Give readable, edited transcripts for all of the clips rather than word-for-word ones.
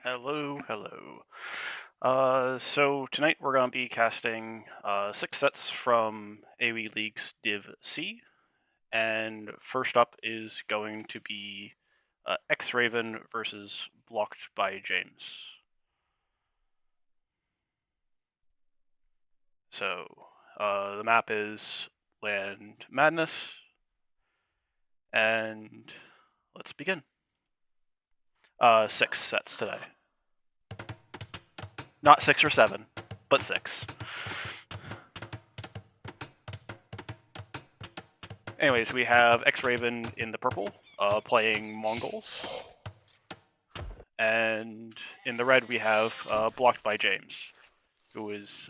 Hello, hello. So tonight we're going to be casting 6 sets from AoE Leagues Div C, and first up is going to be X-Raven versus Blocked by James. So the map is Land Madness, and let's begin. 6 sets today. Not 6 or 7, but 6. Anyways, we have X-Raven in the purple, playing Mongols. And in the red, we have Blocked by James, who is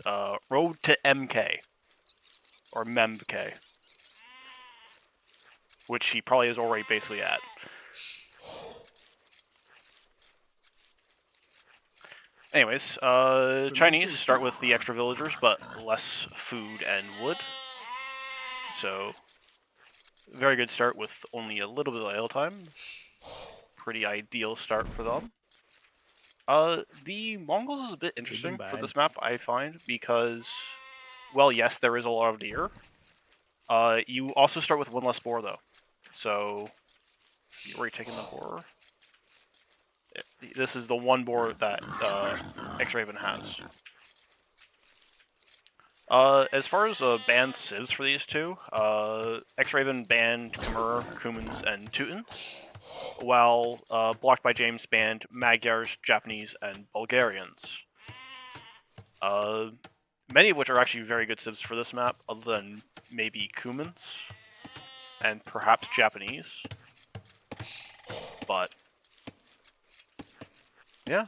Road to MK, or MEMK, which he probably is already basically at. Anyways, Chinese start with the extra villagers, but less food and wood. So, very good start with only a little bit of idle time. Pretty ideal start for them. The Mongols is a bit interesting for this map, I find, because, well, yes, there is a lot of deer. You also start with one less boar, though. So, you're already taking the boar. This is the one boar that X-Raven has. As far as banned civs for these two, X-Raven banned Khmer, Cumans, and Teutons, while Blocked by James banned Magyars, Japanese, and Bulgarians. Many of which are actually very good civs for this map, other than maybe Cumans, and perhaps Japanese. But, yeah.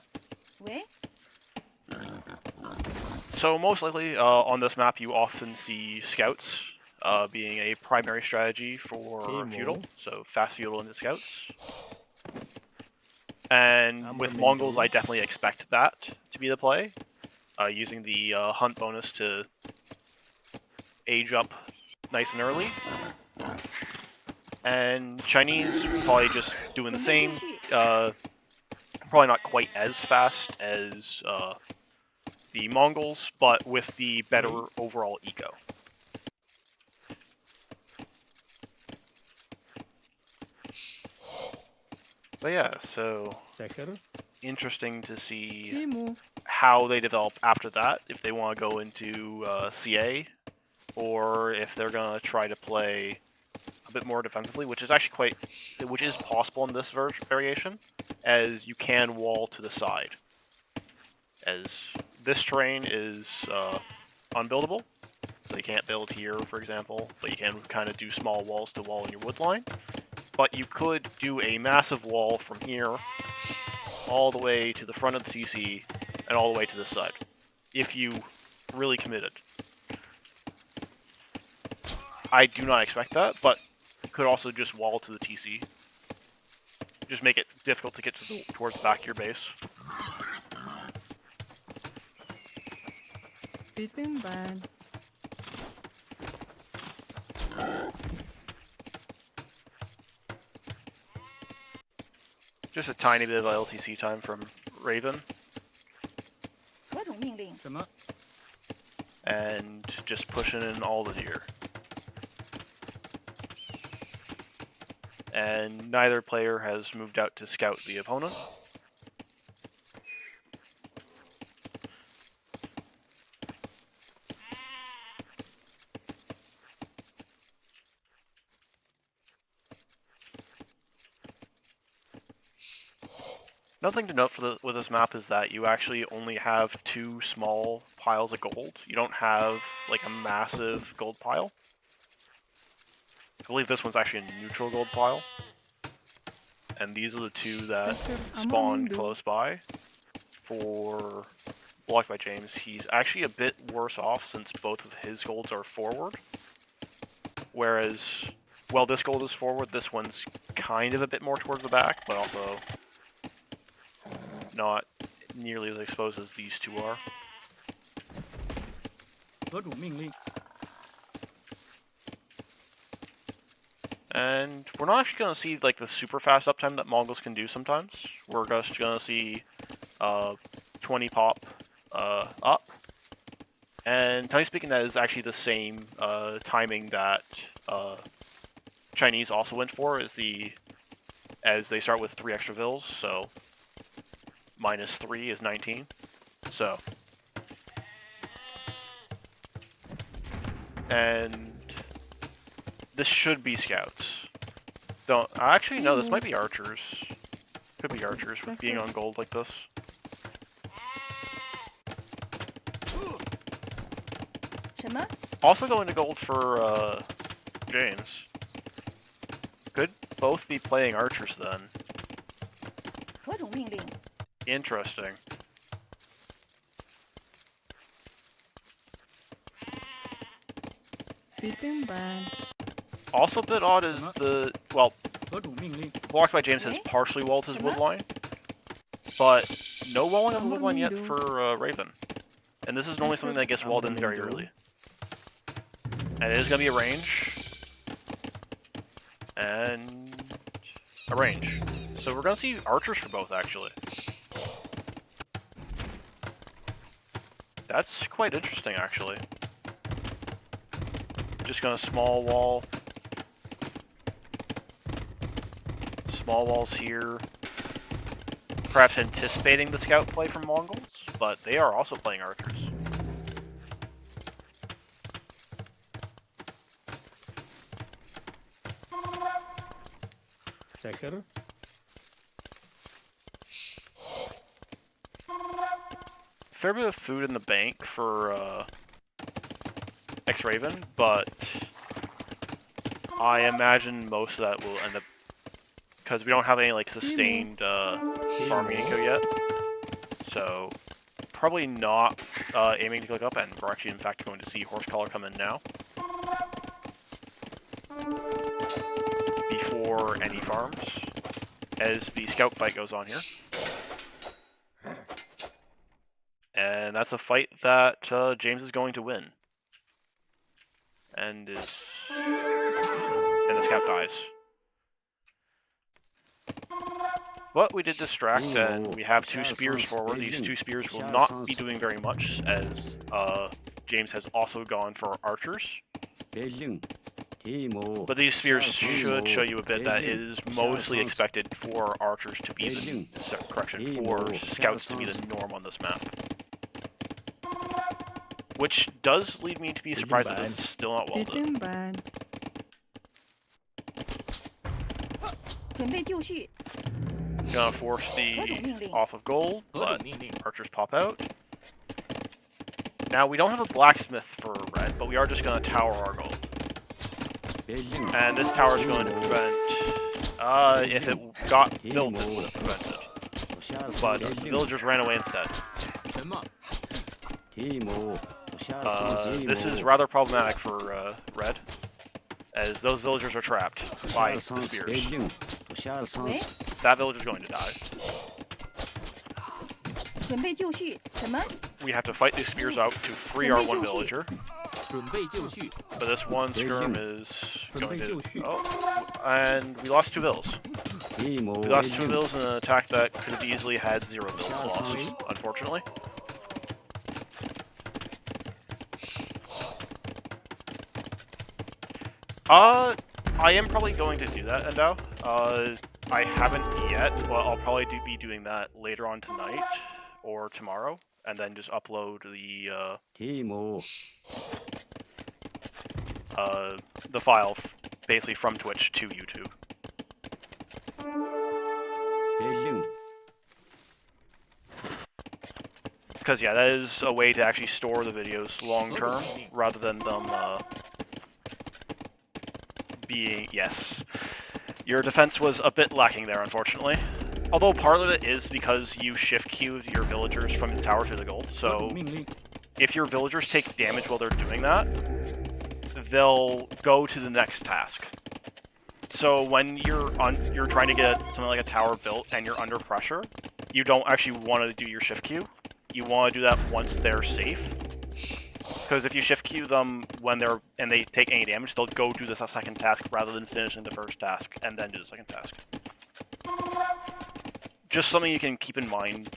So most likely on this map you often see scouts being a primary strategy for feudal, so fast feudal into scouts. And with Mongols I definitely expect that to be the play, using the hunt bonus to age up nice and early. And Chinese probably just doing the same, probably not quite as fast as the Mongols, but with the better overall eco. But yeah, so interesting to see how they develop after that, if they want to go into CA, or if they're going to try to play a bit more defensively, which is actually which is possible in this variation, as you can wall to the side. As this terrain is unbuildable, so you can't build here, for example, but you can kind of do small walls to wall in your wood line. But you could do a massive wall from here all the way to the front of the TC and all the way to this side, if you really committed. I do not expect that, but you could also just wall to the TC. Just make it difficult to get towards the back of your base. Beaten bad. Just a tiny bit of LTC time from Raven. 何种命令？ 什么？ And just pushing in all the deer. And neither player has moved out to scout the opponent. Nothing to note with this map is that you actually only have 2 small piles of gold. You don't have like a massive gold pile. I believe this one's actually a neutral gold pile. And these are the 2 that spawn close by. For Blocked by James, he's actually a bit worse off since both of his golds are forward. Whereas, well, this gold is forward, this one's kind of a bit more towards the back, but also not nearly as exposed as these 2 are. 何种命令？ And we're not actually going to see like the super fast uptime that Mongols can do sometimes. We're just going to see 20 pop up. And technically speaking, that is actually the same timing that Chinese also went for, as they start with 3 extra vills, so -3 is 19. So, and this should be scouts. Don't actually no, this might be archers. Could be archers with being on gold like this. Also going to gold for James. Could both be playing archers then. 何种命令？ Interesting. Beaten bad. Also a bit odd is well, 何种命令？ Blocked by James has partially walled his wood line, but no walling of the wood line yet for Raven. And this is normally something that gets walled in very early. And it is going to be a range. And a range. So we're going to see archers for both, actually. That's quite interesting, actually. Just going to small wall. Small walls here. Perhaps anticipating the scout play from Mongols, but they are also playing archers. Zeker. Fair bit of food in the bank for X-Raven, but I imagine most of that will end up, because we don't have any like sustained farming eco yet, so probably not aiming to click up, and we're actually in fact going to see horse collar come in now before any farms, as the scout fight goes on here. And that's a fight that James is going to win. And the scout dies. But we did distract, and we have 2 spears forward. These 2 spears will not be doing very much, as James has also gone for archers. But these spears should show you a bit that it is mostly expected for archers to be the for scouts to be the norm on this map. Which does lead me to be surprised that this is still not welded. Beaten bad. 准备就绪， Gonna force 何种 the 命令？ off of gold, 何种 but 命令？ archers pop out. Now we don't have a blacksmith for red, but we are just gonna tower our gold. And this tower is going to prevent, if it got built, it would have prevented. But the villagers ran away instead. 什么？ This is rather problematic for red, as those villagers are trapped by the spears. 喂， That villager's going to die. 准备就绪，什么？ We have to fight these spears out to free our one villager. 准备就绪。 But this one skirm is going to... 准备就绪。 Oh, and we lost 2 vills. We lost 2 vills in an attack that could have easily had 0 vills lost, unfortunately. I am probably going to do that, Endo. I haven't yet, but I'll probably be doing that later on tonight or tomorrow, and then just upload the file basically from Twitch to YouTube. Because yeah, that is a way to actually store the videos long term, rather than them being... Yes. Your defense was a bit lacking there, unfortunately. Although part of it is because you shift queued your villagers from the tower to the gold, so if your villagers take damage while they're doing that, they'll go to the next task. So when you're trying to get something like a tower built and you're under pressure, you don't actually want to do your shift queue. You want to do that once they're safe. Because if you shift queue them when they take any damage, they'll go do the second task rather than finishing the first task and then do the second task. Just something you can keep in mind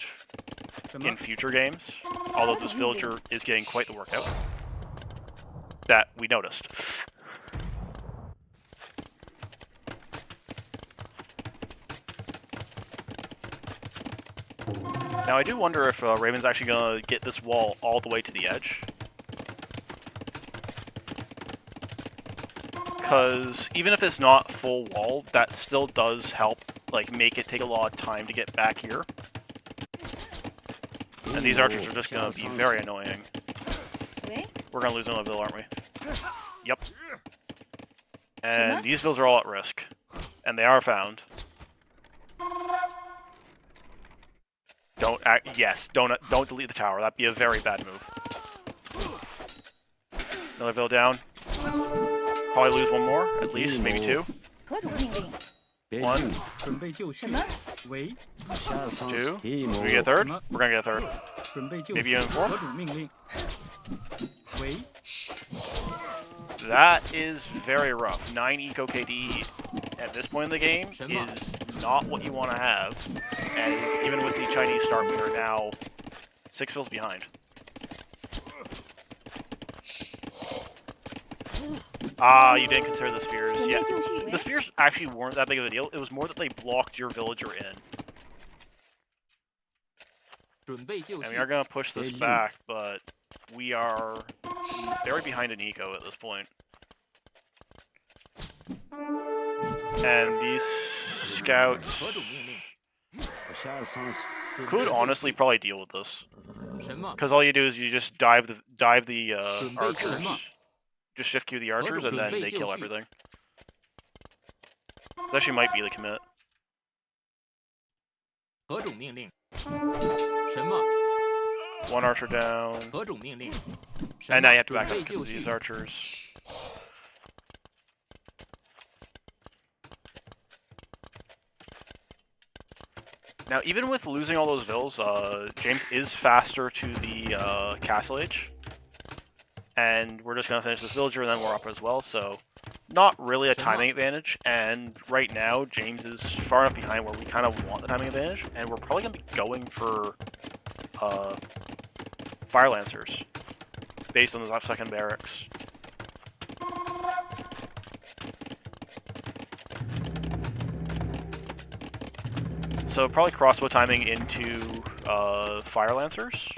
in future games, although this villager is getting quite the workout that we noticed. Now I do wonder if Raven's actually going to get this wall all the way to the edge. Because even if it's not full wall, that still does help, like, make it take a lot of time to get back here. And these archers are just going to be very annoying. We're going to lose another vill, aren't we? Yep. And these vills are all at risk. And they are found. Don't delete the tower. That'd be a very bad move. Another vill down. Probably lose one more, at least, maybe 2. 何种命令？ 1, 准备就绪。什么？喂， 2. Can we get a third? We're gonna get a third. 准备就绪。 Maybe even fourth? 何种命令？喂， That is very rough. 9 eco KD at this point in the game is not what you want to have, as even with the Chinese start, we are now 6 fills behind. You didn't consider the spears. Yeah, the spears actually weren't that big of a deal. It was more that they blocked your villager in. 准备就 And 绪 we。are going to push this back, but we are very behind an eco at this point. And these scouts 何种命令？ could honestly probably deal with this. 什么？ Because all you do is you just dive the准备就 archers. 绪。 Just shift queue the archers and then they kill everything. This actually might be the commit. 何种命令？什么？ One archer down. 何种命令？ And now you have to back 准 up 备就 because of 绪 these。archers. Now, even with losing all those vills, James is faster to the castle age. And we're just going to finish this villager and then we're up as well, so not really a timing advantage. And right now, James is far enough behind where we kind of want the timing advantage, and we're probably going to be going for Fire Lancers based on the second barracks. So probably crossbow timing into Fire Lancers.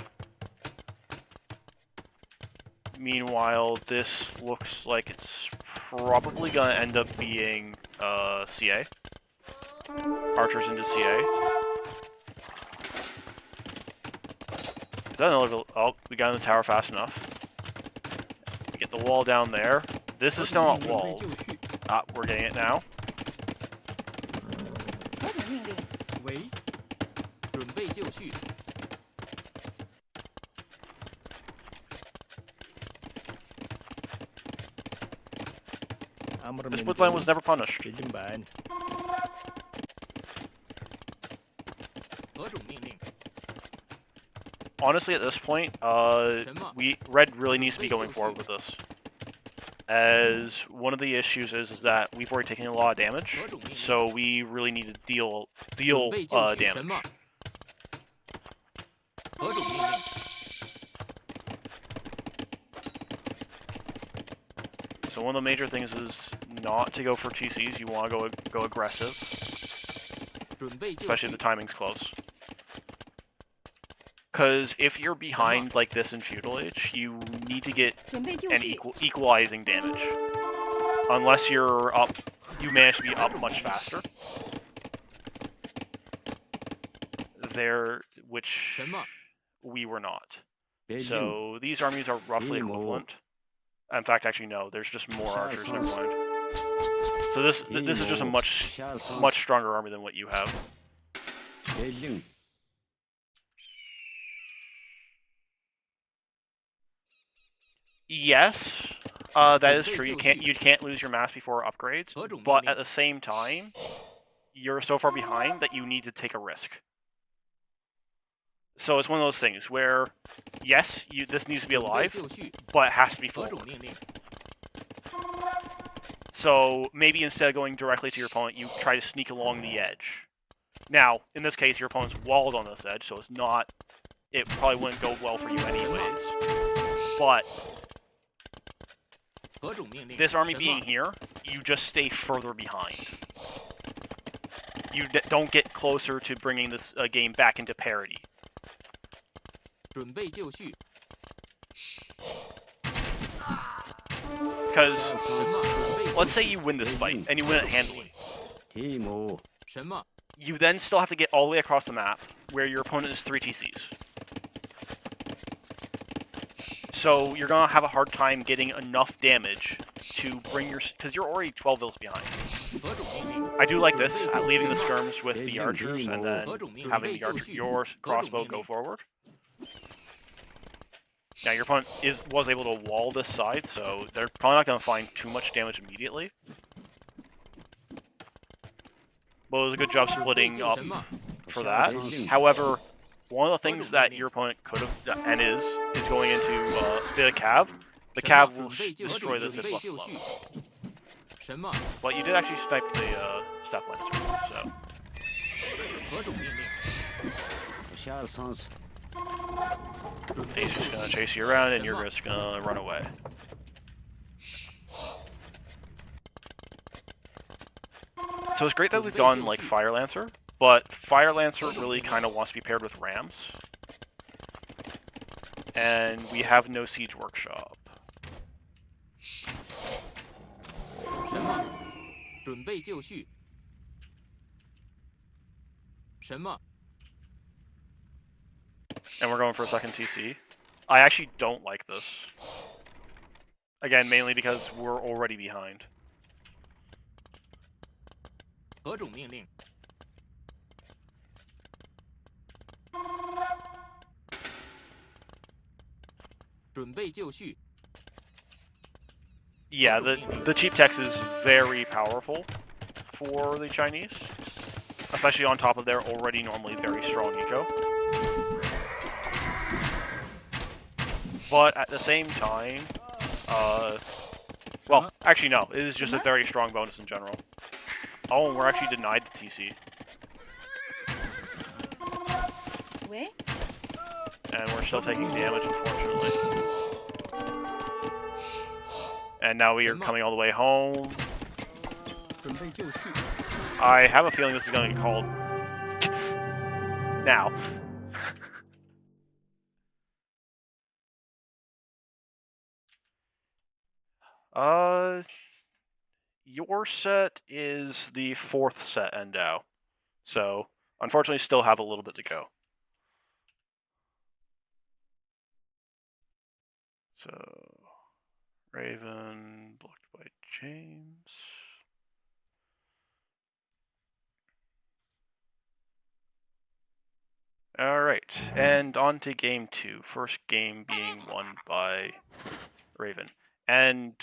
Meanwhile, this looks like it's probably going to end up being CA. archers into CA. Is that another? Oh, we got in the tower fast enough. We get the wall down there. This is still not walled. Ah, we're getting it now. 何种命令？喂，准备就绪。 This woodland was never punished. 何种命令？ Honestly, at this point, Red really needs to be going forward with this. As one of the issues is that we've already taken a lot of damage, so we really need to deal damage. 何种命令？ So one of the major things is not to go for TCs. You want to go aggressive, 准备就 especially 绪 if the。timing's close. Because if you're behind like this in Feudal Age, you need to get 准备就 an 绪。 equalizing damage. Unless you're up, you manage to be up much faster. There, which 什么？ we were not. So these armies are roughly equivalent. In fact, actually no, there's just more archers. Never mind. So this is just a much stronger army than what you have. Yes, that is true. You can't lose your mass before upgrades, but at the same time, you're so far behind that you need to take a risk. So it's one of those things where, yes, this needs to be 准备 alive, 就绪。 but it has to be 何 full. 种命令？ So maybe instead of going directly to your opponent, you try to sneak along the edge. Now, in this case, your opponent's walled on this edge, so it's not. It probably wouldn't go well for you anyways. But 何种命令？ this army 什么 being here, you just stay further behind. You don't get closer to bringing this game back into parity. 准备就绪。 Because 什么？准备就 let's say you win this fight and you win it handily. 什么？ You then still have to get all the way across the map where your opponent is 3 TCs. So you're gonna have a hard time getting enough damage to bring your, because you're already 12 vills behind. 何种命令？ I do like this, leaving the skirms with the archers and then having your crossbow go forward. Now your opponent was able to wall this side, so they're probably not going to find too much damage immediately. But it was a good job splitting up for that. However, one of the things that your opponent could have, and is going into a bit of cav. The cav will destroy this if left alone. 什么？ But you did actually snipe the step lancer, so. 何种命令？ He's just gonna chase you around and you're just gonna run away. So it's great that we've gone like Fire Lancer, but Fire Lancer really kind of wants to be paired with Rams. And we have no Siege Workshop. 什么？准备就绪。什么？ And we're going for a second TC. I actually don't like this. Again, mainly because we're already behind. 何种命令？ 准备就绪。 Yeah, the cheap text is very powerful for the Chinese. Especially on top of their already normally very strong eco. But at the same time, well, actually no, it is just a very strong bonus in general. Oh, and we're actually denied the TC. 喂， And we're still taking damage, unfortunately. And now we are coming all the way home. 准备就绪。 I have a feeling this is going to get called now. Your set is the 4th set, Endao. So, unfortunately, still have a little bit to go. So, Raven blocked by James. Alright, and on to game 2. First game being won by Raven. And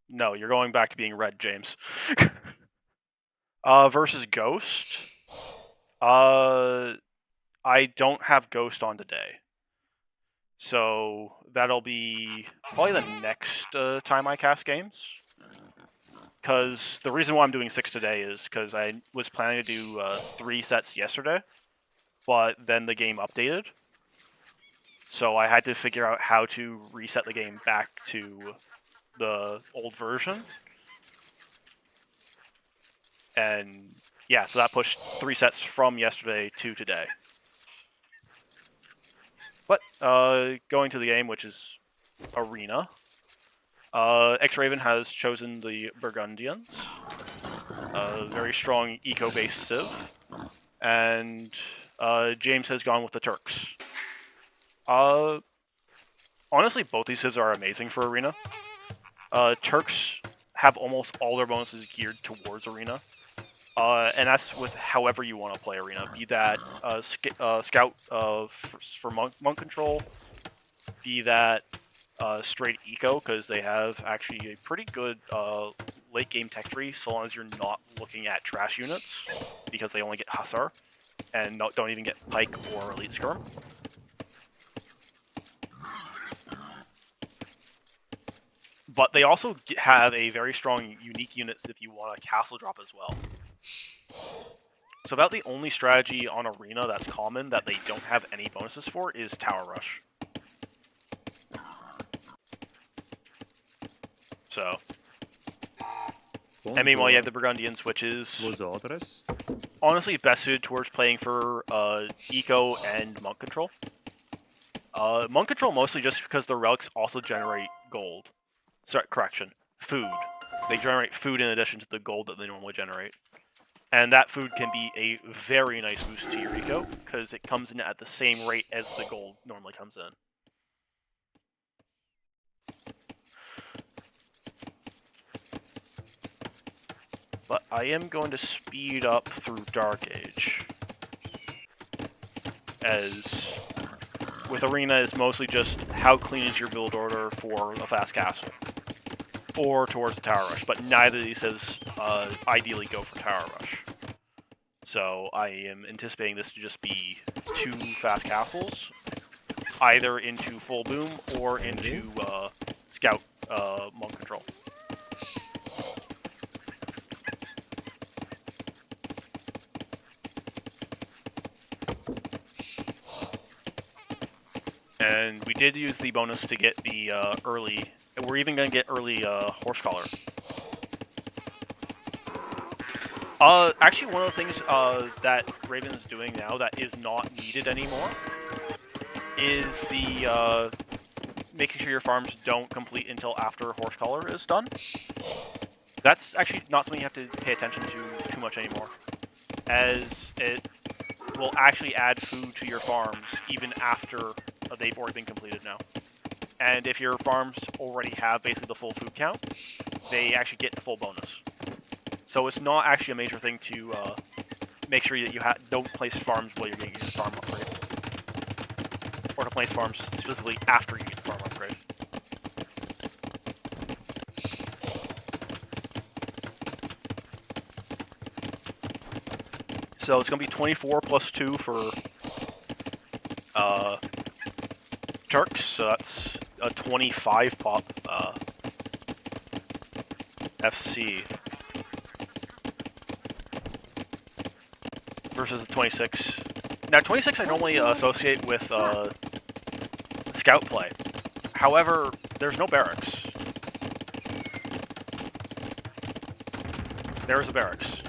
no, you're going back to being red, James. Versus Ghost. I don't have Ghost on today. So that'll be probably the next time I cast games. Because the reason why I'm doing 6 today is because I was planning to do 3 sets yesterday, but then the game updated. So I had to figure out how to reset the game back to the old version. And yeah, so that pushed 3 sets from yesterday to today. But going to the game, which is Arena, X-Raven has chosen the Burgundians, a very strong eco-based civ, and James has gone with the Turks. Honestly, both these civs are amazing for Arena. Turks have almost all their bonuses geared towards Arena, and that's with however you want to play Arena, be that Scout for monk control, be that straight eco, because they have actually a pretty good late game tech tree, so long as you're not looking at trash units, because they only get Hussar, and don't even get Pike or Elite Skirm. But they also have a very strong unique units if you want a castle drop as well. So about the only strategy on Arena that's common that they don't have any bonuses for is Tower Rush. So, and meanwhile you have the Burgundians, which is honestly best suited towards playing for eco and monk control. Monk control mostly just because the relics also generate gold. Sorry, correction, food. They generate food in addition to the gold that they normally generate. And that food can be a very nice boost to your eco, because it comes in at the same rate as the gold normally comes in. But I am going to speed up through Dark Age, as with Arena is mostly just how clean is your build order for a fast castle, or towards the Tower Rush, but neither of these says ideally go for Tower Rush. So I am anticipating this to just be 2 fast castles, either into full boom or into scout monk control. And we did use the bonus to get the early. We're even going to get early horse collar. Actually, one of the things that Raven is doing now that is not needed anymore is the making sure your farms don't complete until after horse collar is done. That's actually not something you have to pay attention to too much anymore, as it will actually add food to your farms even after they've already been completed now. And if your farms already have basically the full food count, they actually get the full bonus. So it's not actually a major thing to make sure that you don't place farms while you're getting your farm upgrade. Or to place farms specifically after you get the farm upgrade. So it's going to be 24 plus 2 for Turks, so that's a 25 pop FC versus the 26. Now 26 I normally associate with scout play. However, there's no barracks. There's a barracks.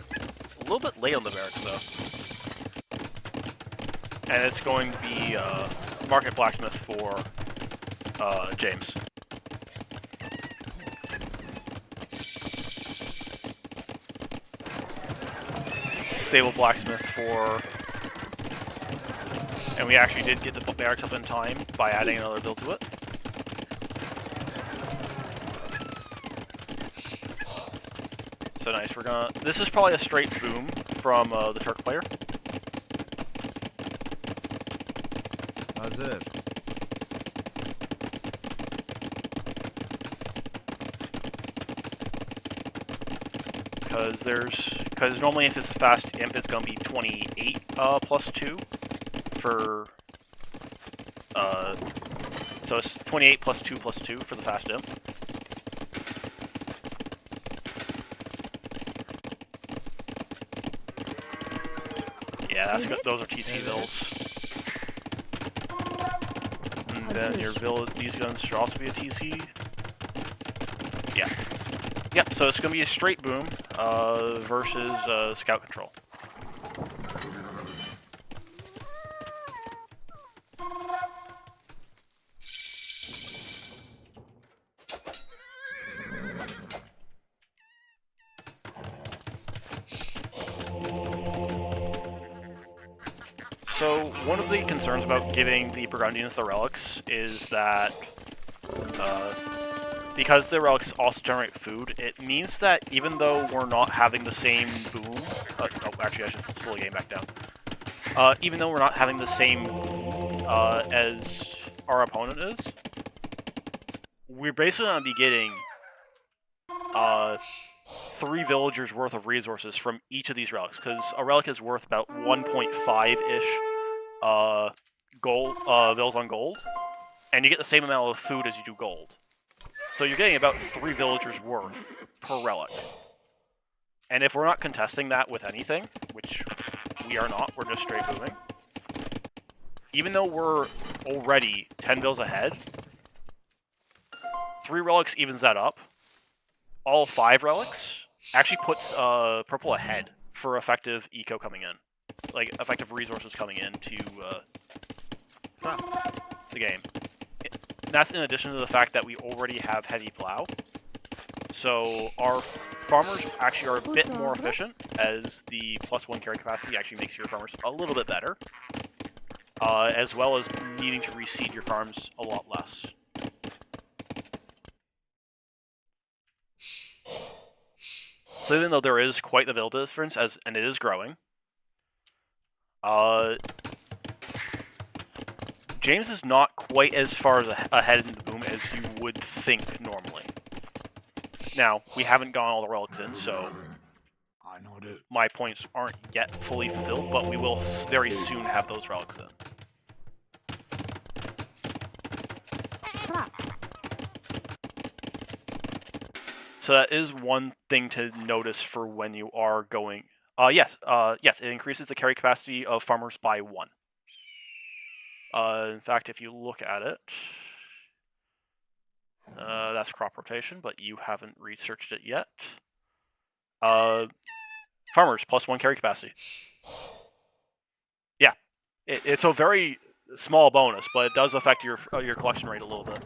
A little bit late on the barracks though. And it's going to be Market Blacksmith for James. stable blacksmith for... And we actually did get the barracks up in time by adding another build to it. So nice, we're gonna... This is probably a straight boom from the Turk player. Hazır. Because normally if it's a fast imp, it's gonna be 28 plus 2 for... So it's 28 plus 2 plus 2 for the fast imp. Yeah, that's good. Those are TC bills. And then your these guns should also be a TC. Yeah. Yep, so it's going to be a straight boom versus scout control. So, one of the concerns about giving the Burgundians the relics is that, because the relics also generate food, it means that even though we're not having the same boom... oh, actually, I should slow the game back down. Even though we're not having the same as our opponent is, we're basically going to be getting 3 villagers worth of resources from each of these relics, because a relic is worth about 1.5-ish gold, vills on gold, and you get the same amount of food as you do gold. So you're getting about 3 villagers worth per relic. And if we're not contesting that with anything, which we are not, we're just straight booming, even though we're already 10 vills ahead, 3 relics evens that up. All 5 relics actually puts purple ahead for effective eco coming in. Like, effective resources coming into the game. That's in addition to the fact that we already have heavy plow. So our farmers actually are a bit more efficient, as the +1 carry capacity actually makes your farmers a little bit better. As well as needing to reseed your farms a lot less. So even though there is quite the build difference, and it is growing, James is not quite as far ahead in the boom as you would think normally. Now, we haven't gotten all the relics in, so my points aren't yet fully fulfilled, but we will very soon have those relics in. So that is one thing to notice for when you are going... yes, it increases the carry capacity of farmers by 1. In fact, if you look at it... that's crop rotation, but you haven't researched it yet. Farmers, +1 carry capacity. Yeah, it's a very small bonus, but it does affect your collection rate a little bit.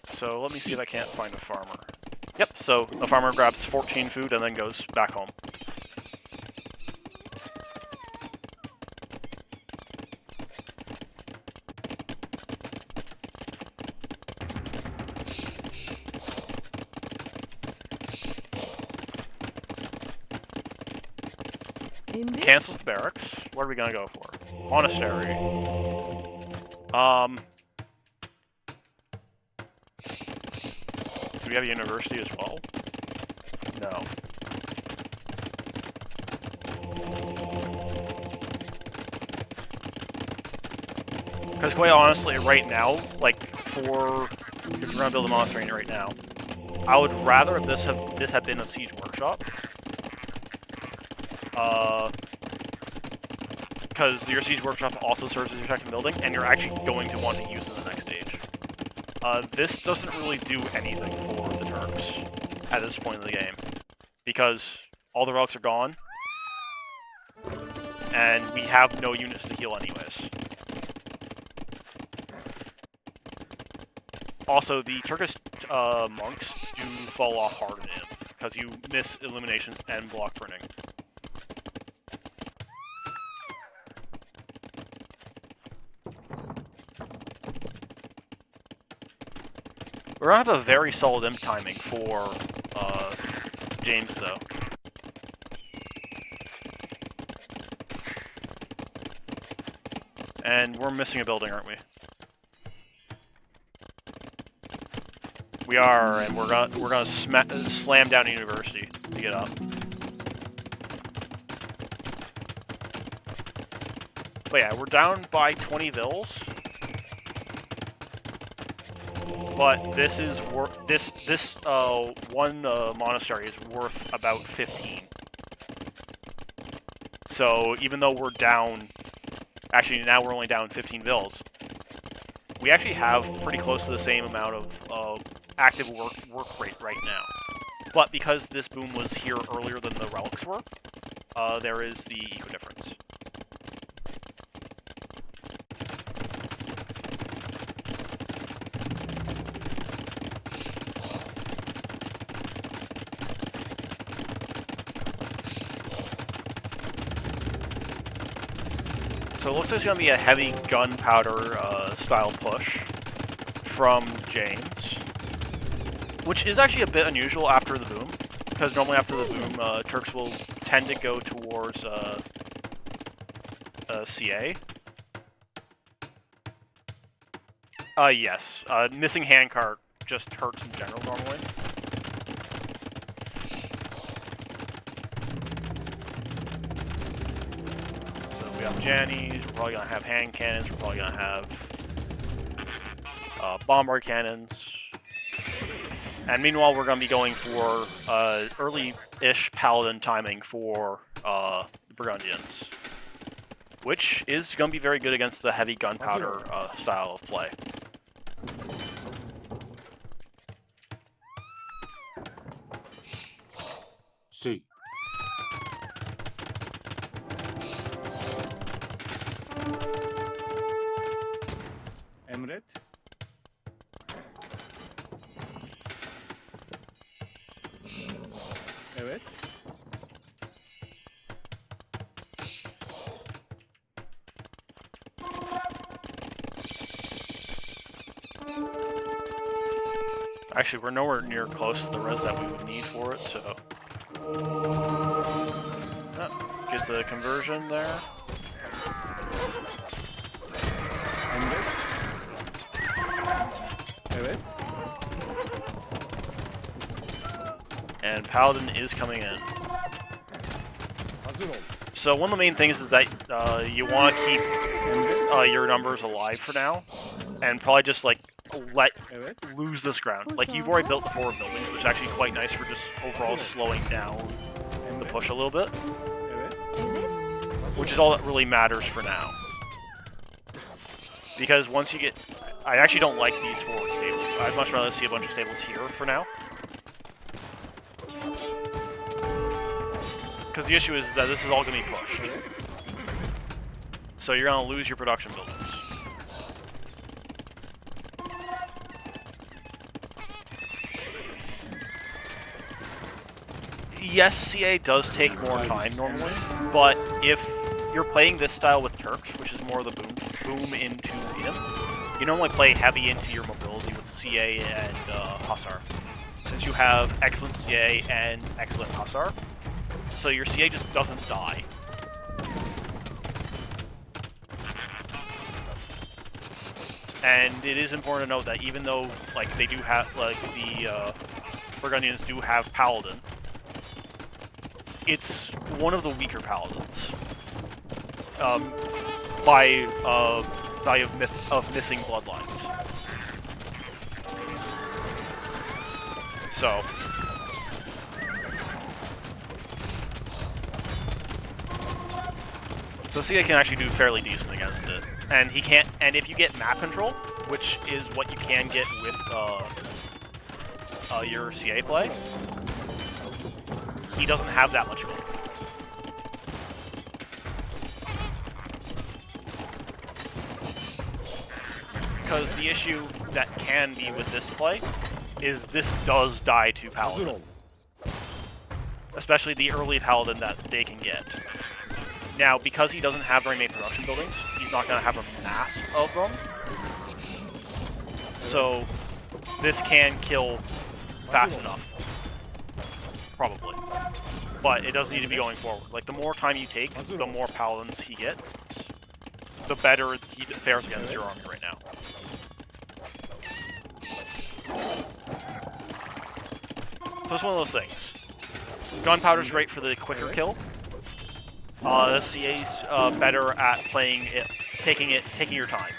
So let me see if I can't find a farmer. Yep, so a farmer grabs 14 food and then goes back home. Cancels the barracks. What are we gonna go for? Monastery. Do we have a university as well? No. Because quite honestly, right now, like because we're gonna build a monastery right now, I would rather this had been a siege workshop. Because your siege workshop also serves as your second building, and you're actually going to want to use it in the next stage. This doesn't really do anything for the Turks at this point in the game, because all the relics are gone, and we have no units to heal anyways. Also, the Turkish monks do fall off hard in him, because you miss eliminations and block printing. We're gonna have a very solid imp timing for James, though. And we're missing a building, aren't we? We are, and we're gonna slam down a university to get up. But yeah, we're down by 20 vills. But this is one monastery is worth about 15. So even though we're down, actually now we're only down 15 vills, we actually have pretty close to the same amount of active work rate right now. But because this boom was here earlier than the relics were, there is the eco difference. So it looks like it's going to be a heavy gunpowder style push from James, which is actually a bit unusual after the boom, because normally after the boom, Turks will tend to go towards CA. Yes. Missing handcart just hurts in general normally. We have Jannies, we're probably going to have hand cannons, we're probably going to have bombard cannons. And meanwhile, we're going to be going for early-ish paladin timing for the Burgundians, which is going to be very good against the heavy gunpowder style of play. See. Emret. Evet. Actually, we're nowhere near close to the res that we would need for it, so... Oh, gets a conversion there. Emret. Evet. And Paladin is coming in. Hazır ol. So one of the main things is that you want to keep Emret. your numbers alive for now, and probably just like Evet. lose this ground. Like you've already built the forward buildings, which is actually quite nice for just overall slowing down the push a little bit, Evet. Evet. which is all that really matters for now. Because once you get, I actually don't like these forward stables. I'd much rather see a bunch of stables here for now. Because the issue is that this is all going to be pushed. So you're going to lose your production buildings. Yes, CA does take more time normally, but if you're playing this style with Turks, which is more the boom into Imp, you normally play heavy into your mobility with CA and Hussar, since you have excellent CA and excellent Hussar, so your CA just doesn't die. And it is important to note that even though like they do have like the Burgundians do have Paladin, it's one of the weaker paladins by value of missing bloodlines. So CA can actually do fairly decent against it, and he can't. And if you get map control, which is what you can get with your CA play, he doesn't have that much gold. because the issue that can be with this play is this does die to Hazır Paladin. ol. Especially the early Paladin that they can get. Now, because he doesn't have very many production buildings, he's not going to have a mass of them. So, this can kill fast enough. Probably. But it does need to be going forward. Like, the more time you take, the more Paladins he gets, the better he fares against your army right now. So it's one of those things. Gunpowder's great for the quicker kill. CA's better at playing it, taking your time.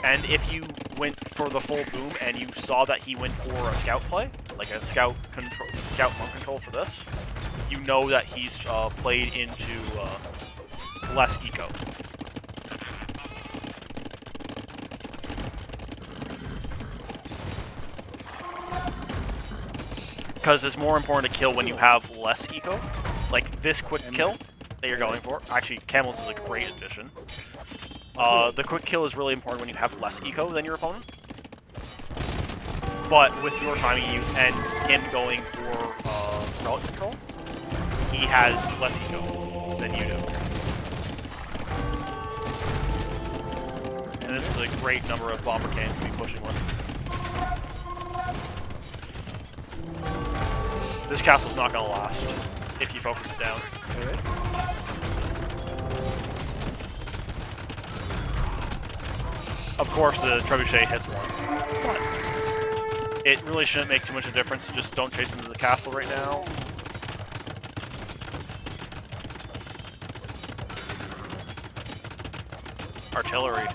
And if you went for the full boom and you saw that he went for a scout play, like a scout monk control for this, you know that he's played into less eco. Because it's more important to kill when you have less eco. Like this quick kill that you're going for. Actually, Camels is a great addition. The quick kill is really important when you have less eco than your opponent. But with your timing and him going for relic control, he has less eco than you do. And this is a great number of bomber cannons to be pushing with. This castle's not going to last if you focus it down. Evet. Of course, the trebuchet hits one, but it really shouldn't make too much of a difference. Just don't chase into the castle right now. Artillery.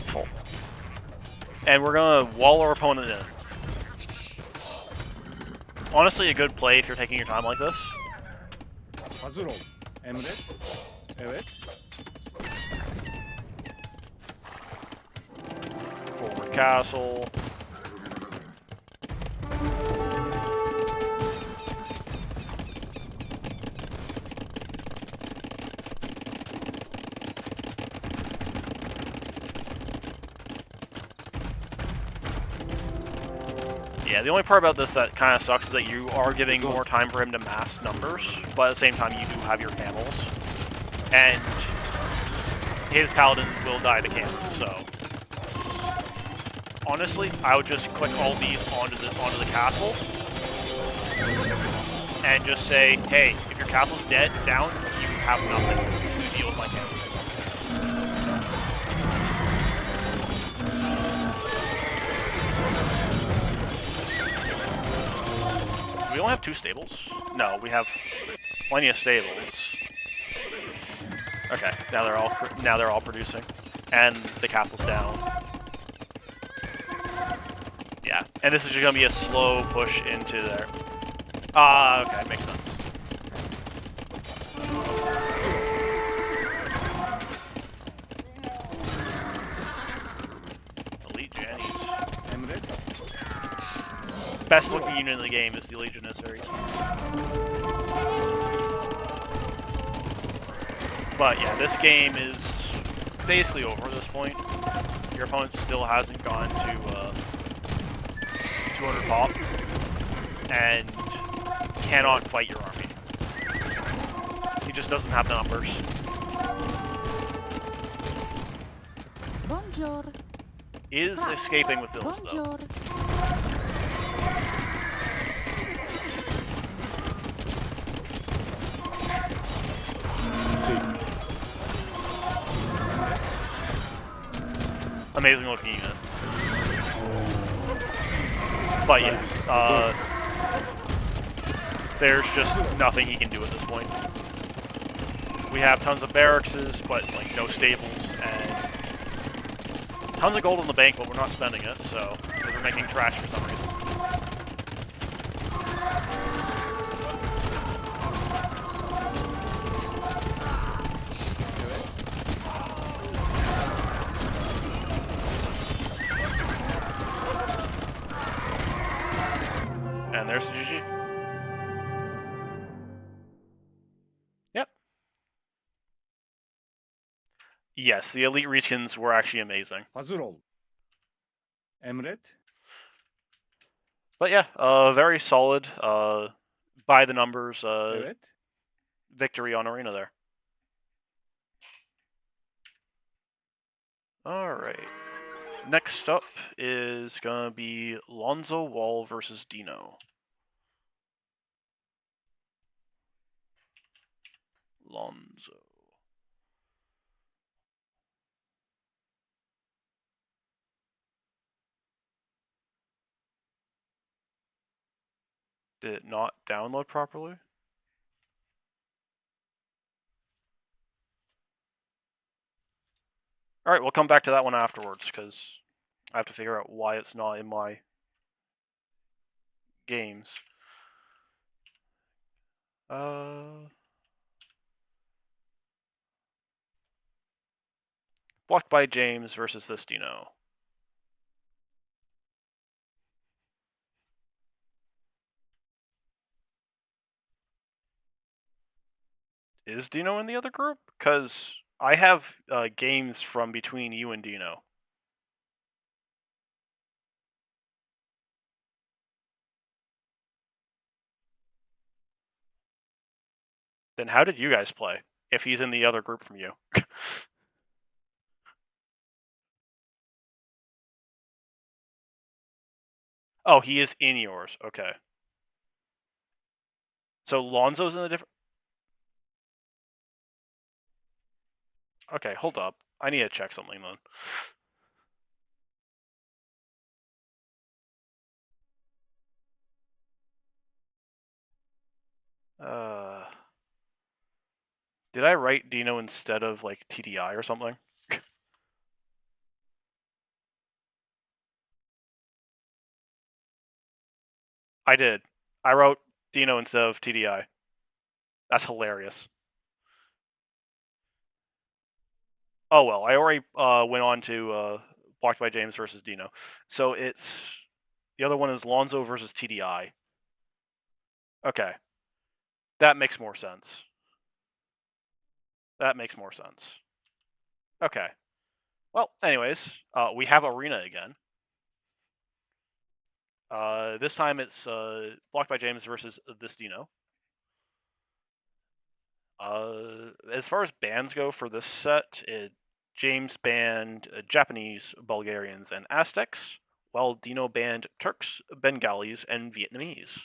Full. And we're gonna wall our opponent in. Honestly, a good play if you're taking your time like this. Hazır ol. Emret. Evet. Forward castle. Yeah, the only part about this that kind of sucks is that you are giving more time for him to mass numbers, but at the same time you do have your camels. And his paladin will die to camels, so honestly, I would just click all these onto the castle and just say, hey, if your castle's down, you have nothing to deal with my camels. We only have 2 stables? No, we have plenty of stables. Okay, now they're all producing, and the castle's down. Yeah, and this is just gonna be a slow push into there. Okay, makes sense. Elite Jannies. Emret. Best looking unit in the game is the Elite Janissary. But yeah, this game is basically over at this point. Your opponent still hasn't gone to 200 pop and cannot fight your army. He just doesn't have the numbers. Bonjour. Is escaping with Villas though. Bonjour. Amazing looking unit. But yeah, there's just nothing he can do at this point. We have tons of barracks, but like no stables, and tons of gold in the bank, but we're not spending it, so we're making trash for some reason. And there's the GG. Yep. Yes, the elite reskins were actually amazing. hazır ol. Emret. But yeah, very solid, by the numbers Evet. victory on Arena there. Alright. Next up is gonna be Lonzo Wall versus Dino. Lonzo. Did it not download properly? Alright, we'll come back to that one afterwards, because I have to figure out why it's not in my games. Blocked by James versus this Dino. Is Dino in the other group? Because I have games from between you and Dino. Then how did you guys play, if he's in the other group from you? Oh, he is in yours. Okay. So Lonzo's in a different... Okay, hold up. I need to check something then. Did I write Dino instead of, like, TDI or something? I did. I wrote Dino instead of TDI. That's hilarious. Oh well, I already went on to Blocked by James versus Dino. So it's... The other one is Lonzo versus TDI. Okay. That makes more sense. That makes more sense. Okay. Well, anyways, we have Arena again. This time it's Blocked by James versus this Dino. As far as bans go for this set, James banned Japanese, Bulgarians, and Aztecs, while Dino banned Turks, Bengalis, and Vietnamese.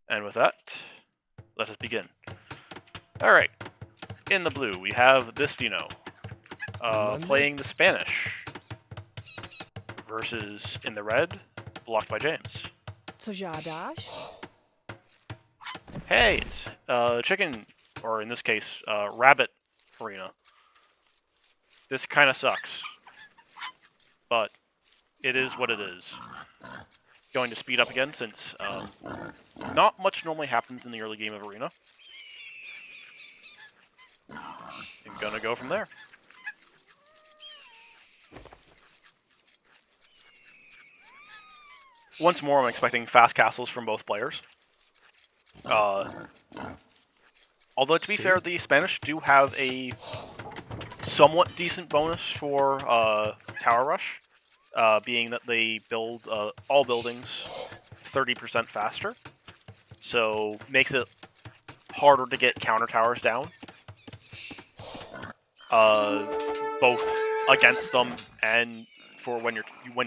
And with that, let us begin. Alright, in the blue we have this Dino, playing the Spanish, versus in the red, Blocked by James. Co žádáš? Hey, it's chicken, or in this case, rabbit arena. This kind of sucks, but it is what it is. Going to speed up again since not much normally happens in the early game of arena. I'm gonna go from there. Once more, I'm expecting fast castles from both players. Although, to be fair, the Spanish do have a somewhat decent bonus for Tower Rush, being that they build all buildings 30% faster. So, makes it harder to get counter towers down. Both against them and for when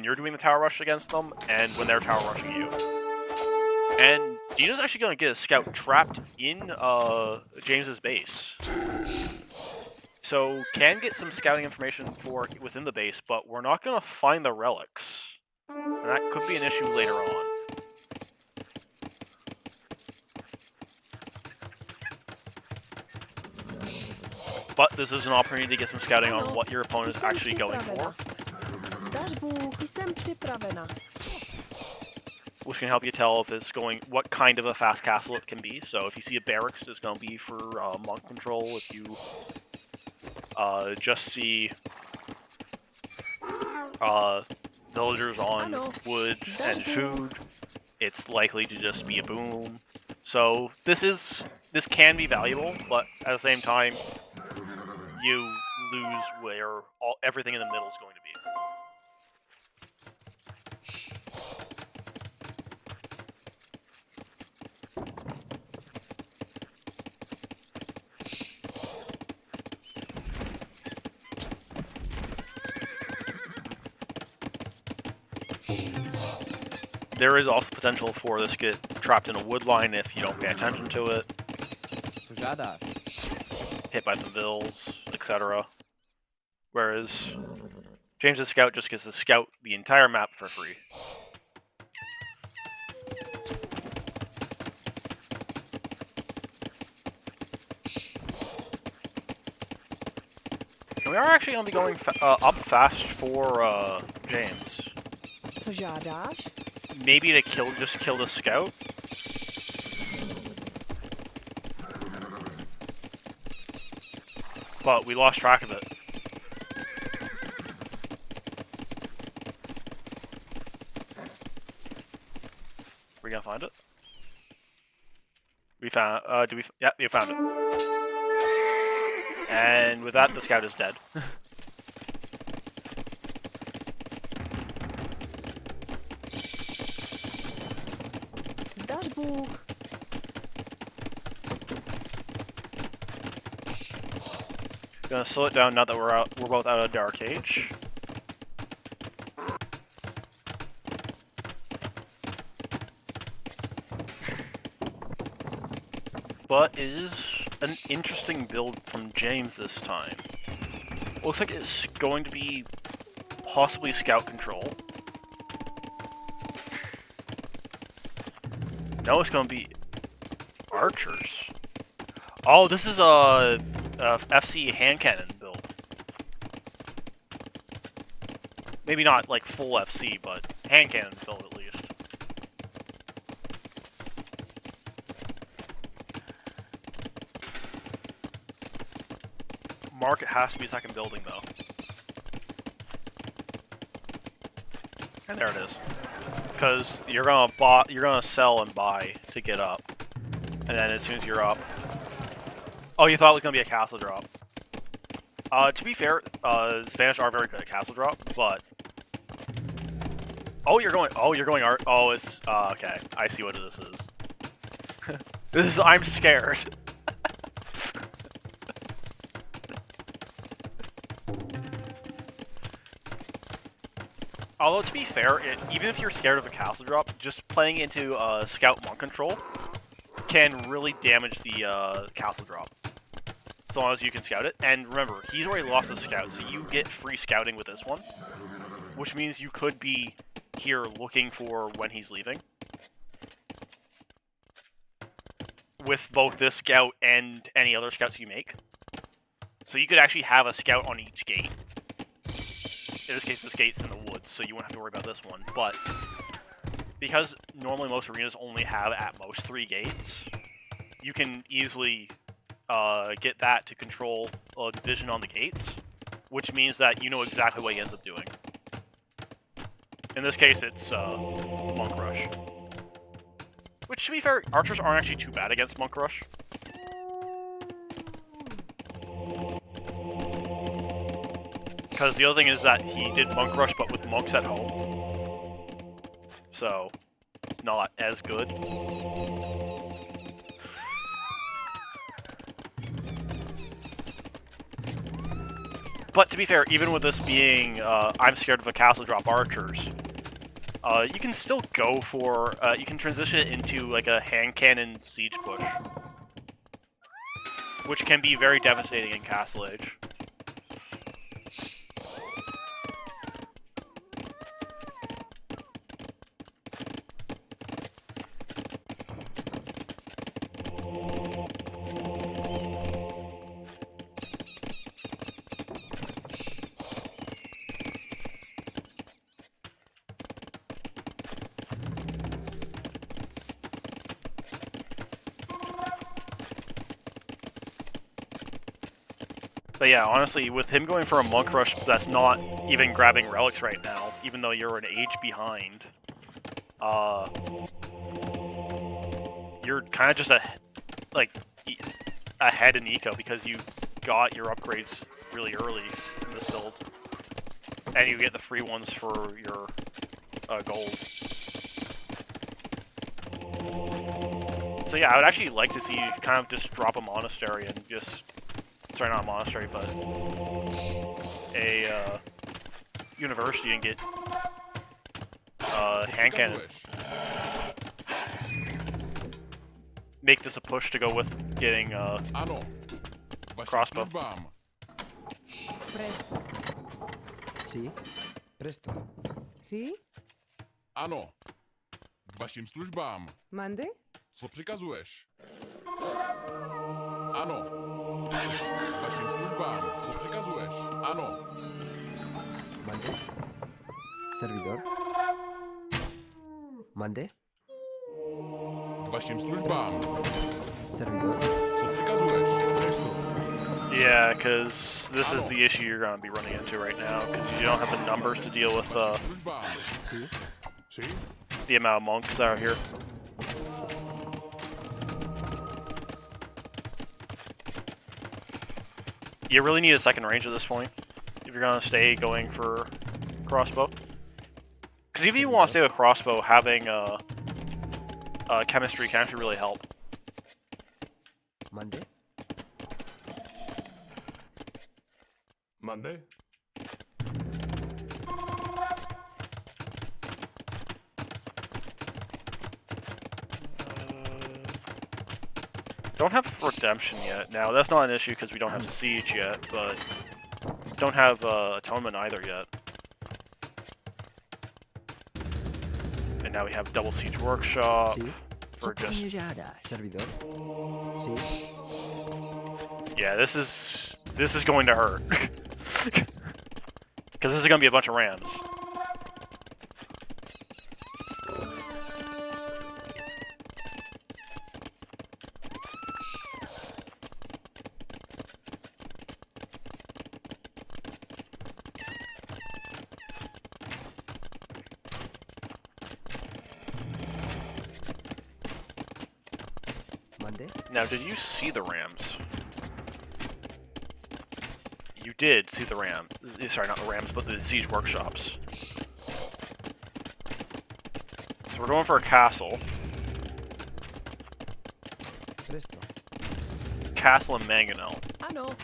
you're doing the Tower Rush against them, and when they're Tower Rushing you. And Dino's actually going to get a scout trapped in James's base. So can get some scouting information for within the base, but we're not going to find the relics. And that could be an issue later on. But this is an opportunity to get some scouting on what your opponent is actually going for. Zdař Bůh, jsem připravena. Which can help you tell if it's going, what kind of a fast castle it can be. So if you see a barracks, it's going to be for monk control. If you just see villagers on Ano. wood and Zdarzło. food, it's likely to just be a boom. So this can be valuable, but at the same time, you lose where everything in the middle is going to be. There is also potential for this to get trapped in a wood line if you don't pay attention to it, Co żadasz? hit by some vills, etc. Whereas James's scout just gets to scout the entire map for free. And we are actually going to be going up fast for James. Co žádáš? Maybe to just kill the scout. But we lost track of it. We gonna find it? We found. Yeah, we found it. And with that, the scout is dead. Zdař Bůh. Gonna slow it down now that we're both out of Dark Age. But it is an interesting build from James this time. Looks like it's going to be possibly scout control. No, it's going to be archers. Oh, this is a FC hand cannon build. Maybe not like full FC, but hand cannon build at least. Market has to be a second building though. And there it is. Because you're gonna sell and buy to get up. And then as soon as you're up. Oh, you thought it was gonna be a castle drop. To be fair, Spanish are very good at castle drop, but you're going art. Oh, it's okay. I see what this is. This is I'm scared. Although, to be fair, even if you're scared of a castle drop, just playing into Scout Monk control can really damage the castle drop. So long as you can scout it. And remember, he's already lost a scout, so you get free scouting with this one. Which means you could be here looking for when he's leaving. With both this scout and any other scouts you make. So you could actually have a scout on each gate. In this case, this gate's in the woods, so you won't have to worry about this one. But because normally most arenas only have at most 3 gates, you can easily get that to control division on the gates, which means that you know exactly what he ends up doing. In this case, it's Monk Rush. Which, to be fair, archers aren't actually too bad against Monk Rush. Because the other thing is that he did Monk Rush, but with monks at home. So, it's not as good. But to be fair, even with this being, I'm scared of a castle drop archers, you can still go for, you can transition it into like a hand cannon siege push. Which can be very devastating in Castle Age. But yeah, honestly, with him going for a Monk Rush that's not even grabbing relics right now, even though you're an age behind, you're kind of just ahead in eco because you got your upgrades really early in this build, and you get the free ones for your gold. So yeah, I would actually like to see you kind of just drop a monastery and just, sorry, not a monastery, but a university and get hand cannon. Make this a push to go with getting crossbow. Presto. Sí. Presto. Sí? Ano. K vašim službám. Mande? Co přikazuješ? Ano. K vašim službám. Co přikazuješ? Ano. Mande. Servidor. Mande. K vašim službám. Servidor. Co přikazuješ? Presto. Yeah, because this is the issue you're going to be running into right now, because you don't have the numbers to deal with Službám. Sí. Sí. the amount of monks that are here. You really need a second range at this point if you're going to stay going for crossbow. Because even if you want to stay with crossbow, having chemistry can actually really help. Mande. Mande. Don't have redemption yet. Now that's not an issue because we don't have siege yet, but don't have atonement either yet. And now we have double siege workshop Sí. for Co po just mně žádáš? Servidor. Sí. yeah. This is going to hurt because this is going to be a bunch of rams. Mande. Now, did you see the rams? You did see the ram. Sorry, not the rams, but the siege workshops. So we're going for a castle. Presto. Castle and Mangonel. Ano.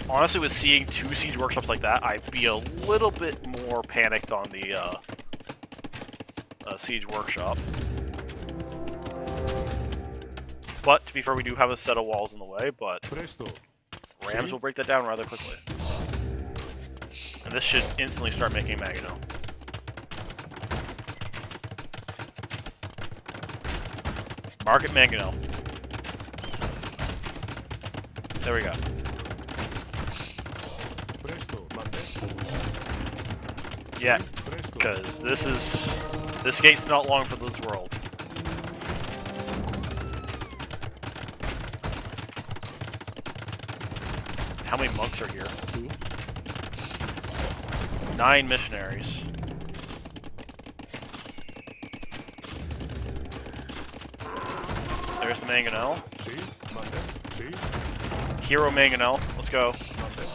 Honestly, with seeing two siege workshops like that, I'd be a little bit more panicked on the siege workshop. But to be fair, we do have a set of walls in the way, but Presto. rams will break that down rather quickly. And this should instantly start making Mangonel. Market Mangonel. There we go. Presto. Mande. Yeah, Presto. because this gate's not long for this world. How many monks are here? Sí. 9 missionaries. There's the Mangonel. Sí. Mande. Sí. Hero Mangonel. Let's go. Mande.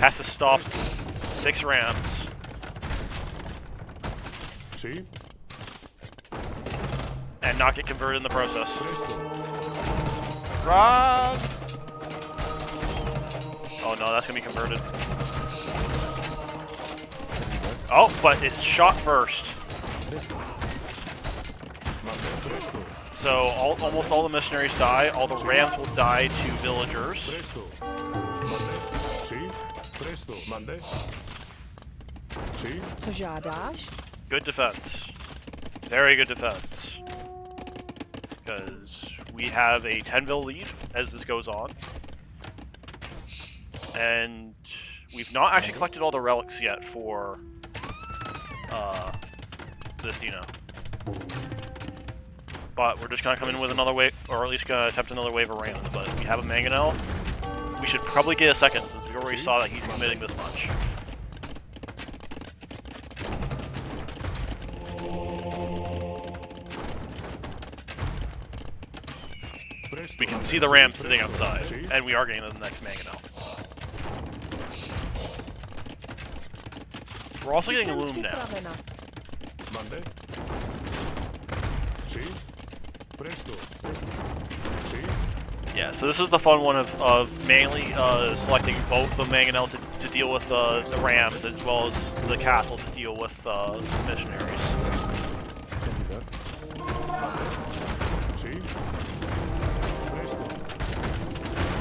Has to stop 6 rams. Sí. And not get converted in the process. Presto. Run! Oh no, that's gonna be converted. Oh, but it's shot first. Presto. Mande. Presto. So almost all the missionaries die. All the rams will die to villagers. Presto. Mande. Sí. Presto. Mande. Sí. Co žádáš? Good defense. Very good defense. Because we have a 10-ville lead as this goes on. And we've not actually collected all the relics yet for this Dino. But we're just gonna come in with another wave, or at least gonna attempt another wave of rams. But we have a Mangonel. We should probably get a second since we already saw that he's committing this much. we can see the ram sitting outside, and we are getting the next mangonel. We're also getting a loom now. Připravena. Mande? Sì? Presto. Sì? Yeah, so this is the fun one of mainly selecting both the mangonel to deal with the rams, as well as the castle to deal with missionaries. Servidor. Sì? Presto.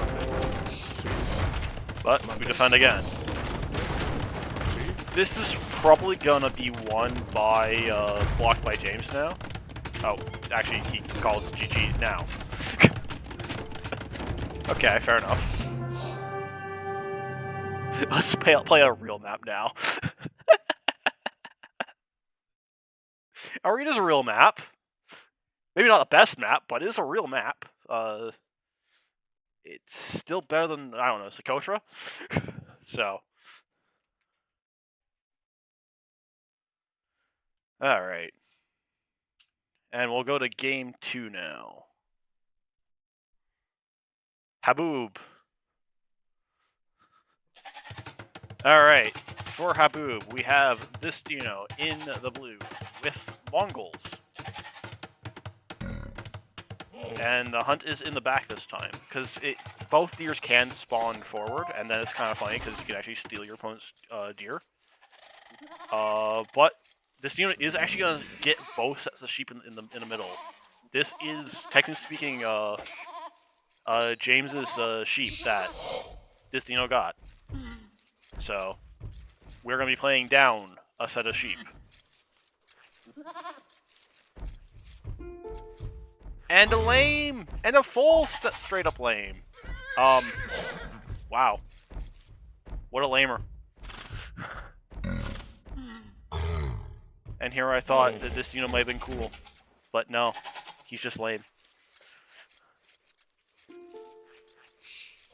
Mande? Sì? But we defend again. Sì? This is probably gonna be won by blocked by James now. Oh, actually he calls GG now. Okay, fair enough. Let's play a real map now. Arena's a real map. Maybe not the best map, but it is a real map. It's still better than, I don't know, Socotra. So. Alright. And we'll go to game 2 now. Haboob. Alright, for Haboob, we have this Dino in the blue with Mongols. And the hunt is in the back this time, because both deers can spawn forward, and then it's kind of funny because you can actually steal your opponent's deer. But this unit is actually going to get both sets of sheep in the middle. This is, technically speaking, James's sheep that this Dino got. So, we're going to be playing down a set of sheep. And a lame! And a full straight up lame. Wow. What a lamer. And here I thought that this unit might have been cool. But no, he's just lame.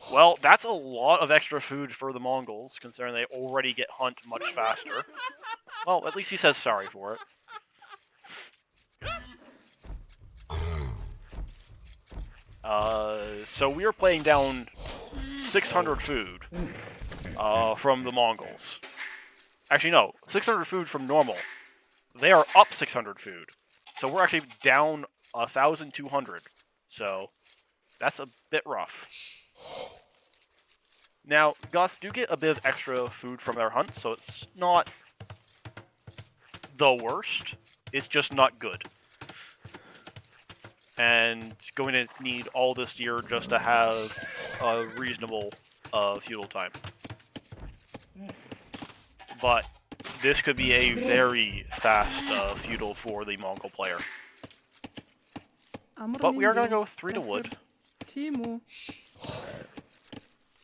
Well, that's a lot of extra food for the Mongols, considering they already get hunt much faster. Well, at least he says sorry for it. So we are playing down 600 food from the Mongols. Actually, no, 600 food from normal. They are up 600 food. So we're actually down 1,200. So that's a bit rough. Now, Goths do get a bit of extra food from their hunt, so it's not the worst. It's just not good. And going to need all this deer just to have a reasonable feudal time. But this could be a very fast feudal for the Mongol player. But we are going to go 3 to wood.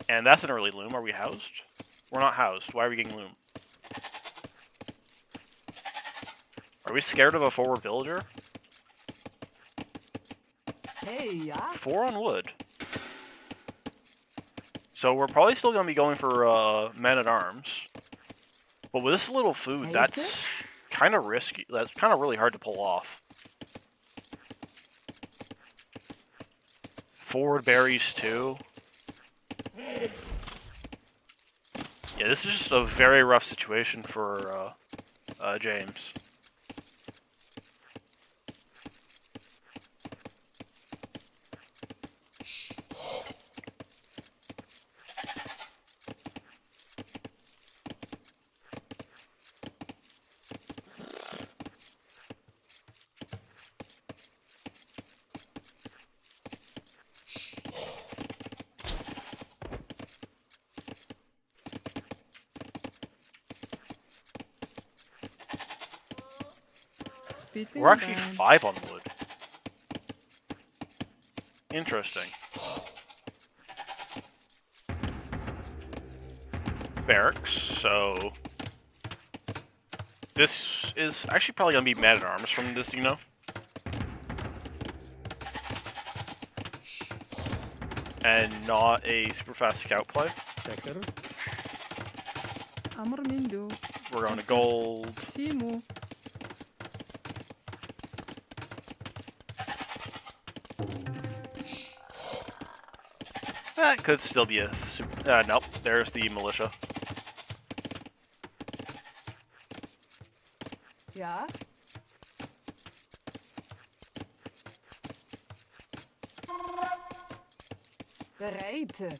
And that's an early loom. Are we housed? We're not housed. Why are we getting loom? Are we scared of a forward villager? Hey, yeah. 4 on wood. So we're probably still going to be going for men-at-arms. But with this little food, that's kind of risky. That's kind of really hard to pull off. Forward berries, too. Yeah, this is just a very rough situation for James. We're actually 5 on wood. Interesting. Barracks, so... This is actually probably going to be men-at-arms from this, you know? And not a super fast scout play. Checker. We're going to gold. That could still be a super... nope, there's the militia. Ja. Bereid.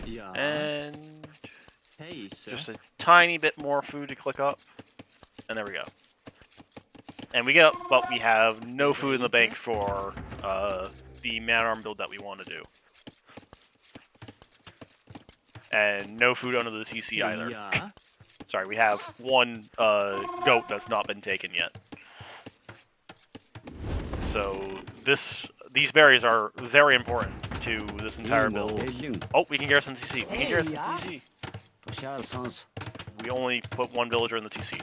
Ja. And Heise. just a tiny bit more food to click up. And there we go. And we get up, but we have no food in the bank for the man-arm build that we want to do. And no food under the TC either. Ja. Sorry, we have one goat that's not been taken yet. So these berries are very important to this entire build. Oh, we can garrison TC. We can garrison TC. We only put one villager in the TC.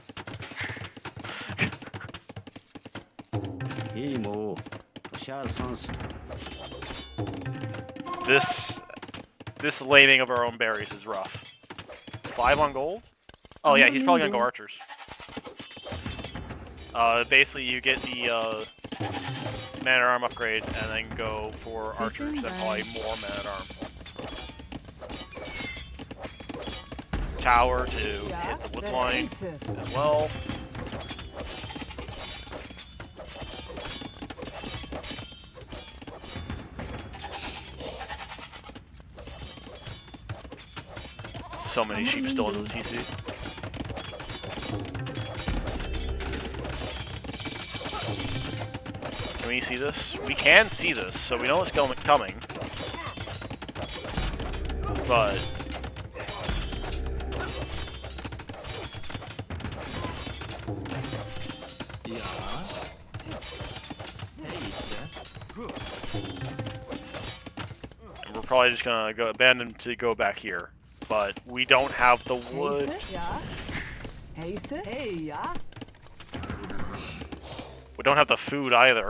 This laming of our own berries is rough. 5 on gold? Oh yeah, he's probably gonna go archers. Basically you get the man-at-arm upgrade and then go for archers. That's probably more man-at-arm. Tower to hit the wood line as well. So many sheep still in the TC. Can we see this? We can see this, so we know it's coming. But Ja. Heise. and we're probably just gonna abandon to go back here. But we don't have the wood. Heise. Ja. Heise. Hey, ja. We don't have the food either.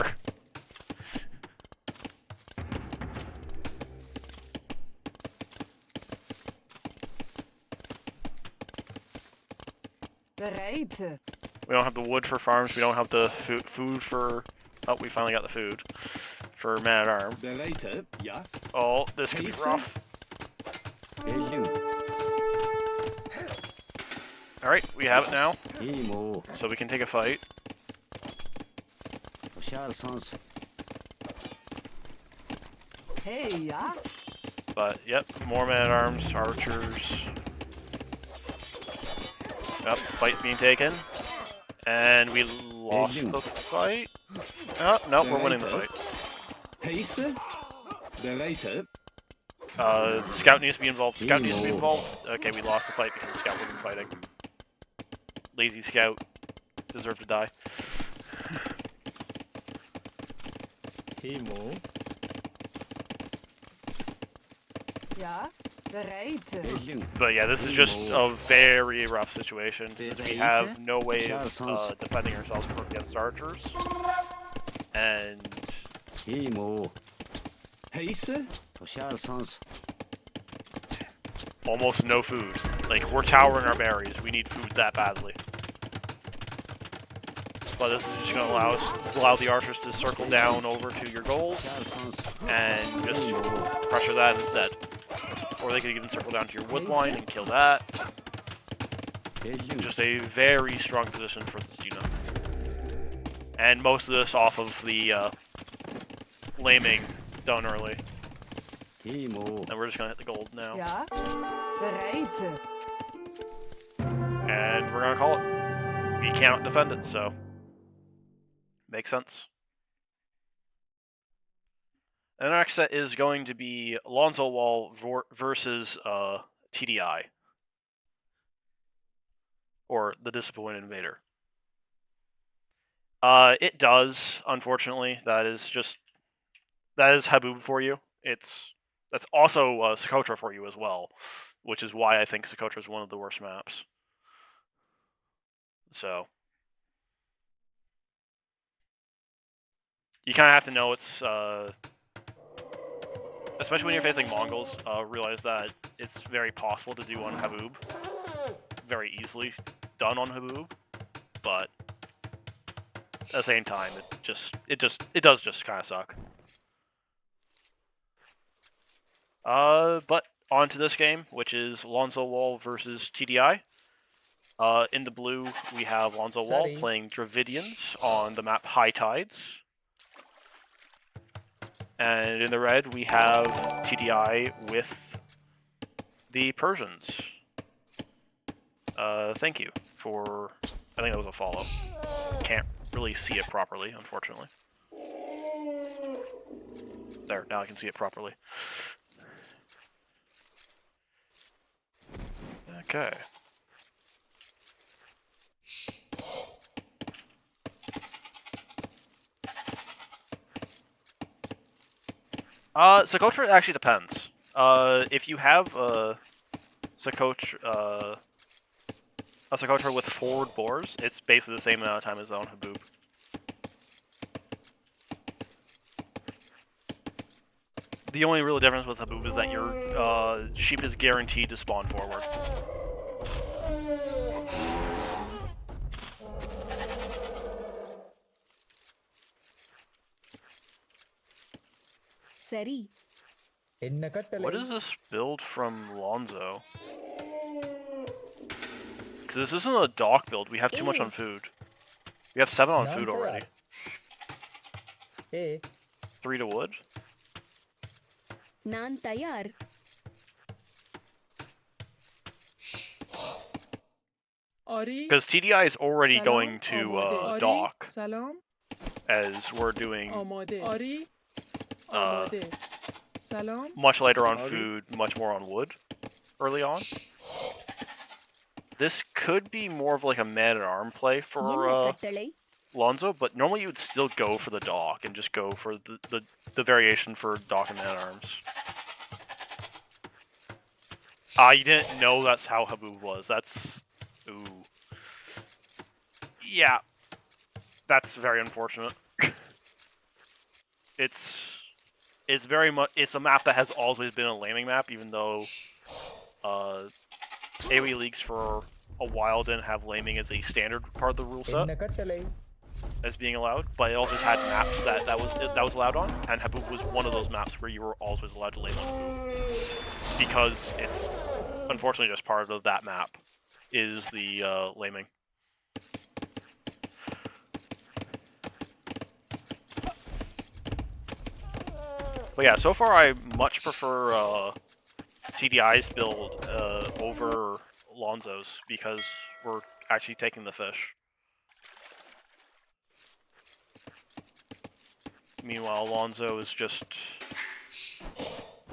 Bereid. We don't have the wood for farms. We don't have the food for... Oh, we finally got the food for man-at-arm. Bereid, ja. Oh, this could be rough. Alright, we have it now. So we can take a fight. Hey, ja. But, yep, more man-at-arms, archers. Yep, fight being taken. And we lost the fight. Oh, no, we're winning the fight. Heise. Bereid. Scout needs to be involved. Scout needs to be involved. Okay, we lost the fight because the scout wasn't fighting. Lazy scout. Deserved to die. Hemo. Ja. Bereid. But yeah, this is just a very rough situation since we have no way of defending ourselves against archers. And Heise. almost no food. Like, we're towering our berries. We need food that badly. But this is just going to allow the archers to circle down over to your gold and just pressure that instead. Or they could even circle down to your wood line and kill that. Just a very strong position for this unit. And most of this off of the laming done early. And we're just going to hit the gold now. Ja. Bereid. And we're going to call it. We cannot defend it, so... Makes sense. And the next set is going to be Alonzo Wall versus TDI. Or the Disappointed Invader. It does, unfortunately. That is Haboob for you. That's also Socotra for you as well, which is why I think Socotra is one of the worst maps. So you kind of have to know it's, especially when you're facing Mongols, realize that it's very possible to do on Haboob. Very easily done on Haboob, but at the same time, it does just kind of suck. But on to this game, which is Lonzo Wall versus TDI. In the blue, we have Lonzo Wall Sorry. playing Dravidians on the map High Tides. And in the red, we have TDI with the Persians. Thank you for... I think that was a follow. Can't really see it properly, unfortunately. There, now I can see it properly. Okay. Socotra actually depends. If you have a Socotra with forward bores, it's basically the same amount of time as on Haboob. The only real difference with Haboob is that your sheep is guaranteed to spawn forward. Sari. What is this build from Lonzo? Because this isn't a dock build, we have too much on food. We have 7 on food already. Hey. 3 to wood? Naan tayar. Because TDI is already going to dock, سلام as we're doing آماده سلام much lighter on food, much more on wood early on. This could be more of like a man-at-arm play for Lonzo, but normally you would still go for the dock and just go for the variation for dock and man-at-arms. You didn't know that's how Haboob was. That's... Ooh. Yeah. That's very unfortunate. It's very much... It's a map that has always been a laming map, even though AoE Leagues for a while didn't have laming as a standard part of the rule set as being allowed, but it also had maps that was allowed on, and Haboob was one of those maps where you were always allowed to lame on Haboob. Because it's unfortunately just part of that map is the laming. But yeah, so far I much prefer TDI's build over Lonzo's because we're actually taking the fish. Meanwhile, Lonzo is just...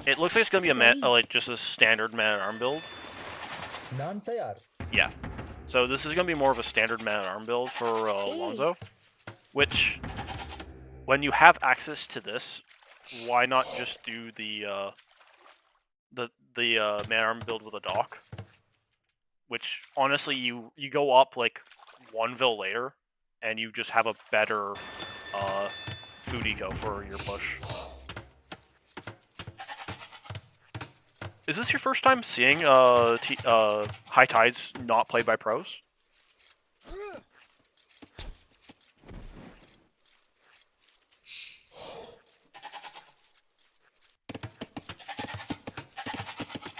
It looks like it's gonna be like just a standard man-at-arm build. Naan tayar. Yeah. So this is gonna be more of a standard man-at-arm build for Lonzo, which, when you have access to this, why not just do the man-at-arm build with a dock? Which honestly, you go up like 1 vil later, and you just have a better food eco for your push. Is this your first time seeing High Tides not played by pros?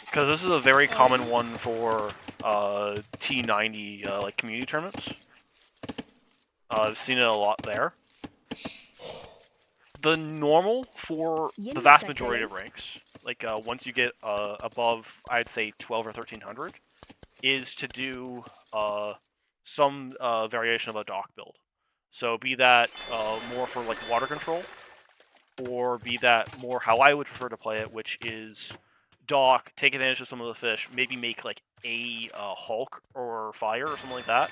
Because this is a very common one for T90 like community tournaments. I've seen it a lot there. The normal for the vast majority of ranks, like once you get above, I'd say 12 or 1300, is to do some variation of a dock build. So be that more for like water control, or be that more how I would prefer to play it, which is dock, take advantage of some of the fish, maybe make like a Hulk or fire or something like that,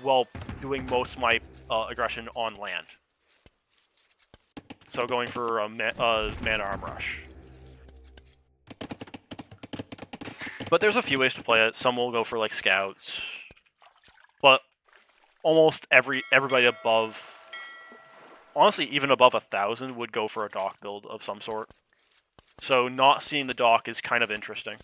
while doing most of my aggression on land. So going for a man-arm rush. But there's a few ways to play it. Some will go for like scouts, but almost everybody above, honestly, even above 1,000 would go for a dock build of some sort. So not seeing the dock is kind of interesting.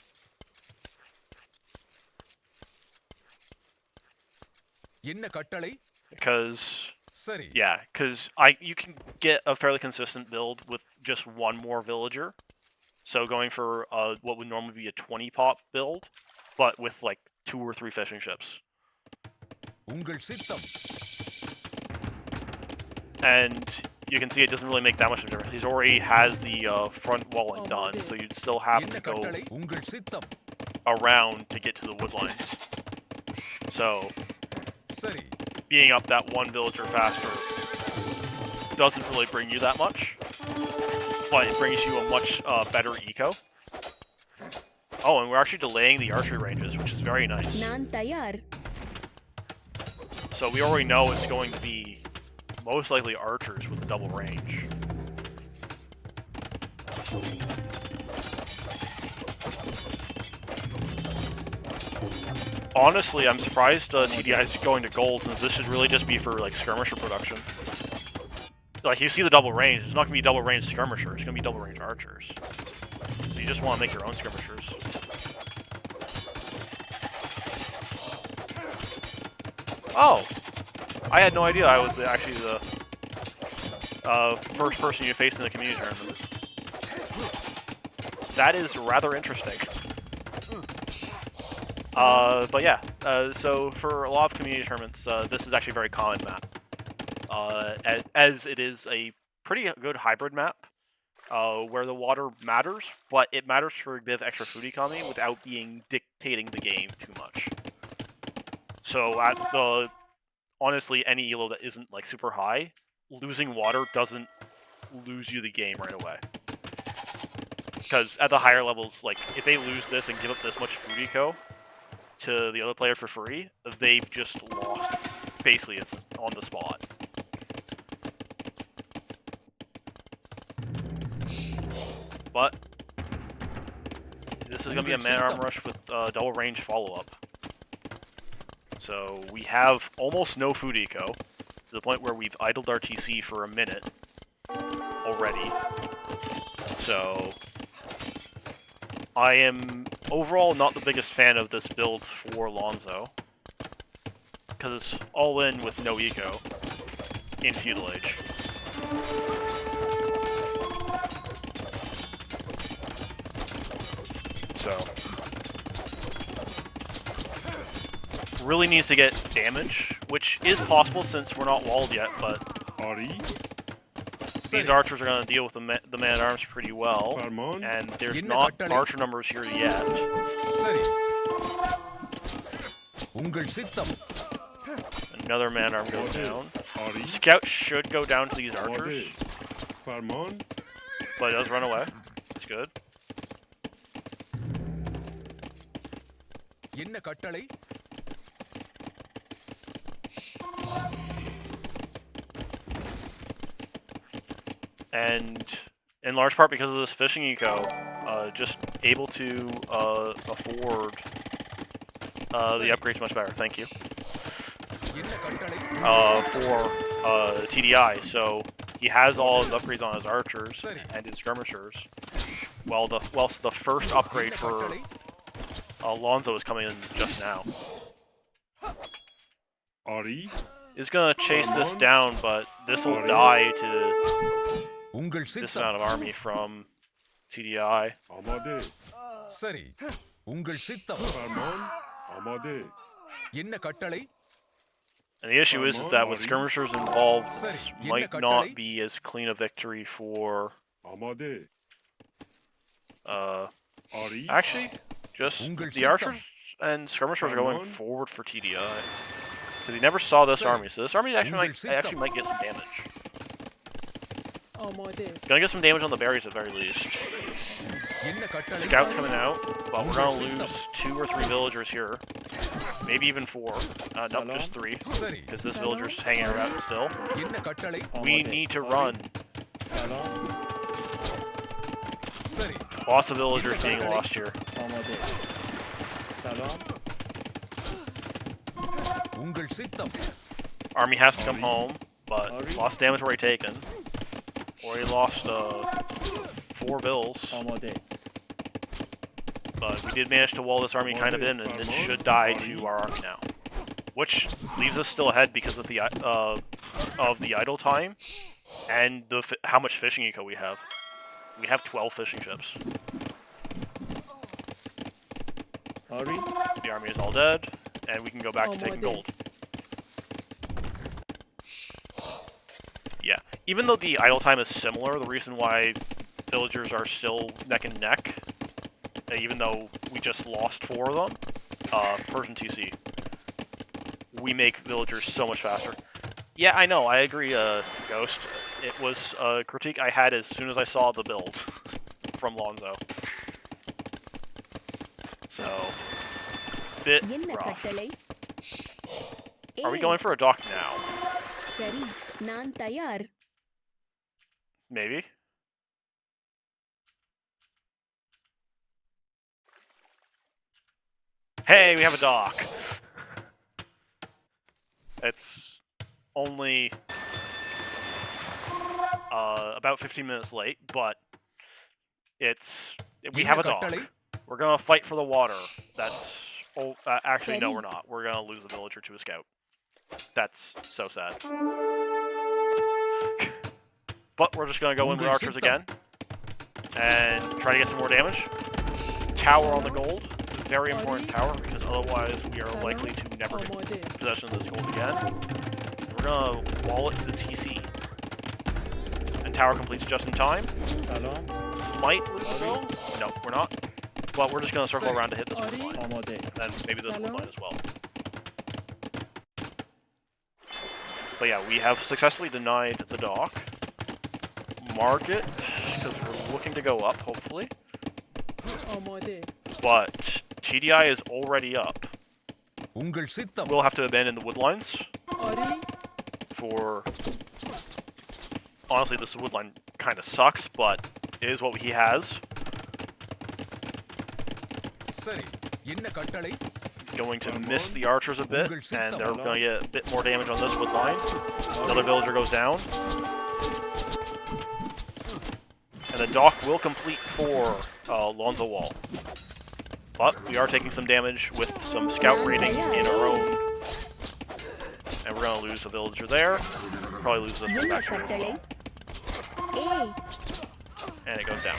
என்ன கட்டளை? Because சரி. yeah, because you can get a fairly consistent build with just one more villager. So going for what would normally be a 20 pop build, but with like 2 or 3 fishing ships. உங்கள் சித்தம். And you can see it doesn't really make that much of a difference. He already has the front walling done, so you'd still have என்ன to go கட்டளை? உங்கள் சித்தம். around to get to the wood lines. So சரி. being up that one villager faster doesn't really bring you that much, but it brings you a much better eco. Oh, and we're actually delaying the archery ranges, which is very nice. நான் தயார். So we already know it's going to be most likely archers with a double range. Honestly, I'm surprised TDI is going to gold, since this should really just be for like skirmisher production. Like, you see the double range, it's not going to be double range skirmisher, it's going to be double range archers. So you just want to make your own skirmishers. Oh! I had no idea I was actually the first person you faced in the community tournament. That is rather interesting. But yeah, so for a lot of community tournaments, this is actually a very common map. As it is a pretty good hybrid map, where the water matters, but it matters for a bit of extra food economy without being dictating the game too much. So honestly, any elo that isn't like super high, losing water doesn't lose you the game right away. Because at the higher levels, like, if they lose this and give up this much food eco to the other player for free, they've just lost. Basically, it's on the spot. But this is going to be a man-arm rush with double range follow-up. So we have almost no food eco, to the point where we've idled our TC for a minute already. So I am overall not the biggest fan of this build for Lonzo, because it's all in with no eco in Feudal Age. So really needs to get damage, which is possible since we're not walled yet, but these archers are going to deal with the man-at-arms pretty well, and there's not archer numbers here yet. சரி. உங்கள் சித்தம். Another man-arm goes down. Scout should go down to these archers, but it does run away. It's good. என்ன கட்டளை? And in large part because of this fishing eco, just able to afford the upgrades much better. Thank you. என்ன கட்டளை? For TDI, so he has all his upgrades on his archers and his skirmishers, whilst the first upgrade for Alonzo is coming in just now. Is gonna chase this down, but this will die to உங்கள் this சித்தம். amount of army from TDI. சரி. உங்கள் சித்தம். என்ன கட்டளை? And the issue is that with skirmishers involved, this might not be as clean a victory for... actually, just the archers and skirmishers are going forward for TDI. Because he never saw this army, so this army actually might get some damage. Gonna get some damage on the berries at the very least. என்ன கட்டளை? Scouts coming out, but we're gonna lose 2 or 3 villagers here. Maybe even 4. No, just 3. சரி. Because this villager's hanging around still. என்ன கட்டளை? We need to run. சரி. Lots of villagers being lost here. உங்கள் சித்தம். Army has to come home, but lots of damage already taken. Already lost 4 vills. But we did manage to wall this army kind of in, and it should die to our army now. Which leaves us still ahead because of the idle time and how much fishing eco we have. We have 12 fishing ships. Ori. The army is all dead, and we can go back to taking gold. Yeah, even though the idle time is similar, the reason why villagers are still neck and neck, even though we just lost 4 of them, Persian TC, we make villagers so much faster. Yeah, I know, I agree, Ghost. It was a critique I had as soon as I saw the build from Lonzo. So, bit rough. Are we going for a dock now? சரி நான் தயார் Maybe. Hey, we have a dock. It's only about 15 minutes late, but we have a dock. We're gonna fight for the water. That's actually no, we're not. We're gonna lose the villager to a scout. That's so sad. But we're just gonna go in with archers again and try to get some more damage. Tower on the gold, very important tower because otherwise we are likely to never get possession of this gold again. We're gonna wall it to the TC. And tower completes just in time. Might lose the gold? No, we're not. But we're just gonna circle around to hit this wood line. And maybe this wood line as well. But yeah, we have successfully denied the dock. Mark it, because we're looking to go up, hopefully. But TDI is already up. We'll have to abandon the woodlines for... Honestly, this woodline kind of sucks, but it is what he has. Going to miss the archers a bit, and they're going to get a bit more damage on this woodline. Another villager goes down. And the dock will complete for Lonzo Wall. But we are taking some damage with some scout raiding in our own. And we're going to lose a villager there. Probably lose this one back here as well. And it goes down.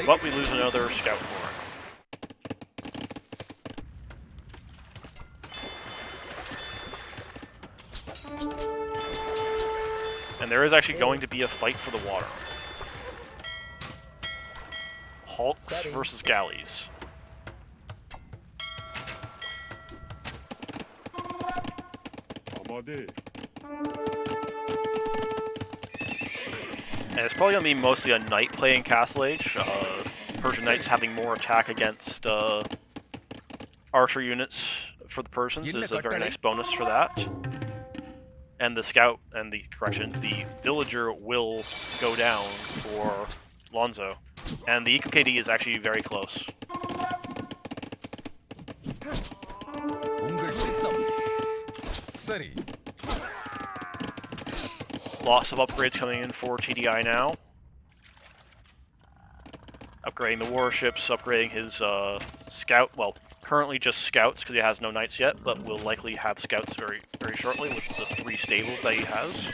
But we lose another scout for it. And there is actually going to be a fight for the water. Hulks versus galleys. And it's probably going to be mostly a knight playing Castle Age. Persian knights having more attack against archer units for the Persians is a very nice bonus for that. And the scout, and the villager will go down for Lonzo. And the Eco KD is actually very close. Lots of upgrades coming in for TDI now. Upgrading the warships, upgrading his scout, well, currently just scouts because he has no knights yet, but will likely have scouts very, very shortly with the 3 stables that he has.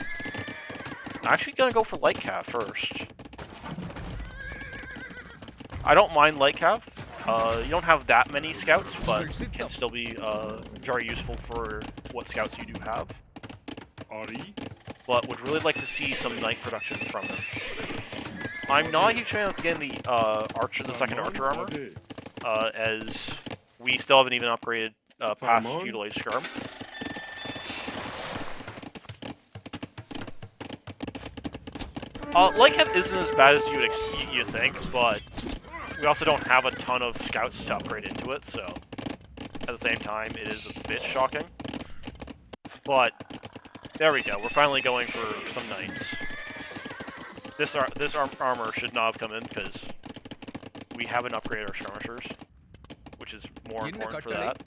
I'm actually gonna go for light cav first. I don't mind light cav. You don't have that many scouts, but can still be very useful for what scouts you do have. But would really like to see some knight production from him. I'm not a huge fan of getting the second archer armor, as we still haven't even upgraded past Feudal Age Skirm. Light cav isn't as bad as you think, but we also don't have a ton of scouts to upgrade into it, so at the same time, it is a bit shocking. But there we go. We're finally going for some knights. This armor should not have come in because we haven't upgraded our skirmishers, which is more important for that.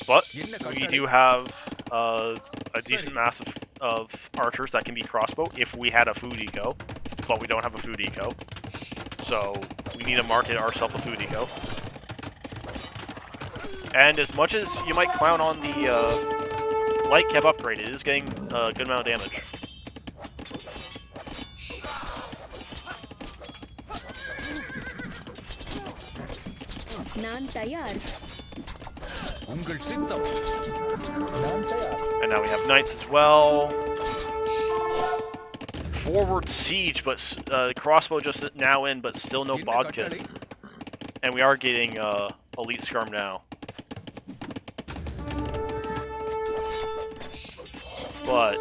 But we do have a decent mass of archers that can be crossbow if we had a food eco, but we don't have a food eco. So we need to market ourselves a food eco. And as much as you might clown on the light cav upgrade, it is getting a good amount of damage. நான் தயார். உங்கள் சித்தம். நான் தயார். And now we have knights as well. Forward siege, but crossbow just now in, but still no என்ன bodkin. கட்டளை? And we are getting elite scrum now. But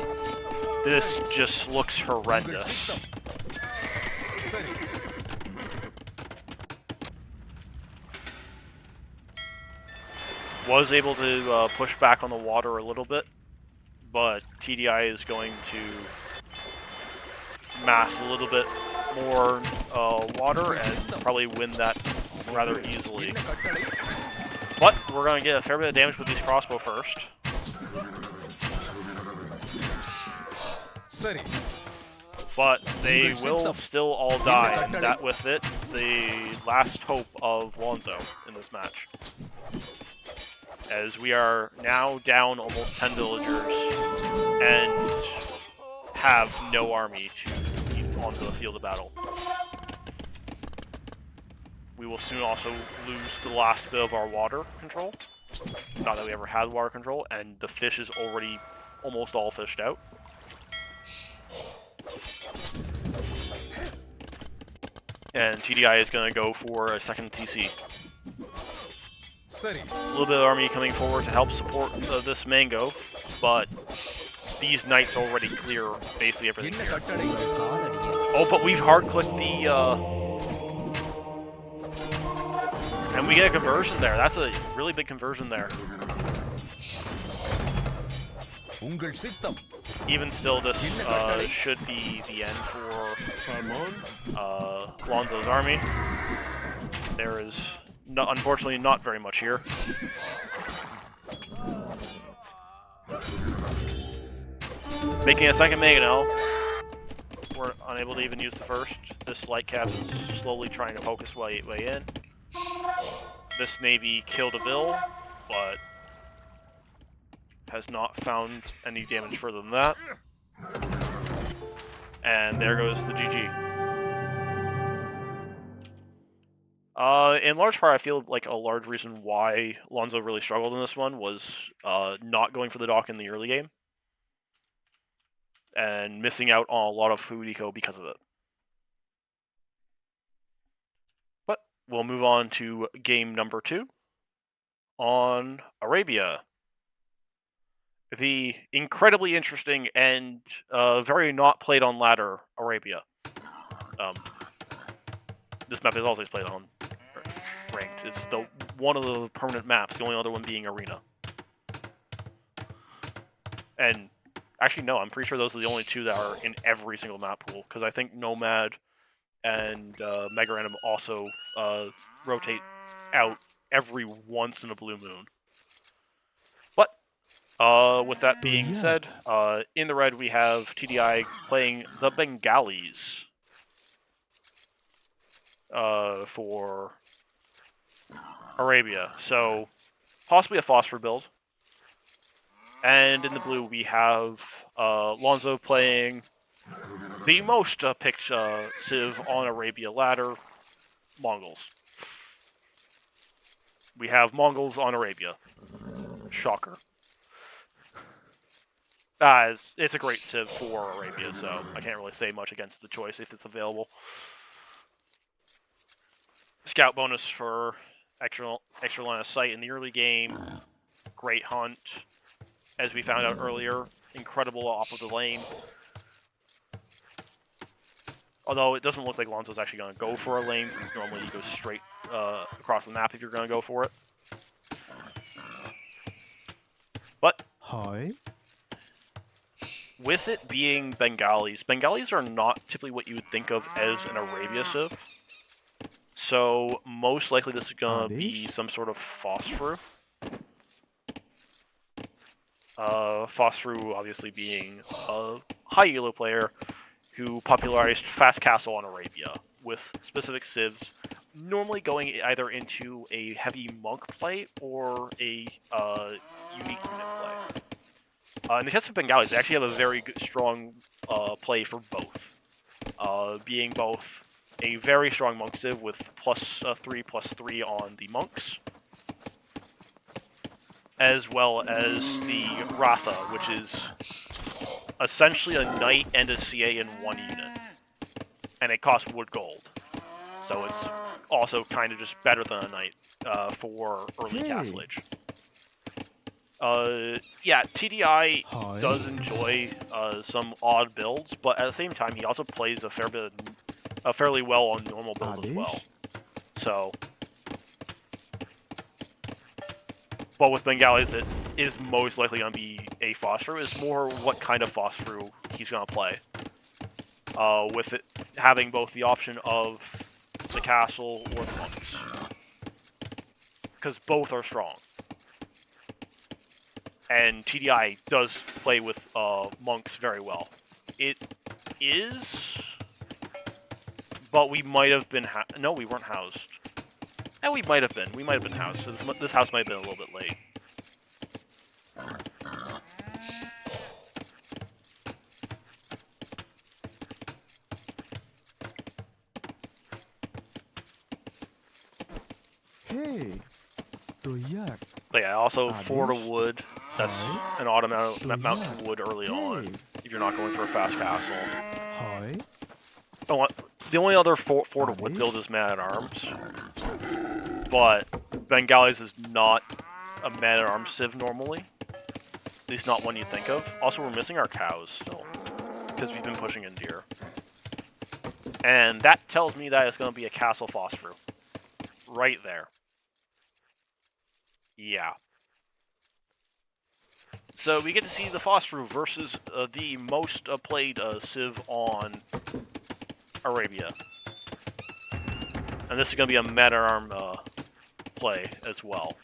this just looks உங்கள் horrendous. சித்தம். சரி. Was able to push back on the water a little bit, but TDI is going to mass a little bit more water and probably win that rather easily. என்ன கட்டளை? But we're going to get a fair bit of damage with these crossbow first. சரி. But they will still all die, and that with it, the last hope of Lonzo in this match. As we are now down almost 10 villagers and have no army to keep onto the field of battle. We will soon also lose the last bit of our water control. Not that we ever had water control, and the fish is already almost all fished out. And TDI is going to go for a second TC. சரி. A little bit of army coming forward to help support this mango, but these knights already clear basically everything என்ன here. கட்டளை? Oh, but we've hard-clicked the, and we get a conversion there. That's a really big conversion there. உங்கள் சித்தம். Even still, this should be the end for Lonzo's army. There is, unfortunately, not very much here. Making a second Mangonel. We're unable to even use the first. This light cap is slowly trying to focus way in. This navy killed a Vil, but has not found any damage further than that. And there goes the GG. In large part, I feel like a large reason why Lonzo really struggled in this one was not going for the dock in the early game. And missing out on a lot of food eco because of it. But we'll move on to game number 2 on Arabia. The incredibly interesting and very not played on ladder Arabia. This map is always played on ranked. It's the one of the permanent maps, the only other one being arena. And actually, no, I'm pretty sure those are the only two that are in every single map pool, because I think Nomad and Mega Random also rotate out every once in a blue moon. But with that being said, in the red we have TDI playing the Bengalis for Arabia. So possibly a phosphor build. And in the blue we have Lonzo playing the most picked civ on Arabia ladder, Mongols. We have Mongols on Arabia. Shocker. It's a great civ for Arabia, so I can't really say much against the choice if it's available. Scout bonus for extra line of sight in the early game. Great hunt. As we found out earlier, incredible off of the lane. Although it doesn't look like Lonzo's actually going to go for a lane, since normally he goes straight across the map if you're going to go for it. But Hi. with it being Bengalis are not typically what you would think of as an Arabia civ. So most likely this is going to be some sort of phosphor. Phosphor obviously being a high elo player who popularized Fast Castle on Arabia with specific civs, normally going either into a heavy monk play or a unique unit play. In the case of Bengalis, they actually have a very good, strong play for both, being both a very strong monk div with +3/+3 on the monks, as well as the Ratha, which is essentially a knight and a CA in one unit, and it costs wood gold, so it's also kind of just better than a knight for early Castle Age. Yeah, TDI does enjoy some odd builds, but at the same time, he also plays a fairly well on normal build as well. So, but with Bengalis, it is most likely going to be a Foster. It's more what kind of Foster he's going to play. With it having both the option of the castle or the monks, because both are strong. And TDI does play with monks very well. It is, but we might have been no, we weren't housed. And we might have been. We might have been housed. So this house might have been a little bit late. Hey, But yeah, also Fort of Wood. That's an automatic mount to wood early on if you're not going for a fast castle. Oh, the only other Fort of Wood build is Man-at-Arms, but Bengalis is not a Man-at-Arms civ normally. At least not one you'd think of. Also, we're missing our cows still, because we've been pushing in deer. And that tells me that it's going to be a castle phosphor. Right there. Yeah. So we get to see the Phosphor versus the most played civ on Arabia. And this is going to be a meta-arm play as well.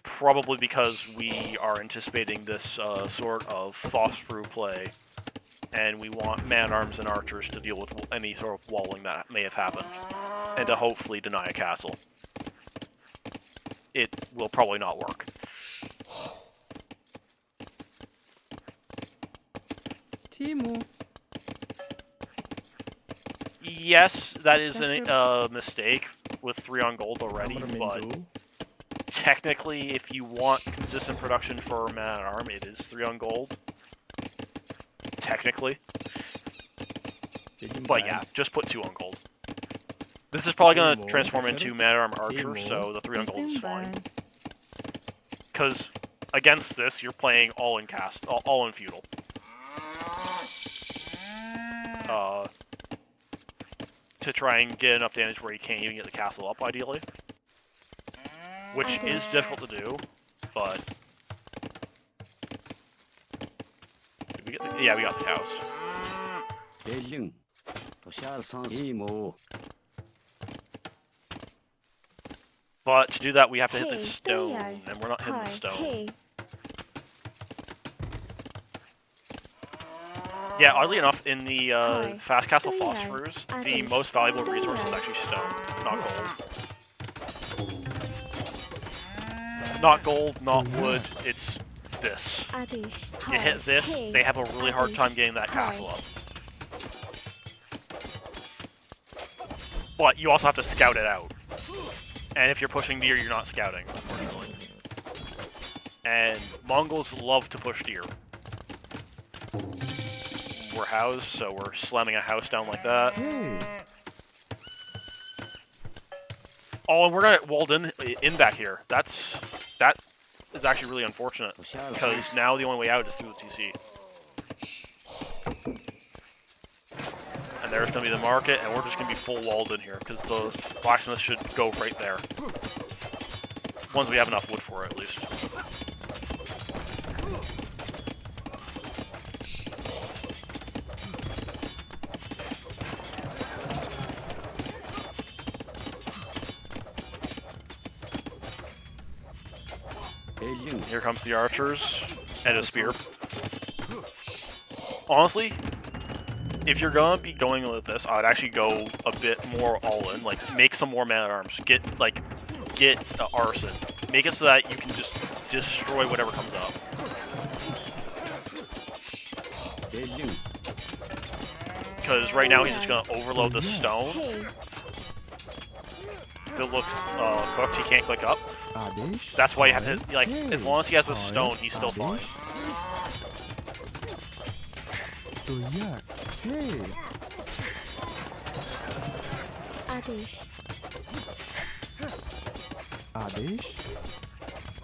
Probably because we are anticipating this sort of Phosphor play, and we want man-arms and archers to deal with any sort of walling that may have happened, and to hopefully deny a castle. It will probably not work. Timo. Yes, that is a mistake with 3 on gold already, but technically, if you want consistent production for man-at-arm, it is 3 on gold. Technically. But yeah, just put 2 on gold. This is probably going to transform into man-at-arm archer, so the 3 on gold is fine. Because against this, you're playing all in feudal. To try and get enough damage where you can't even get the castle up, ideally. Which is difficult to do, but... Did we get the... Yeah, we got the cows. But to do that, we have to hit the stone, and we're not hitting the stone. Yeah, oddly enough, in the Fast Castle Phosphors, the most valuable resource is actually stone, not gold. Not gold, not wood, it's this. You hit this, they have a really hard time getting that castle up. But you also have to scout it out. And if you're pushing deer, you're not scouting, unfortunately. And Mongols love to push deer. We're housed, so we're slamming a house down like that. Oh, and we're gonna get walled in back here. That is actually really unfortunate, because now the only way out is through the TC. And there's gonna be the market, and we're just gonna be full walled in here, because the blacksmith should go right there. Once we have enough wood for it, at least. Here comes the archers and a spear. Honestly, if you're gonna be going with this, I'd actually go a bit more all in. Like, make some more man-at-arms. Get arson. Make it so that you can just destroy whatever comes up. because right now he's just gonna overload the stone. Hey. If it looks cooked, he can't click up. That's why you have to, like, as long as he has a stone, he's still fine. Adesh.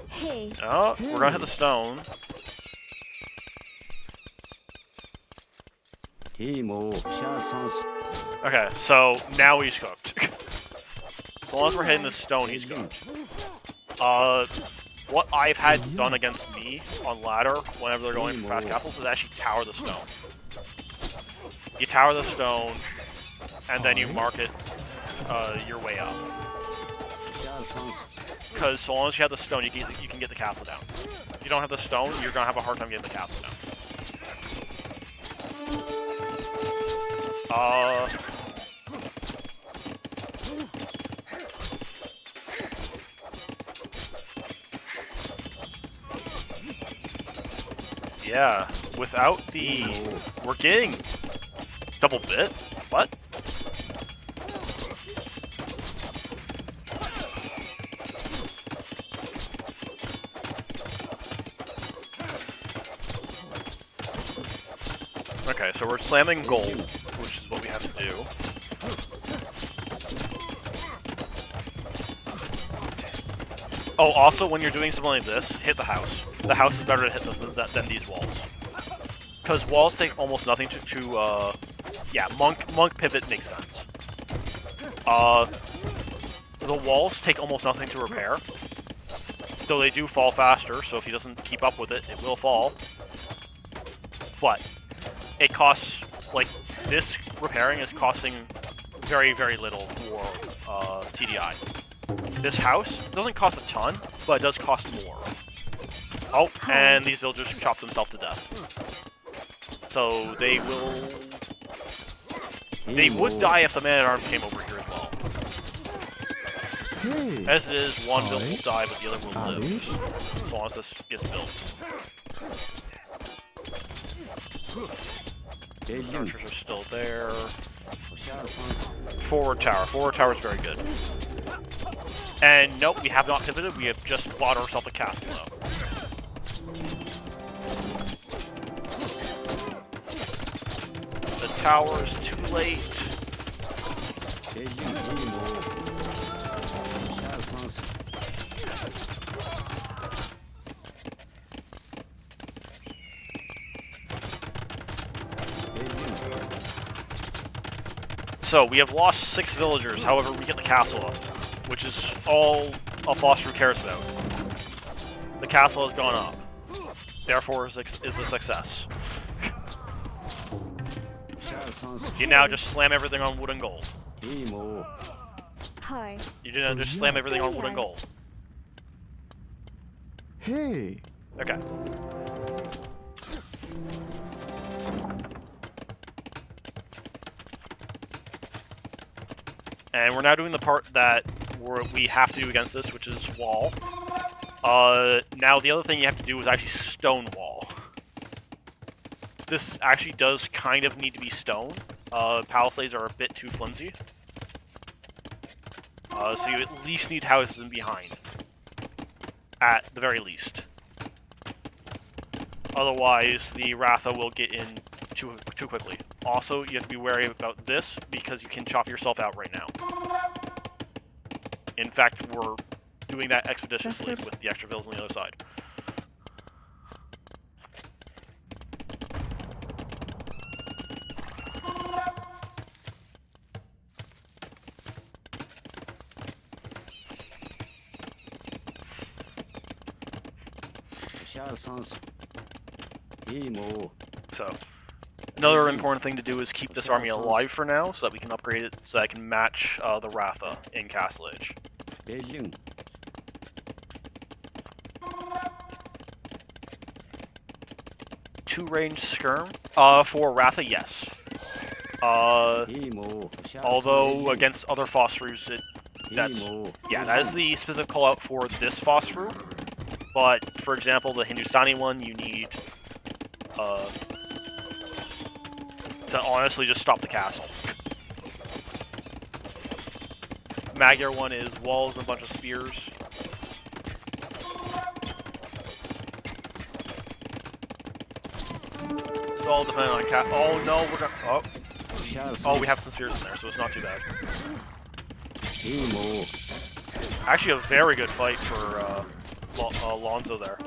Hey. Oh, we're gonna hit the stone. Okay, so now he's cooked. As long as we're hitting the stone, he's cooked. What I've had done against me on ladder whenever they're going for fast castles is actually tower the stone. You tower the stone, and then you mark it your way up. Because so long as you have the stone, you can get the castle down. If you don't have the stone, you're gonna have a hard time getting the castle down. Yeah, without the... We're getting double bit? What? Okay, so we're slamming gold, which is what we have to do. Oh, also, when you're doing something like this, hit the house. The house is better to hit than these walls. Because walls take almost nothing yeah, monk pivot makes sense. The walls take almost nothing to repair. Though they do fall faster, so if he doesn't keep up with it, it will fall. But it costs, like, this repairing is costing very, very little for TDI. This house doesn't cost a ton, but it does cost more. Oh, and these villagers chop themselves to death. So they will... They would die if the man-at-arms came over here as well. As it is, one build will die, but the other will live. As long as this gets built. Archers are still there. Forward tower. Forward tower is very good. And nope, we have not pivoted. We have just bought ourselves a castle, though. The tower is too late. So, we have lost 6 villagers, however we get the castle up, which is all a Foster cares about. The castle has gone up, therefore is a success. You now just slam everything on wood and gold. Hi. You now just slam everything on wood and gold. Hey. Okay. And we're now doing the part that we have to do against this, which is wall. Now the other thing you have to do is actually stone wall. This actually does kind of need to be stone. Palisades are a bit too flimsy. So you at least need houses in behind. At the very least. Otherwise, the Ratha will get in too quickly. Also, you have to be wary about this, because you can chop yourself out right now. In fact, we're doing that expeditiously with the extra vills on the other side. So, another important thing to do is keep this army alive for now, so that we can upgrade it, so that I can match the Ratha in Castle Age. Two-range skirm? For Ratha, yes. Although, against other Phosphorus, that is the specific callout for this Phosphor. But, for example, the Hindustani one, you need, to honestly just stop the castle. Magyar one is walls and a bunch of spears. It's all depending on Oh no, we're gonna. Oh, we have some spears in there, so it's not too bad. Actually, a very good fight for Alonso there.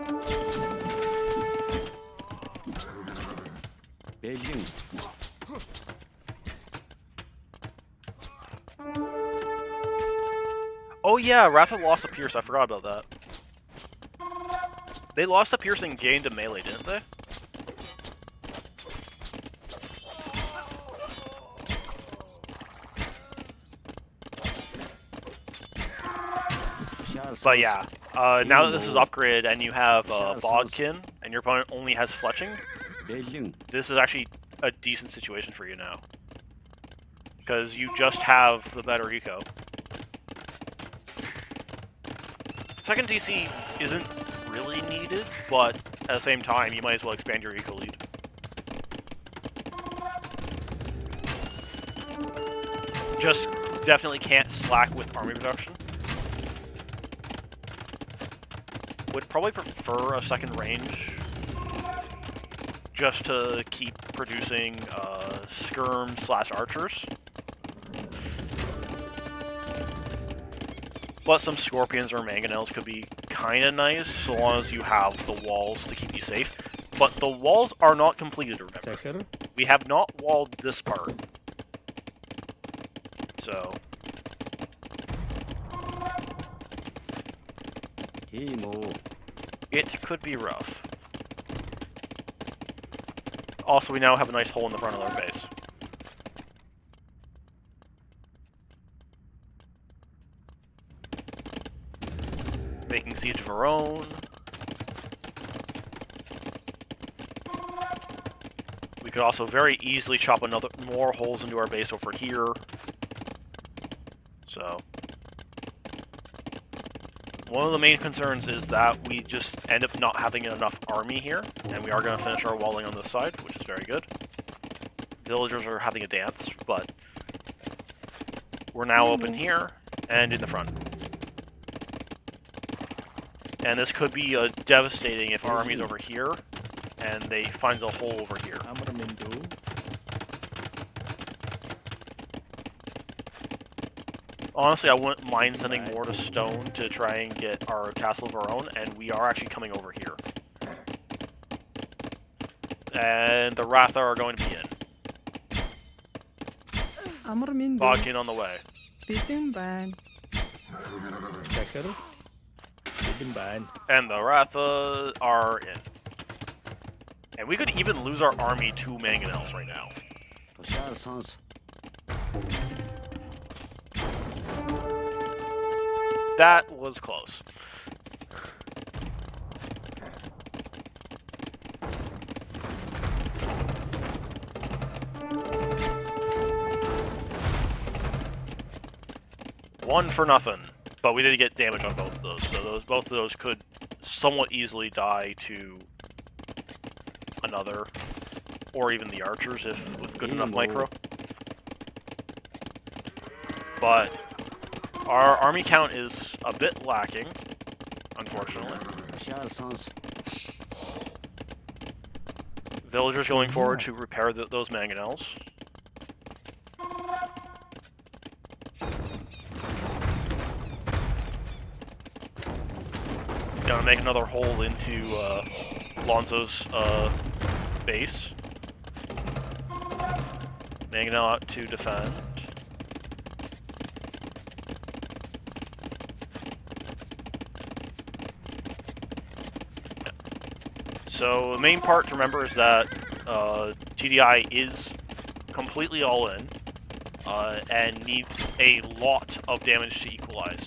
Oh yeah, Ratha lost a pierce. I forgot about that. They lost a pierce and gained a melee, didn't they? But yeah, now that this is upgraded and you have Bodkin and your opponent only has fletching, this is actually a decent situation for you now. Because you just have the better eco. Second DC isn't really needed, but at the same time, you might as well expand your eco lead. Just definitely can't slack with army production. Would probably prefer a second range, just to keep producing skirm/archers. But some scorpions or mangonels could be kind of nice, so long as you have the walls to keep you safe. But the walls are not completed, remember. We have not walled this part. So... it could be rough. Also, we now have a nice hole in the front of our base. Making siege of our own. We could also very easily chop more holes into our base over here. So, one of the main concerns is that we just end up not having enough army here, and we are going to finish our walling on this side, which is very good. Villagers are having a dance, but we're now open here and in the front. And this could be devastating if our army's over here, and they find a hole over here. Honestly, I wouldn't mind sending more to stone to try and get our castle of our own, and we are actually coming over here. And the Ratha are going to be in. Bodkin on the way. And the Ratha are in. And we could even lose our army to mangonels right now. That was close. One for nothing, but we did get damage on both of those, so both of those could somewhat easily die to another, or even the archers if with good enough micro. But our army count is a bit lacking, unfortunately. Villagers going forward to repair those mangonels. Gonna make another hole into Lonzo's base. Mangonel out to defend. So the main part to remember is that TDI is completely all in and needs a lot of damage to equalize.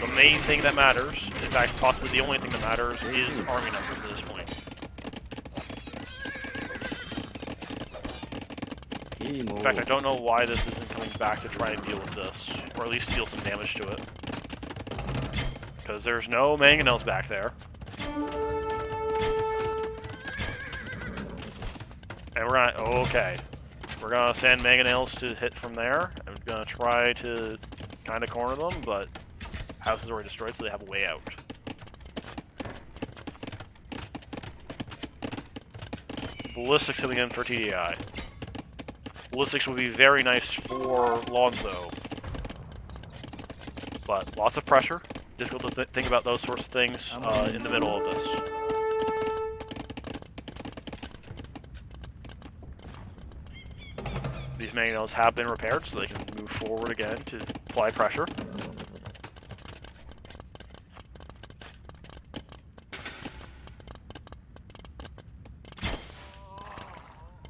The main thing that matters, in fact possibly the only thing that matters, is army numbers at this point. In fact, I don't know why this isn't coming back to try and deal with this, or at least deal some damage to it. because there's no mangonels back there. And we're gonna, okay. We're gonna send mangonels to hit from there. I'm gonna try to kind of corner them, but house is already destroyed, so they have a way out. Ballistics coming in for TDI. Ballistics would be very nice for Lonzo. But lots of pressure. Difficult to think about those sorts of things in the middle of this. These mangonels have been repaired, so they can move forward again to apply pressure.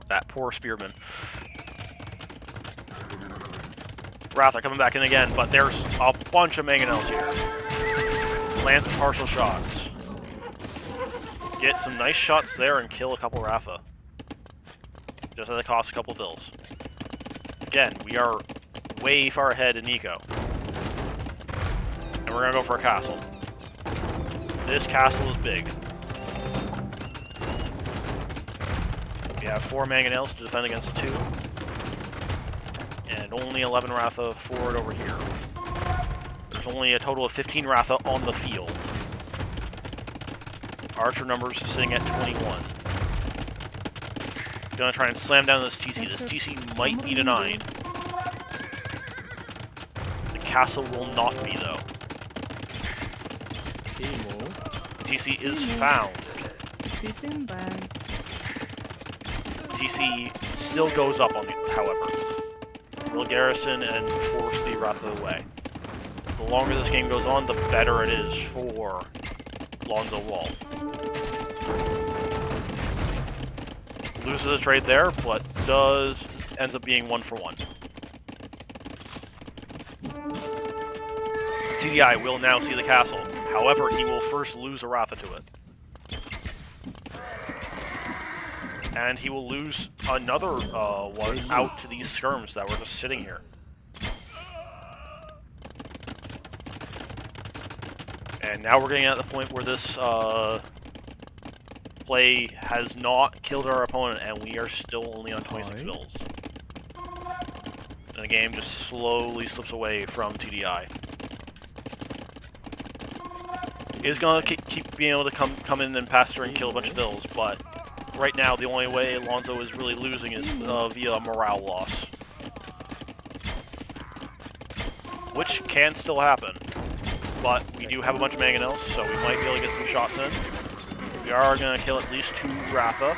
That poor spearman. Ratha coming back in again, but there's a bunch of mangonels here. Land some partial shots. Get some nice shots there and kill a couple Ratha. Just at the cost of a couple vills. Again, we are way far ahead in eco. And we're gonna go for a castle. This castle is big. We have 4 mangonels to defend against 2. And only 11 Ratha forward over here. There's only a total of 15 Ratha on the field. Archer numbers sitting at 21. Gonna try and slam down this TC. This TC might be denied. The castle will not be, though. TC is found. Sitting back. TC still goes up on the, however. Will garrison and force the Ratha away. The longer this game goes on, the better it is for Lonzo Wall. Loses a trade there, but ends up being 1-for-1. TDI will now see the castle. However, he will first lose a Ratha to it. And he will lose another one out to these skirms that were just sitting here. And now we're getting at the point where this play has not killed our opponent, and we are still only on 26 vills. And the game just slowly slips away from TDI. He's gonna keep being able to come in and pass through and kill a bunch of vills, but right now, the only way Alonso is really losing is via morale loss. Which can still happen. But we do have a bunch of mangonels, so we might be able to get some shots in. We are going to kill at least 2 Ratha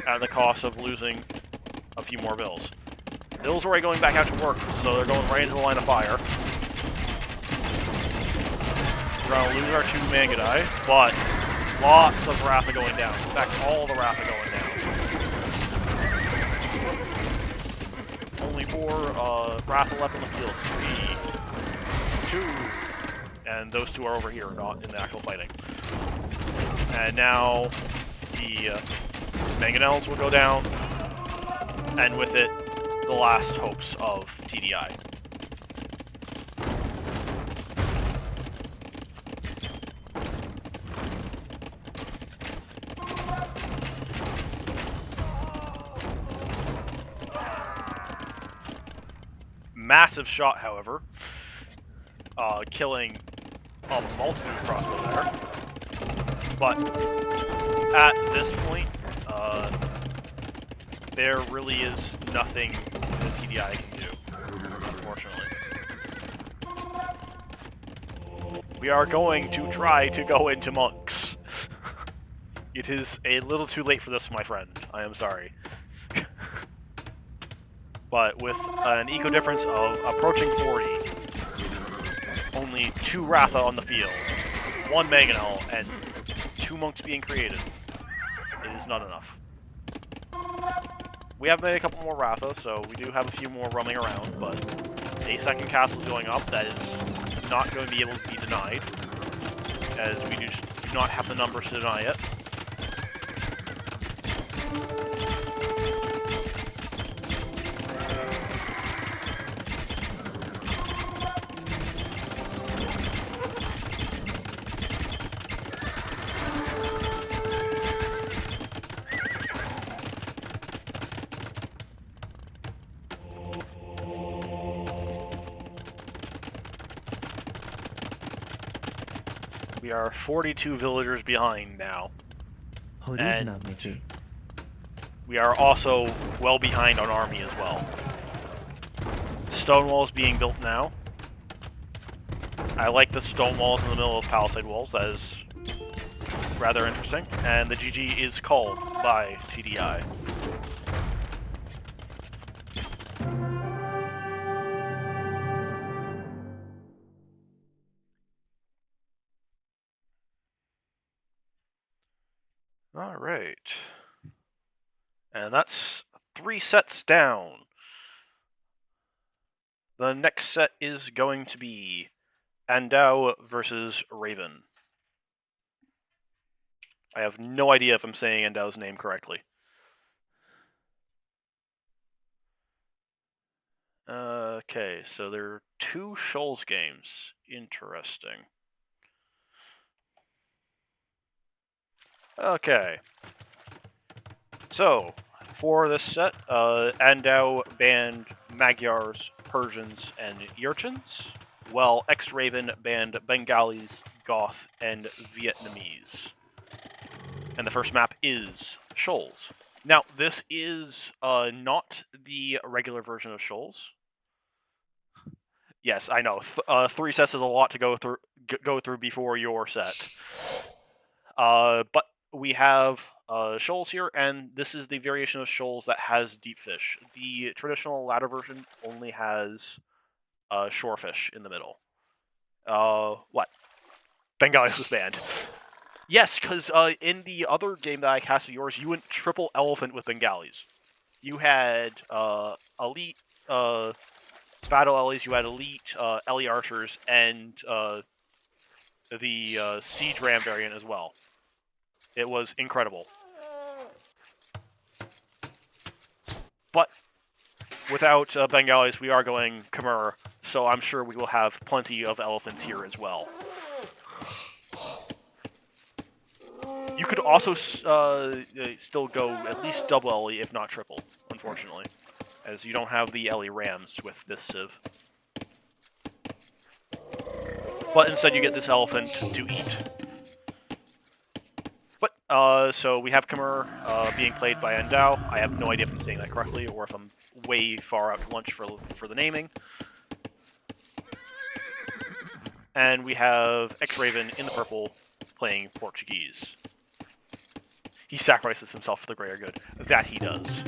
at the cost of losing a few more vills. Vills are already going back out to work, so they're going right into the line of fire. We're going to lose our 2 Mangadai, but lots of Ratha going down. In fact, all the Ratha going down. Only 4 Ratha left on the field. 3, 2, and those 2 are over here, not in the actual fighting. And now the mangonels will go down, and with it, the last hopes of TDI. Massive shot, however, killing a multitude of crossbow there. But at this point, there really is nothing that TDI can do, unfortunately. We are going to try to go into monks. It is a little too late for this, my friend. I am sorry. But with an eco difference of approaching 40, only 2 Ratha on the field, 1 Mangonel, and 2 monks being created, it is not enough. We have made a couple more Ratha, so we do have a few more roaming around, but a second castle is going up that is not going to be able to be denied, as we do not have the numbers to deny it. We are 42 villagers behind now. And we are also well behind on army as well. Stone walls being built now. I like the stone walls in the middle of palisade walls. That is rather interesting. And the GG is called by TDI. All right. And that's 3 sets down. The next set is going to be Andau versus Raven. I have no idea if I'm saying Andau's name correctly. Okay, so there are 2 Shoals games. Interesting. Okay. So, for this set, Andau banned Magyars, Persians, and Urchins, while X-Raven banned Bengalis, Goth, and Vietnamese. And the first map is Shoals. Now, this is not the regular version of Shoals. Yes, I know. 3 sets is a lot to go through before your set. But we have Shoals here, and this is the variation of Shoals that has deep fish. The traditional ladder version only has shorefish in the middle. What? Bengalis was banned. Yes, because in the other game that I cast of yours, you went triple elephant with Bengalis. You had elite battle Ellies, you had elite Ellie archers, and the siege ram variant as well. It was incredible. But without Bengalis, we are going Khmer, so I'm sure we will have plenty of elephants here as well. You could also still go at least double Ellie, if not triple, unfortunately, as you don't have the Ellie rams with this civ. But instead you get this elephant to eat. But, so we have Khmer being played by Andau. I have no idea if I'm saying that correctly, or if I'm way far out to lunch for the naming. And we have X-Raven in the purple playing Portuguese. He sacrifices himself for the greater good. That he does.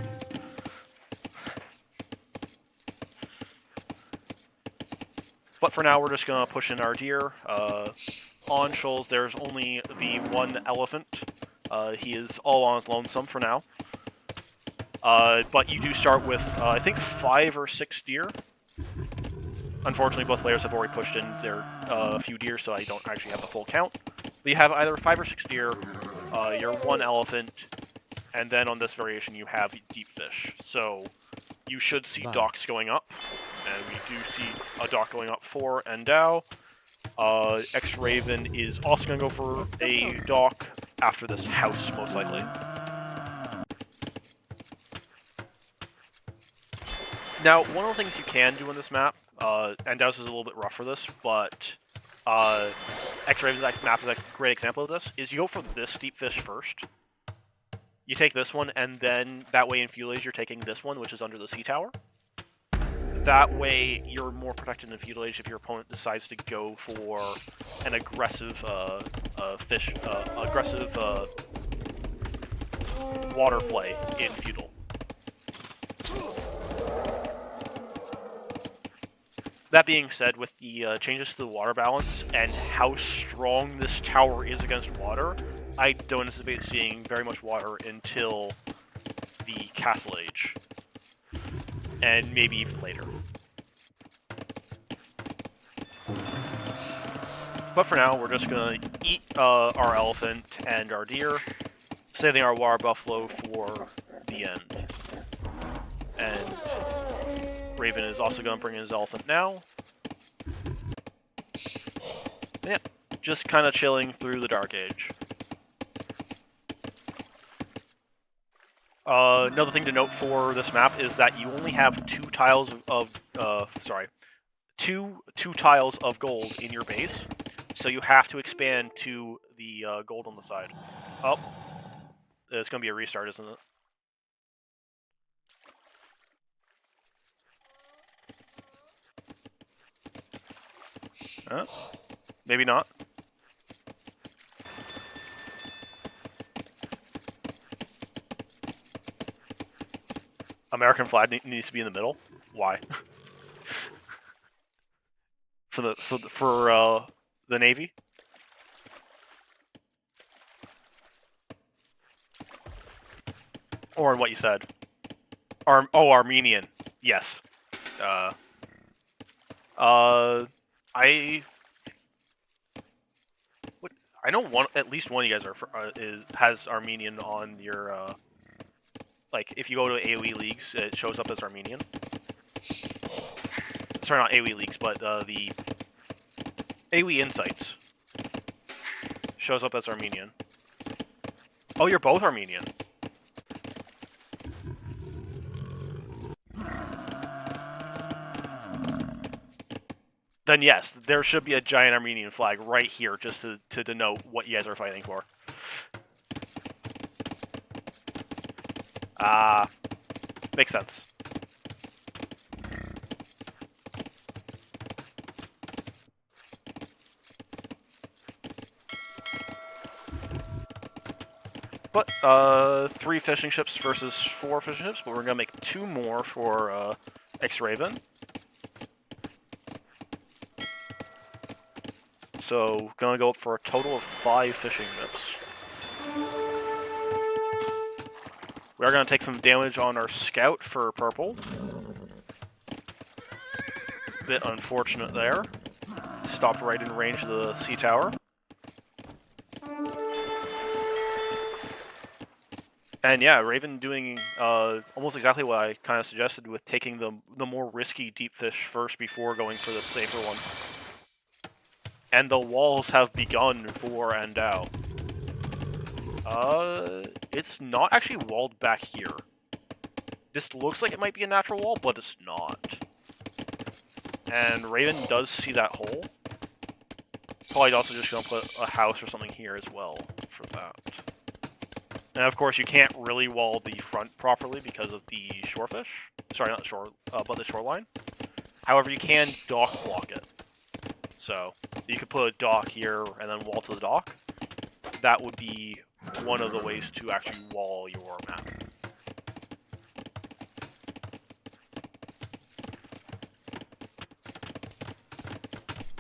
But for now, we're just going to push in our deer. On Shoals, there's only the 1 elephant. He is all on his lonesome for now. But you do start with, I think, 5 or 6 deer. Unfortunately, both players have already pushed in their few deer, so I don't actually have the full count. But you have either 5 or 6 deer, your 1 elephant, and then on this variation you have deep fish. So you should see docks going up, and we do see a dock going up for Andau. X-Raven is also going to go for a dock after this house, most likely. Now, one of the things you can do in this map, Andau's is a little bit rough for this, but X-Raven's map is a great example of this, is you go for this deep fish first. You take this one, and then that way in Feudalage you're taking this one, which is under the sea tower. That way you're more protected in Feudalage if your opponent decides to go for an aggressive water play in Feudal. That being said, with the changes to the water balance and how strong this tower is against water, I don't anticipate seeing very much water until the Castle Age. And maybe even later. But for now, we're just going to eat our elephant and our deer, saving our water buffalo for the end. And Raven is also going to bring in his elephant now. Yeah, just kind of chilling through the Dark Age. Another thing to note for this map is that you only have 2 tiles of two tiles of gold in your base. so you have to expand to the gold on the side. Oh, it's going to be a restart, isn't it? Maybe not. American flag needs to be in the middle. Why? for the Navy. Or in what you said. Armenian. Yes. I know at least one of you guys has Armenian on your like if you go to AoE Leagues, it shows up as Armenian. Sorry, not AoE Leagues, but the AoE Insights shows up as Armenian. Oh, you're both Armenian. Then yes, there should be a giant Armenian flag right here just to denote what you guys are fighting for. Makes sense. But, 3 fishing ships versus 4 fishing ships, but we're gonna make 2 more for, X-Raven. So, gonna go up for a total of 5 fishing ships. We are gonna take some damage on our scout for purple. Bit unfortunate there. Stopped right in range of the sea tower. And yeah, Raven doing almost exactly what I kind of suggested with taking the more risky deep fish first before going for the safer one. And the walls have begun for Andao. It's not actually walled back here. This looks like it might be a natural wall, but it's not. And Raven does see that hole. Probably also just gonna put a house or something here as well for that. And of course, you can't really wall the front properly because of the shorefish. Sorry, not the shore, but the shoreline. However, you can dock block it. So, you could put a dock here and then wall to the dock. That would be one of the ways to actually wall your map.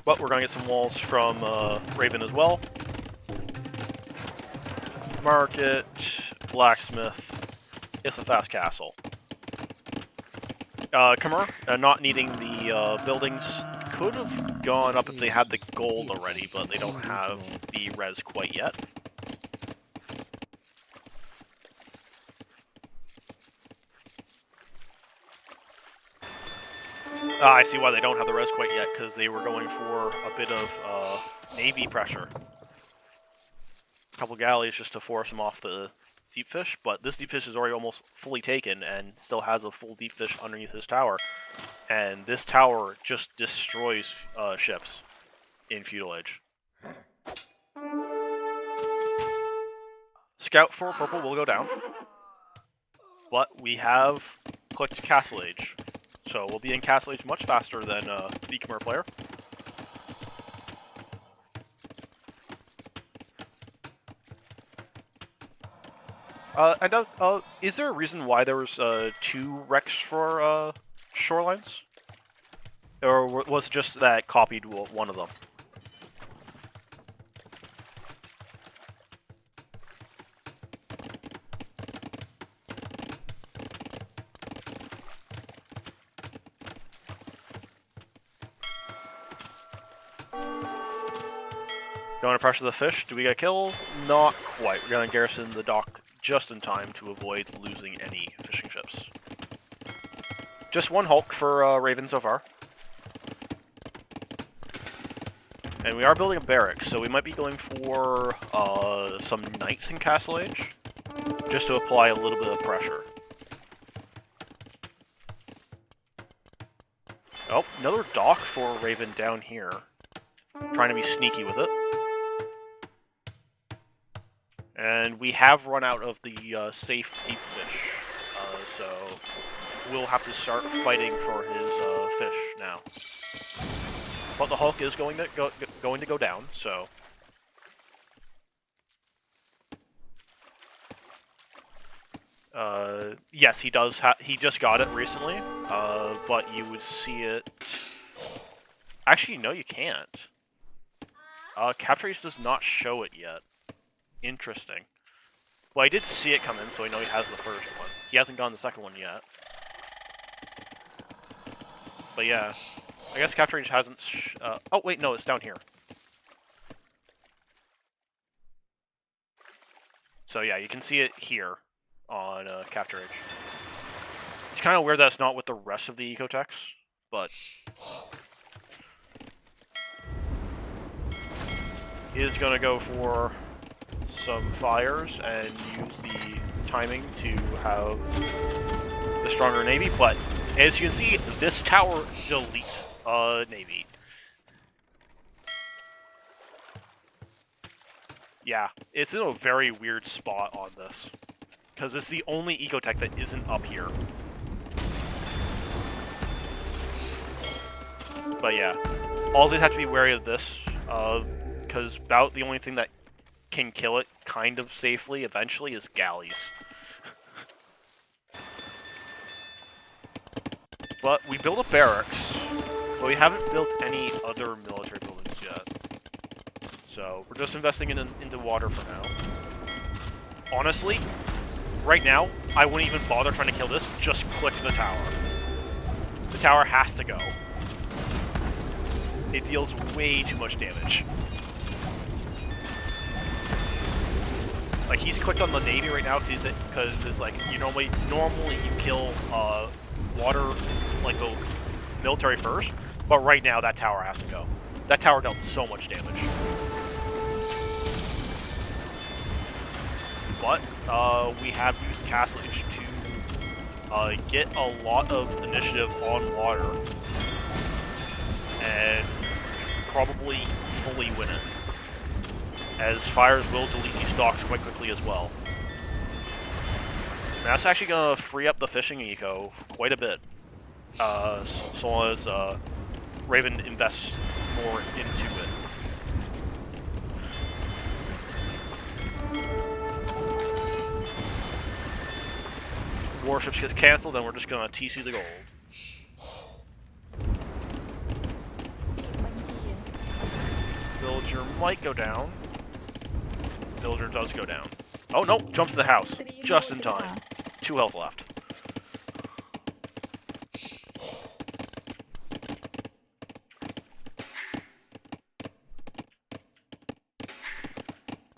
But we're going to get some walls from Raven as well. Market, blacksmith, it's a fast castle. Khmer, not needing the buildings, could have gone up if they had the gold already, but they don't have the res quite yet. I see why they don't have the res quite yet, because they were going for a bit of navy pressure. A couple galleys just to force them off the deep fish, but this deep fish is already almost fully taken and still has a full deep fish underneath his tower. And this tower just destroys ships in Feudal Age. Scout for purple will go down, but we have clicked Castle Age. So we'll be in Castle Age much faster than the Khmer player. Is there a reason why there was 2 wrecks for shorelines? Or was it just that copied one of them? Going to pressure the fish. Do we get a kill? Not quite. We're going to garrison the dock just in time to avoid losing any fishing ships. Just 1 Hulk for Raven so far. And we are building a barracks, so we might be going for some knights in Castle Age, just to apply a little bit of pressure. Oh, another dock for Raven down here. trying to be sneaky with it. And we have run out of the safe deep fish, so we'll have to start fighting for his fish now. But the Hulk is going to go down, so... yes, he does. He just got it recently, but you would see it. Actually, no, you can't. Captrace does not show it yet. Interesting. Well, I did see it come in, so I know he has the first one. He hasn't gotten the second one yet. But yeah, I guess Captrace hasn't. Oh wait, no, it's down here. So yeah, you can see it here on Capture Age. It's kind of weird that it's not with the rest of the ecotechs, but he is going to go for some fires and use the timing to have the stronger navy. But as you can see, this tower deletes navy. Yeah, it's in a very weird spot on this, because it's the only ecotech that isn't up here. But yeah, always have to be wary of this, because about the only thing that can kill it kind of safely eventually is galleys. But we built a barracks, but we haven't built any other military buildings yet. So we're just investing into water for now. Honestly, right now, I wouldn't even bother trying to kill this, just click the tower. The tower has to go. It deals way too much damage. Like, he's clicked on the Navy right now because it's like, you normally you kill water, like the military first, but right now that tower has to go. That tower dealt so much damage. But we have used Castle Age to get a lot of initiative on water and probably fully win it, as fires will delete these docks quite quickly as well. And that's actually going to free up the fishing eco quite a bit, so long as Raven invests more into it. Warships get cancelled, then we're just going to TC the gold. Villager might go down. Villager does go down. Oh no, jumps to the house. Just in time. 2 health left.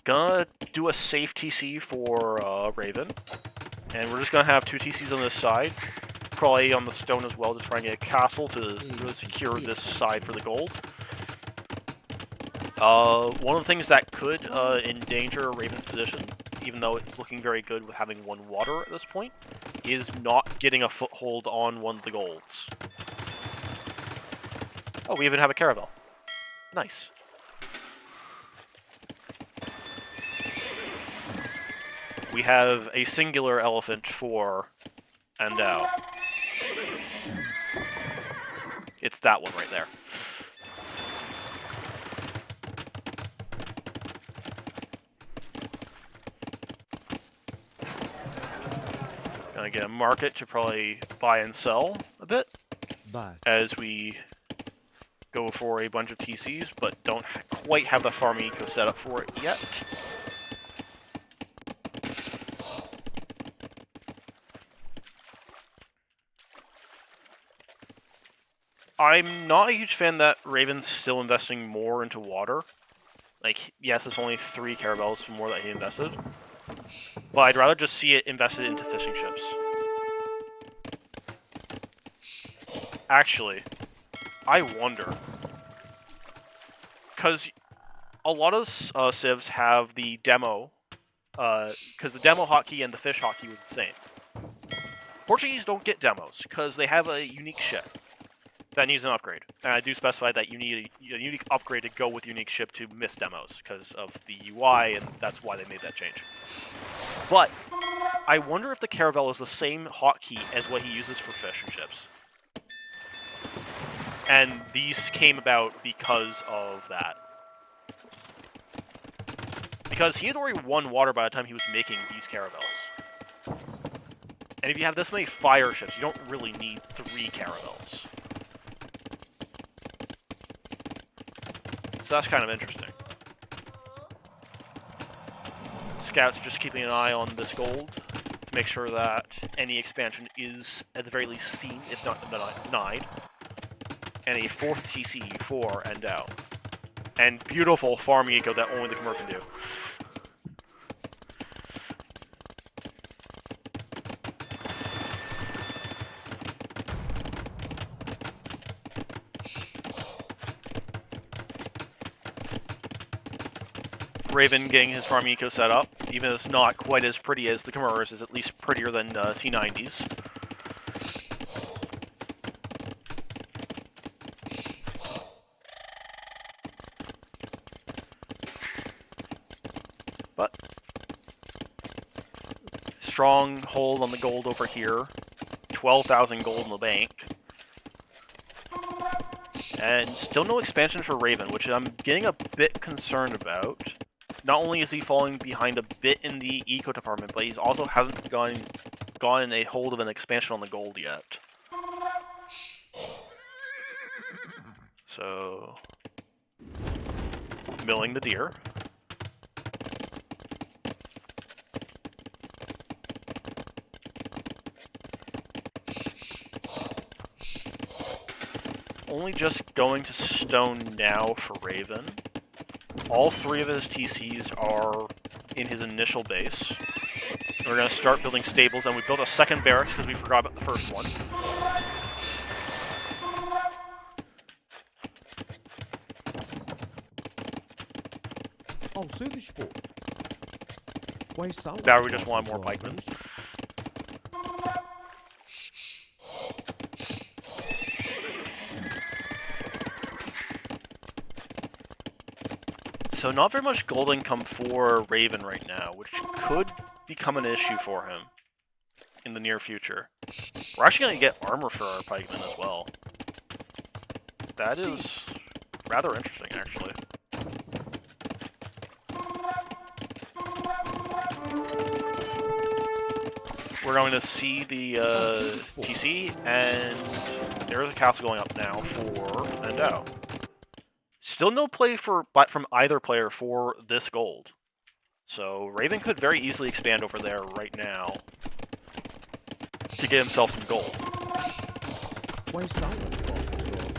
Gonna do a safe TC for Raven. And we're just gonna have 2 TCs on this side. Probably on the stone as well to try and get a castle to really secure this side for the gold. One of the things that could endanger Raven's position, even though it's looking very good with having 1 water at this point, is not getting a foothold on one of the golds. Oh, we even have a caravel. Nice. We have a singular elephant for Andao. It's that one right there. Gonna get a market to probably buy and sell a bit as we go for a bunch of TCs, but don't quite have the farm eco set up for it yet. I'm not a huge fan that Raven's still investing more into water. Like, yes, it's only 3 caravels more that he invested. But I'd rather just see it invested into fishing ships. Actually, I wonder. Because a lot of civs have the demo, because the demo hotkey and the fish hotkey was the same. Portuguese don't get demos, because they have a unique ship. that needs an upgrade. And I do specify that you need a unique upgrade to go with unique ship to miss demos because of the UI, and that's why they made that change. But I wonder if the Caravel is the same hotkey as what he uses for fish and chips. And these came about because of that. Because he had already won water by the time he was making these Caravels. And if you have this many fire ships, you don't really need 3 Caravels. So that's kind of interesting. Scouts just keeping an eye on this gold to make sure that any expansion is at the very least seen, if not denied. And a 4th TC for Endao. And beautiful farming eco that only the Khmer can do. Raven getting his farm eco set up, even if it's not quite as pretty as the Khmer's, is at least prettier than T90's. But strong hold on the gold over here, 12,000 gold in the bank. And still no expansion for Raven, which I'm getting a bit concerned about. Not only is he falling behind a bit in the eco department, but he also hasn't gotten a hold of an expansion on the gold yet. So, milling the deer. Only just going to stone now for Raven. All 3 of his TCs are in his initial base. We're going to start building stables, and we built a second barracks because we forgot about the first one. Oh, service sport. Now we just want more pikemen. So not very much gold income for Raven right now, which could become an issue for him in the near future. We're actually going to get armor for our pikemen as well. That is rather interesting, actually. We're going to see the TC, and there is a castle going up now for Endao. Still no play from either player for this gold. So Raven could very easily expand over there right now to get himself some gold.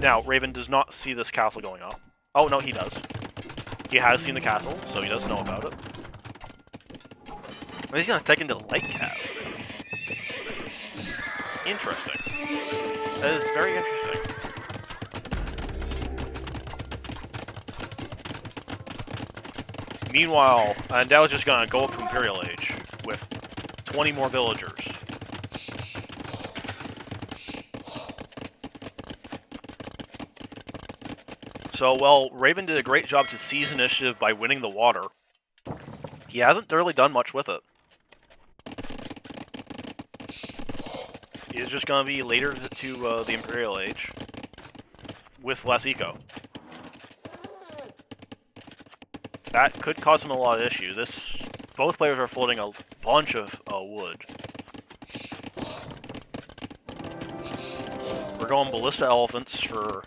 Now, Raven does not see this castle going up. Oh, no, he does. He has seen the castle, so he does know about it. And he's going to take into Light Cap. Interesting. That is very interesting. Meanwhile, Endao's just gonna go up to Imperial Age with 20 more villagers. So, well, Raven did a great job to seize initiative by winning the water. He hasn't really done much with it. He's just gonna be later to the Imperial Age with less eco. That could cause him a lot of issue. Both players are floating a bunch of wood. We're going Ballista Elephants for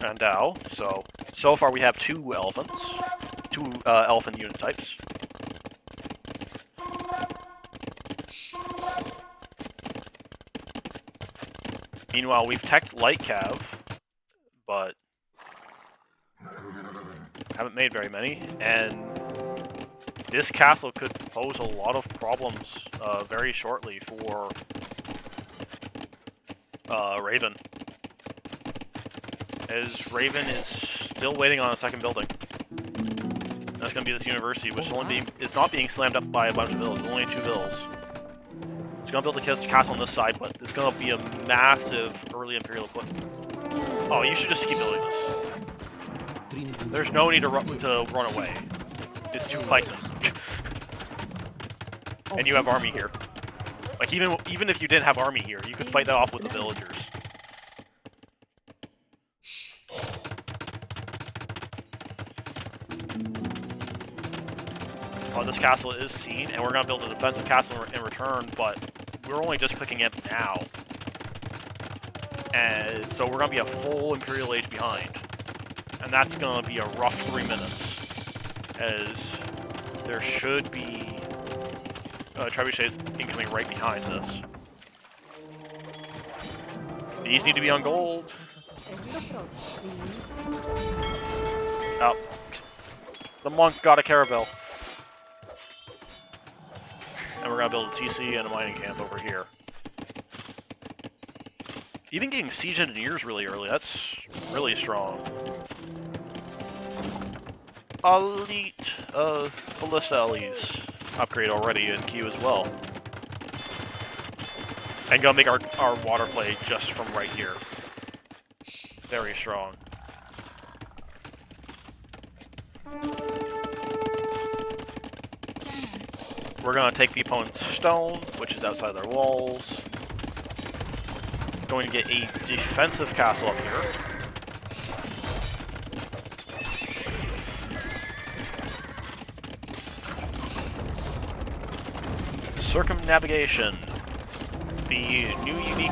Endao. So far we have 2 elephants. 2 elephant unit types. Meanwhile, we've teched Light Cav, but haven't made very many, and this castle could pose a lot of problems very shortly for Raven. As Raven is still waiting on a second building. That's going to be this university, which is not being slammed up by a bunch of villas, only 2 villas. He's gonna build the castle on this side, but it's gonna be a massive early Imperial put. Oh, you should just keep building this. There's no need to run away. It's too fight them. And you have army here. Like even if you didn't have army here, you could fight that off with the villagers. Oh, this castle is seen, and we're gonna build a defensive castle in return, but we're only just clicking it now. And so we're gonna be a full Imperial Age behind. And that's gonna be a rough 3 minutes. As there should be trebuchets incoming right behind this. These need to be on gold. Oh. The monk got a caravel. And we're gonna build a TC and a mining camp over here. Even getting siege engineers really early, that's really strong. Elite ballista LEs upgrade already in queue as well. And gonna make our water play just from right here. Very strong. We're gonna take the opponent's stone, which is outside their walls. Going to get a defensive castle up here. Circumnavigation. The new unique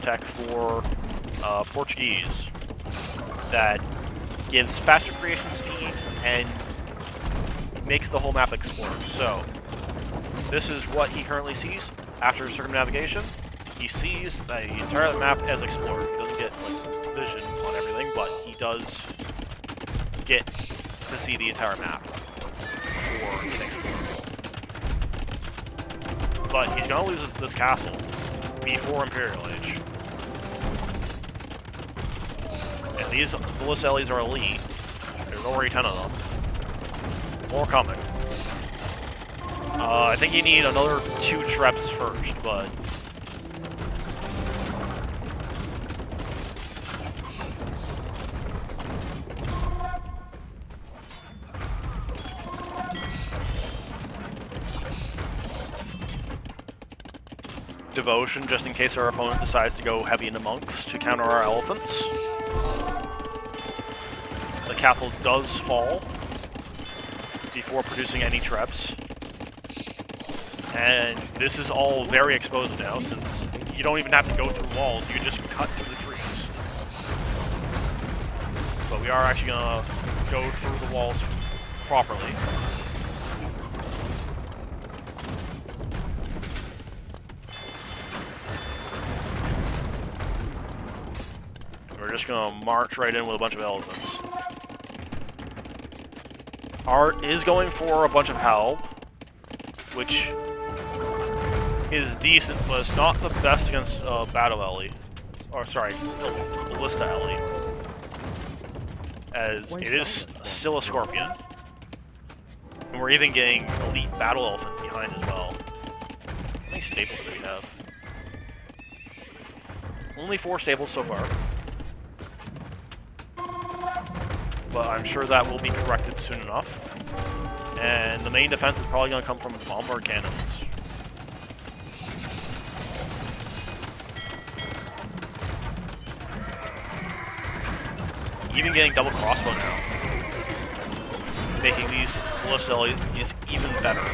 tech for Portuguese that gives faster creation speed and makes the whole map explore. So, this is what he currently sees after circumnavigation. He sees the entire map as explored. He doesn't get like vision on everything, but he does get to see the entire map for an explorer. But he's gonna lose this castle before Imperial Age. And these ballista LEs are elite. There's already 10 of them. More coming. I think you need another 2 Treps first, but... Devotion, just in case our opponent decides to go heavy into monks to counter our elephants. The castle does fall before producing any Treps. And this is all very exposed now, since you don't even have to go through walls, you can just cut through the trees. But we are actually gonna go through the walls properly. We're just gonna march right in with a bunch of elephants. Art is going for a bunch of help, which is decent, but it's not the best against battle LE. Or sorry, ballista LE. As it is still a scorpion. And we're even getting elite battle elephant behind as well. How many staples do we have? Only 4 staples so far. But I'm sure that will be corrected soon enough. And the main defense is probably going to come from bombard cannons. Even getting double crossbow now. Making these ballista LEs even better.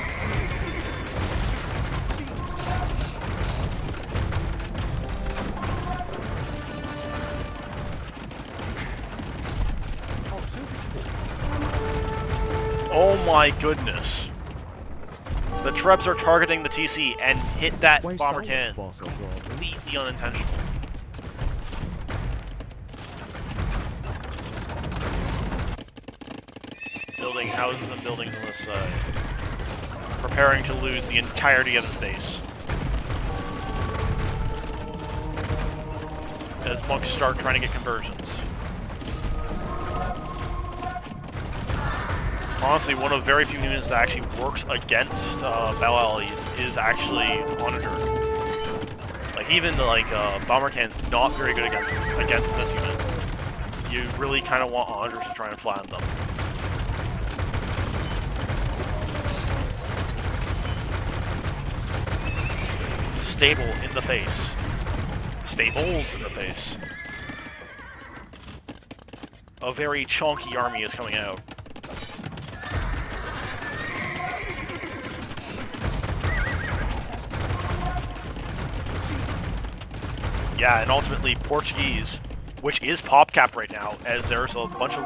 Oh my goodness. The Trebs are targeting the TC and hit that bomber cannon. Completely unintentional. Building houses and buildings on this side. Preparing to lose the entirety of the base. As monks start trying to get conversions. honestly, one of very few units that actually works against battle allies is actually Onager. Like even like Bomber Cannon's not very good against this unit. You really kind of want Onagers to try and flatten them. Stable in the face. Stables in the face. A very chunky army is coming out. Yeah, and ultimately Portuguese, which is PopCap right now, as there's a bunch of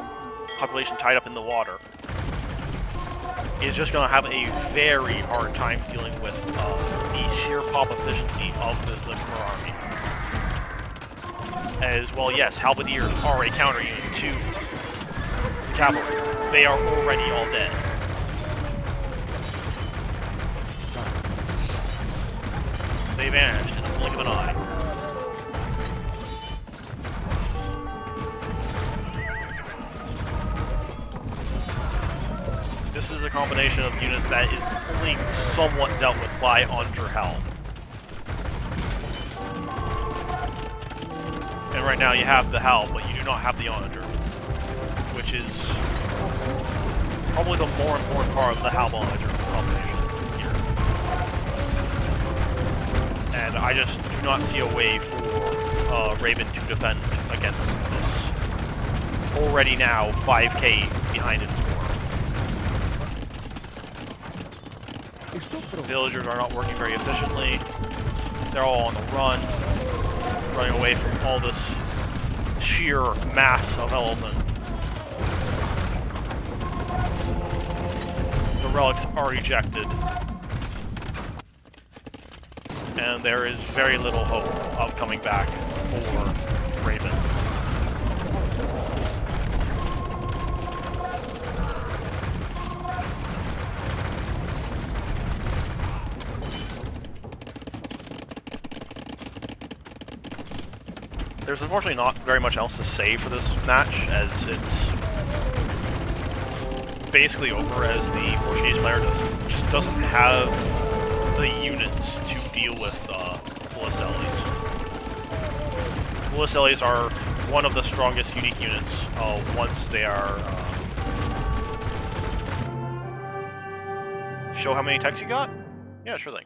population tied up in the water, is just going to have a very hard time dealing with the sheer pop efficiency of the Khmer army. As well, yes, Halberdiers are a counter unit to cavalry. They are already all dead. They vanished in the blink of an eye. This is a combination of units that is only somewhat dealt with by Onager Helm. And right now you have the Helm, but you do not have the Onager, which is probably the more important part of the Helm Onager combination here. And I just do not see a way for Raven to defend against this already now 5k behind its score. Villagers are not working very efficiently. They're all on the run, running away from all this sheer mass of elephant. The relics are ejected, and there is very little hope of coming back for Raven. There's unfortunately not very much else to say for this match, as it's basically over, as the Portuguese player just doesn't have the units to deal with Ballistellis. Ballistellis are one of the strongest unique units once they are... Show how many techs you got? Yeah, sure thing.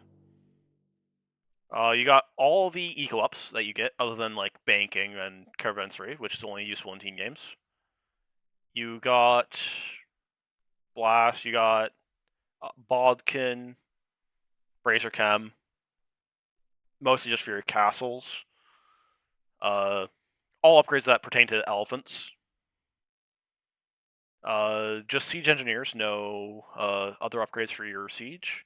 You got all the eco-ups that you get, other than like banking and caravansary, which is only useful in team games. You got Blast, you got Bodkin, Bracer Chem, mostly just for your castles. All upgrades that pertain to elephants. Just siege engineers, no other upgrades for your siege.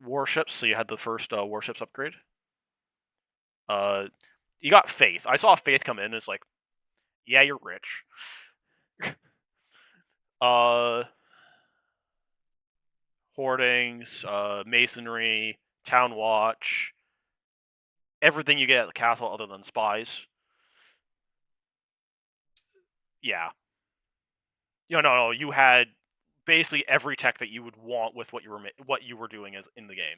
Warships, so you had the first warships upgrade. You got Faith. I saw Faith come in, and it's like, yeah, you're rich. Hoardings, masonry, town watch, everything you get at the castle other than spies. Yeah. No, you had basically every tech that you would want with what you were doing as in the game.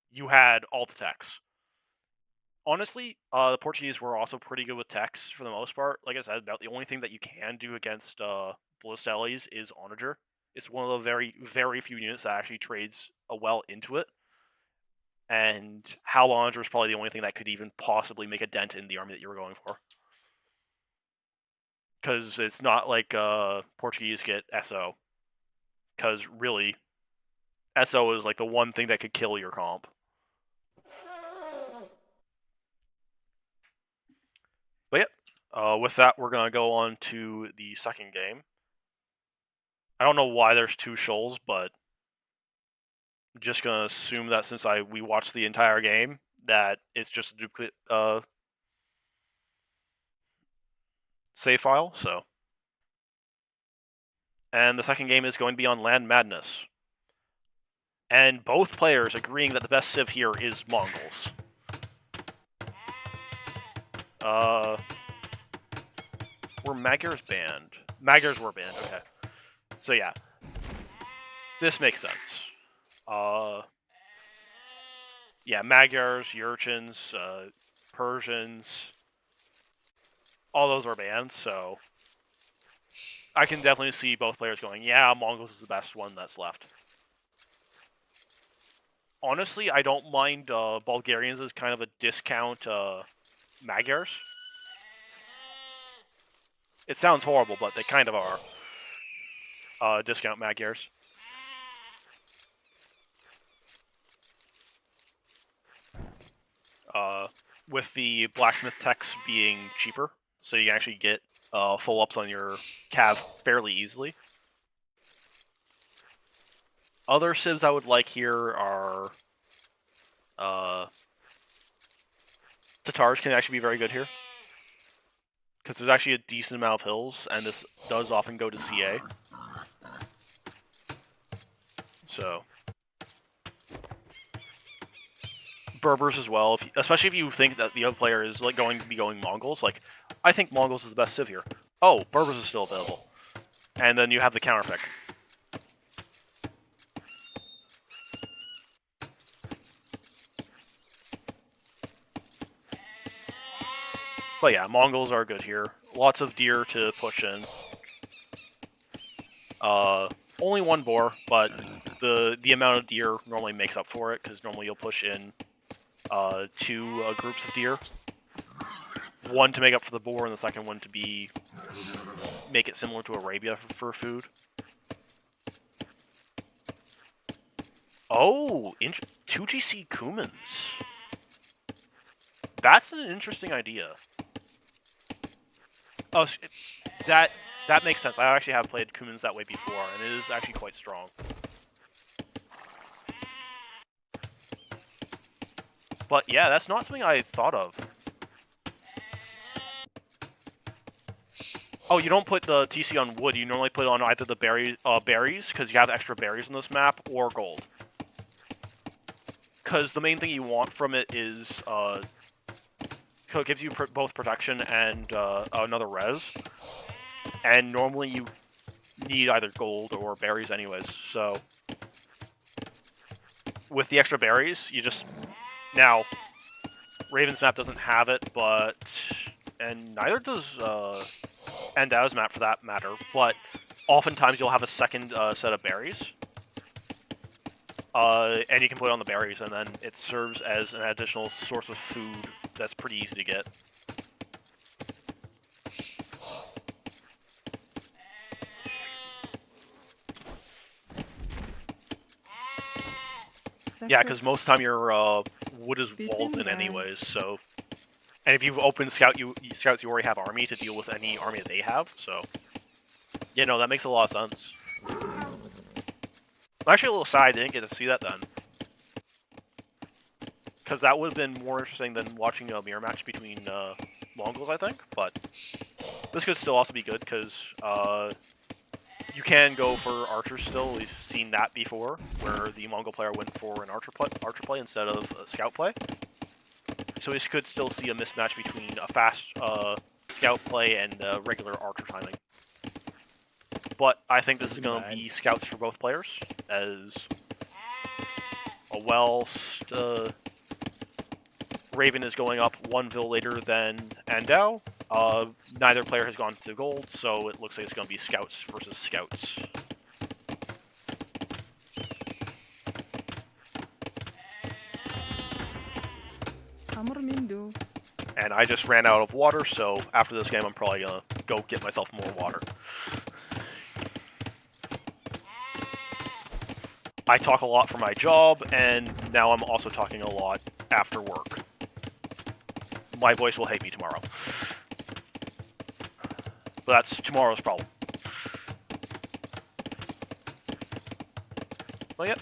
You had all the techs. Honestly, the Portuguese were also pretty good with techs for the most part. Like I said, about the only thing that you can do against Ballistellis is Onager. It's one of the very, very few units that actually trades well into it. And Hal Onager is probably the only thing that could even possibly make a dent in the army that you were going for. Because it's not like Portuguese get SO. Because really, SO is like the one thing that could kill your comp. But yeah, with that, we're going to go on to the second game. I don't know why there's two shoals, but I'm just going to assume that since we watched the entire game, that it's just a duplicate save file, so. And the second game is going to be on Land Madness. And both players agreeing that the best civ here is Mongols. Were Magyars banned? Magyars were banned. Okay. So yeah, this makes sense. Yeah, Magyars, Urchins, Persians, all those are banned. So I can definitely see both players going, yeah, Mongols is the best one that's left. Honestly, I don't mind Bulgarians as kind of a discount Magyars. It sounds horrible, but they kind of are. Discount Magyars. With the blacksmith techs being cheaper, so you can actually get full ups on your cav fairly easily. Other civs I would like here are Tatars can actually be very good here, because there's actually a decent amount of hills, and this does often go to CA. So Berbers as well, especially if you think that the other player is like going to be going Mongols. Like, I think Mongols is the best civ here. Oh, Berbers is still available, and then you have the counter pick. But yeah, Mongols are good here. Lots of deer to push in. Only one boar, but the amount of deer normally makes up for it, because normally you'll push in two groups of deer. One to make up for the boar, and the second one to make it similar to Arabia for food. Oh, 2GC Cumans. That's an interesting idea. Oh, that makes sense. I actually have played Cumans that way before, and it is actually quite strong. But yeah, that's not something I thought of. Oh, you don't put the TC on wood. You normally put it on either the berries, because you have extra berries in this map, or gold. Because the main thing you want from it is, it gives you both protection and another res. And normally you need either gold or berries anyways, so with the extra berries, you just... Now, Raven's map doesn't have it, and neither does Endow's map for that matter, but oftentimes you'll have a second set of berries. And you can put it on the berries, and then it serves as an additional source of food that's pretty easy to get. Yeah, because most of the time your wood is walled in anyways, so... And if you've opened scouts, you already have army to deal with any army that they have, so... Yeah, no, that makes a lot of sense. Actually, a little sad I didn't get to see that then. Because that would have been more interesting than watching a mirror match between Mongols, I think, but... This could still also be good, because you can go for archers still. We've seen that before, where the Mongol player went for an archer play instead of a scout play. So we could still see a mismatch between a fast scout play and regular archer timing. But I think this is going to be scouts for both players, as Raven is going up one vil later than Andau. Neither player has gone to gold, so it looks like it's going to be scouts versus scouts. And I just ran out of water, so after this game I'm probably going to go get myself more water. I talk a lot for my job, and now I'm also talking a lot after work. My voice will hate me tomorrow. But that's tomorrow's problem. Well, yeah.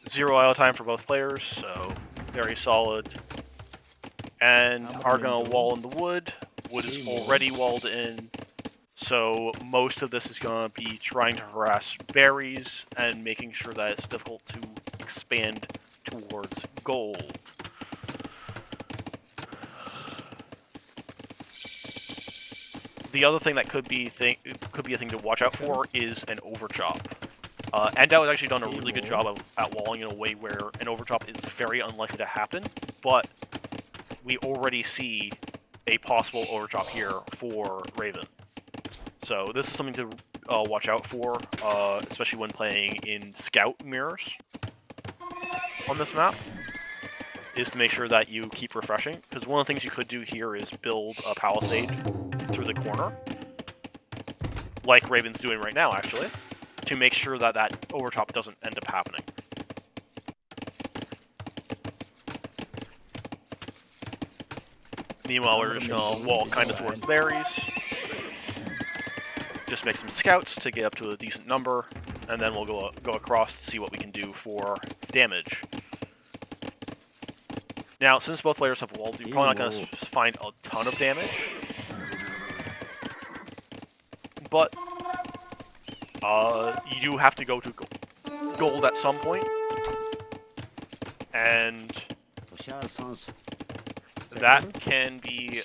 0 idle time for both players, so very solid. And are going to wall in the wood. Wood is already walled in. So most of this is going to be trying to harass berries and making sure that it's difficult to expand towards gold. the other thing that could be a thing to watch out for is an overchop. Endao has actually done a really good job at walling in a way where an overchop is very unlikely to happen, but we already see a possible overchop here for Raven. So this is something to watch out for, especially when playing in scout mirrors on this map, is to make sure that you keep refreshing, because one of the things you could do here is build a palisade through the corner, like Raven's doing right now, actually, to make sure that that overtop doesn't end up happening. Meanwhile, we're just gonna wall kind of towards berries. Just make some scouts to get up to a decent number, and then we'll go across to see what we can do for damage. Now, since both players have walled, you're probably not going to find a ton of damage. But you do have to go to gold at some point. And that can be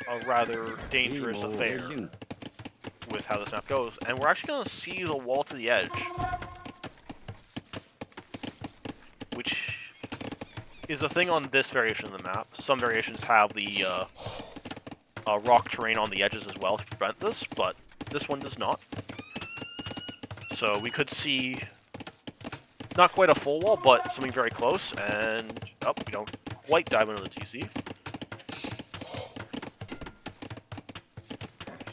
a rather dangerous affair with how this map goes. And we're actually going to see the wall to the edge, which is a thing on this variation of the map. Some variations have the rock terrain on the edges as well to prevent this, but this one does not. So we could see not quite a full wall, but something very close, and we don't quite dive into the TC.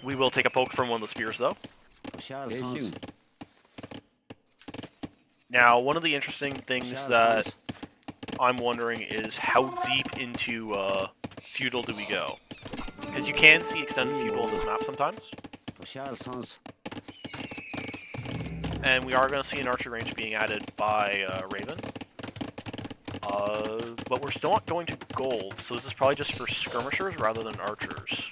We will take a poke from one of the spears, though. Now, one of the interesting things that I'm wondering is how deep into feudal do we go? Because you can see extended feudal on this map sometimes. And we are going to see an archer range being added by Raven. But we're still not going to gold, so this is probably just for skirmishers rather than archers.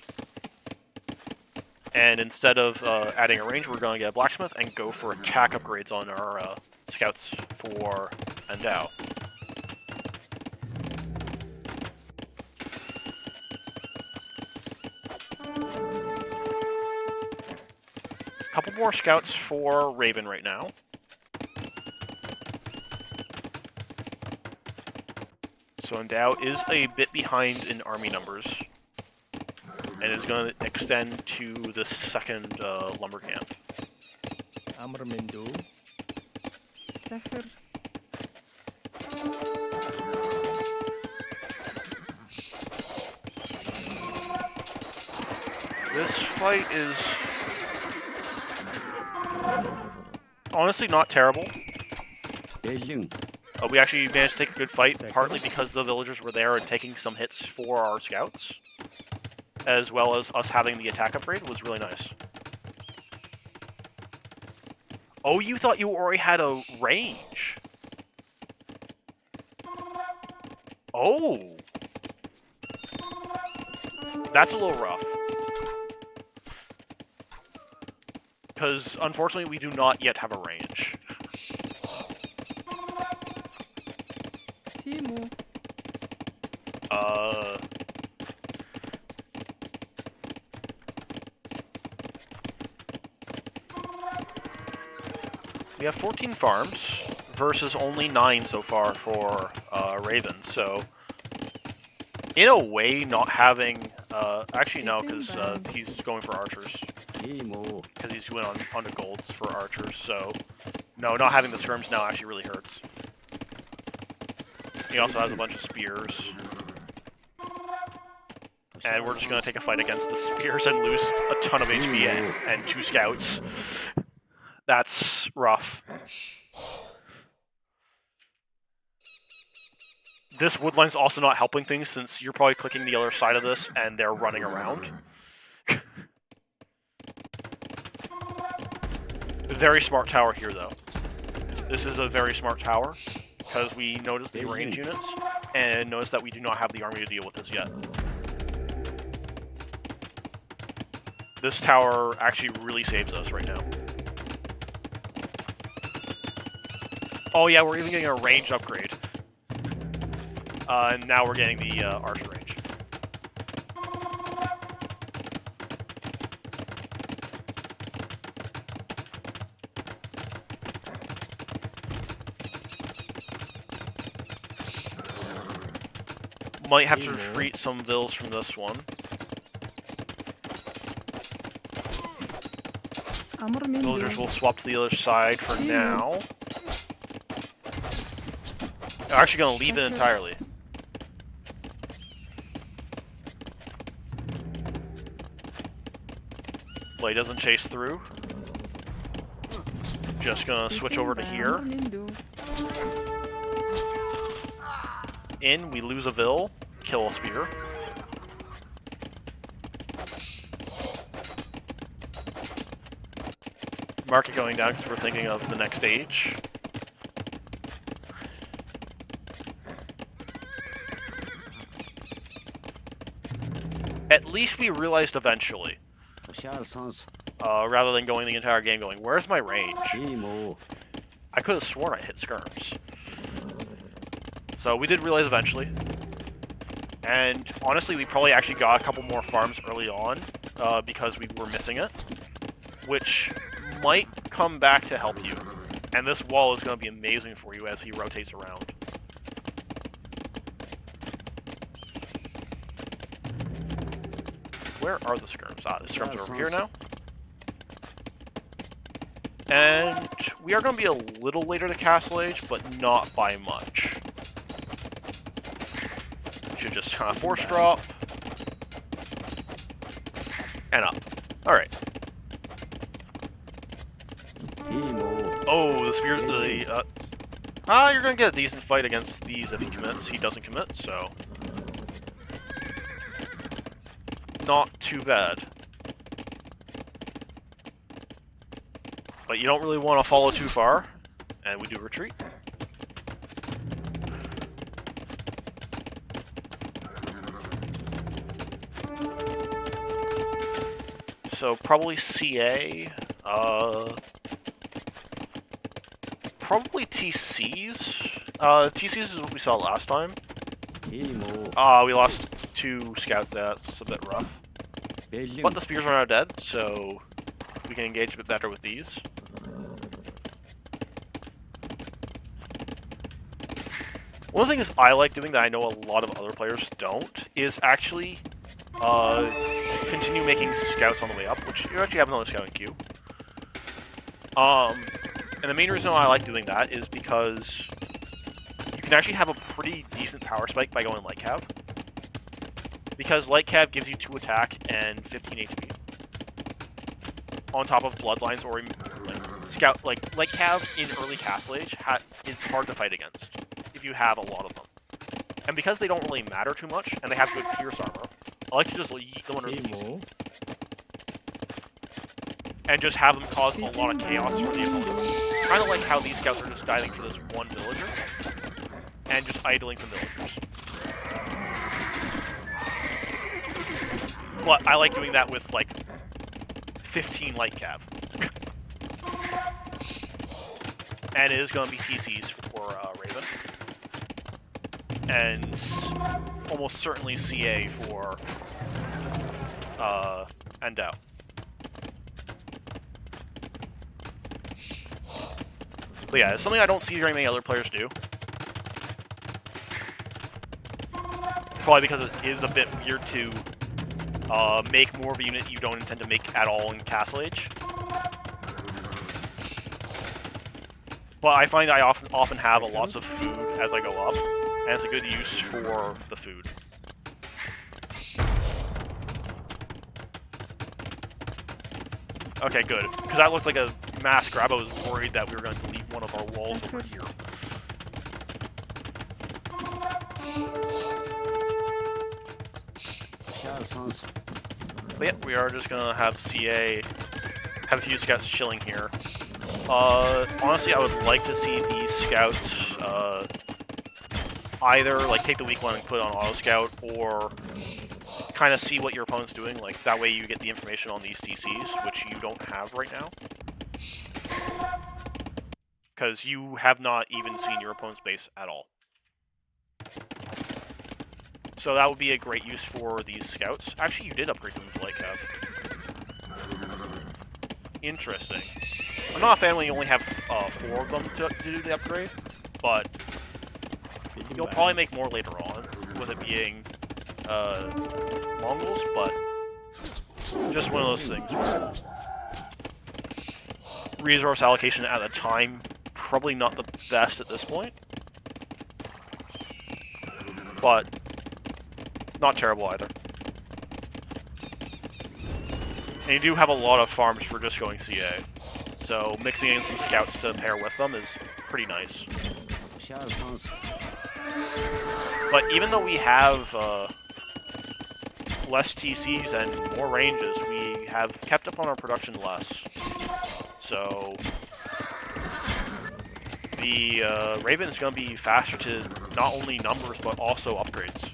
And instead of adding a range, we're going to get a blacksmith and go for attack upgrades on our scouts for Endao. Couple more scouts for Raven right now. So Endao is a bit behind in army numbers, and is going to extend to the second lumber camp. Zephyr. This fight is honestly not terrible. We actually managed to take a good fight, partly because the villagers were there and taking some hits for our scouts, as well as us having the attack upgrade was really nice. Oh, you thought you already had a range? Oh! That's a little rough. Because, unfortunately, we do not yet have a range. Timo. We have 14 farms versus only 9 so far for Raven, so in a way, not having... actually, no, because he's going for archers. Because he's went on to golds for archers, so... No, not having the skirms now actually really hurts. He also has a bunch of spears. And we're just going to take a fight against the spears and lose a ton of HP and 2 scouts. That's rough. This woodline's also not helping things, since you're probably clicking the other side of this and they're running around. Very smart tower here, though. This is a very smart tower, because we noticed the range units, and noticed that we do not have the army to deal with this yet. This tower actually really saves us right now. Oh yeah, we're even getting a range upgrade. And now we're getting the archer range. Might have to retreat some vills from this one. Villagers will swap to the other side for now. They're actually going to leave it entirely. Blade doesn't chase through. Just going to switch over to here. In, we lose a Vill, kill a spear. Market going down because we're thinking of the next stage. At least we realized eventually. Rather than going the entire game going, where's my range? I could have sworn I hit skirms. So we did realize eventually. And honestly, we probably actually got a couple more farms early on because we were missing it. Which might come back to help you. And this wall is going to be amazing for you as he rotates around. Where are the skirms? Ah, the skirms are over here now. And we are going to be a little later to Castle Age, but not by much. Should just kind of force drop. And up. Alright. Oh, the spear... you're going to get a decent fight against these if he commits. He doesn't commit, so... Not too bad. But you don't really want to follow too far, and we do retreat. So probably CA, probably TCs. TCs is what we saw last time. We lost 2 scouts, that's a bit rough. But the spears are now dead, so we can engage a bit better with these. One of the things I like doing that I know a lot of other players don't is actually continue making scouts on the way up, which you actually have another scouting queue. And the main reason why I like doing that is because you can actually have a pretty decent power spike by going light cav. Because light cav gives you 2 attack and 15 HP. On top of bloodlines or scout, light cav in early Castle Age is hard to fight against if you have a lot of them. And because they don't really matter too much and they have good pierce armor, I like to just yeet them under the TC. And just have them cause a lot of chaos for the opponents. Kind of like how these scouts are just diving for this one villager and just idling some villagers. But I like doing that with like 15 light cav. And it is going to be TCs for Raven. And almost certainly CA for Endow. But yeah, it's something I don't see very many other players do. Probably because it is a bit weird to make more of a unit you don't intend to make at all in Castle Age. But I find I often have lots of food as I go up, and it's a good use for the food. Okay, good. Because that looked like a mass grab. I was worried that we were going to delete one of our walls over here. But yeah, we are just gonna have CA have a few scouts chilling here. Honestly, I would like to see these scouts either like take the weak one and put it on auto scout, or kind of see what your opponent's doing. Like that way, you get the information on these TCs, which you don't have right now, because you have not even seen your opponent's base at all. So that would be a great use for these scouts. Actually, you did upgrade them to light cav. Interesting. I'm not a fan when you only have 4 of them to do the upgrade, but you'll probably make more later on, with it being Mongols, but just one of those things where resource allocation at the time, probably not the best at this point, but not terrible either. And you do have a lot of farms for just going CA, so mixing in some scouts to pair with them is pretty nice. But even though we have less TCs and more ranges, we have kept up on our production less. So the Raven's going to be faster to not only numbers but also upgrades,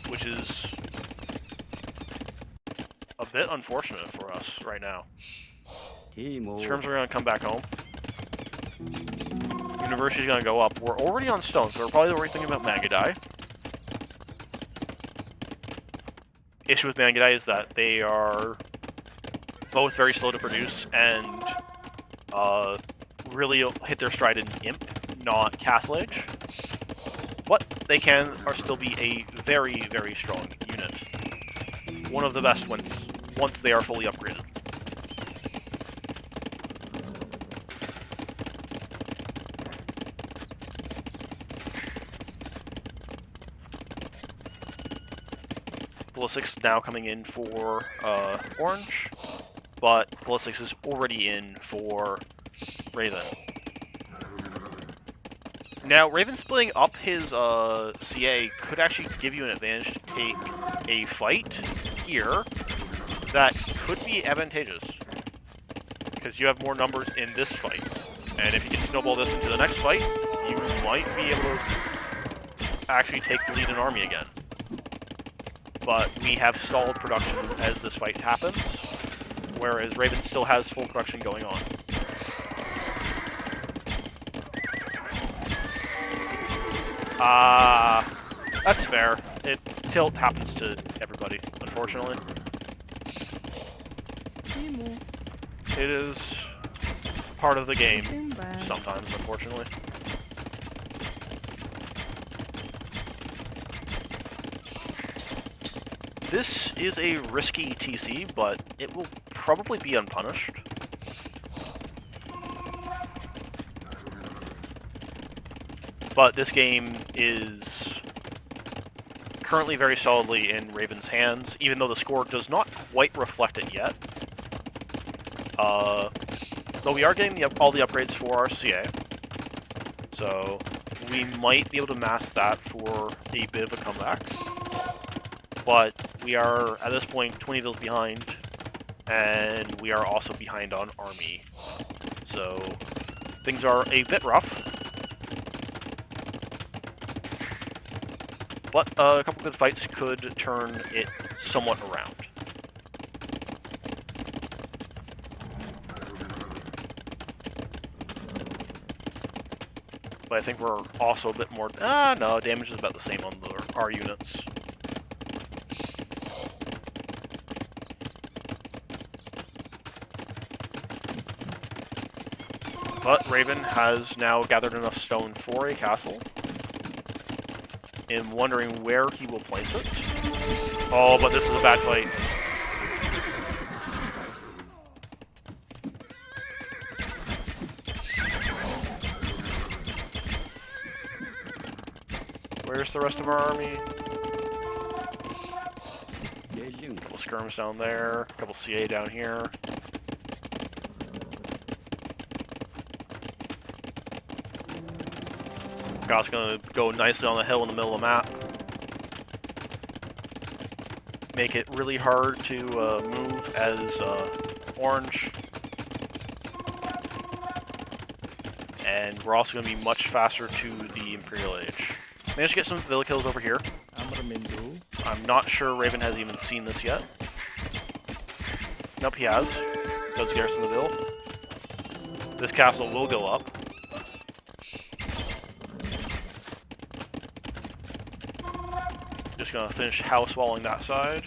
which is a bit unfortunate for us right now. Scrims are going to come back home. University's going to go up. We're already on stone, so we're probably already thinking about Magadai. Issue with Magadai is that they are both very slow to produce and really hit their stride in Imp, not Castle Age. But they can still be a very, very strong unit. One of the best once they are fully upgraded. Ballistics now coming in for Orange, but Ballistics is already in for Raven. Now, Raven splitting up his CA could actually give you an advantage to take a fight here that could be advantageous, because you have more numbers in this fight. And if you can snowball this into the next fight, you might be able to actually take the lead in army again. But we have stalled production as this fight happens, whereas Raven still has full production going on. That's fair. Tilt happens to everybody, unfortunately. It is part of the game, sometimes, unfortunately. This is a risky TC, but it will probably be unpunished. But this game is currently very solidly in Raven's hands, even though the score does not quite reflect it yet. Though we are getting all the upgrades for our CA, so we might be able to mask that for a bit of a comeback. But we are, at this point, 20 vills behind, and we are also behind on army. So things are a bit rough. But a couple good fights could turn it somewhat around. But I think we're also a bit more... no, damage is about the same on our units. But Raven has now gathered enough stone for a castle. I'm wondering where he will place it. Oh, but this is a bad fight. Where's the rest of our army? A couple skirms down there, a couple CA down here. God's gonna go nicely on the hill in the middle of the map. Make it really hard to move as Orange. And we're also gonna be much faster to the Imperial Age. Managed to get some villa kills over here. I'm not sure Raven has even seen this yet. Nope, he has. Does garrison the Ville. This castle will go up. Just gonna finish house walling that side.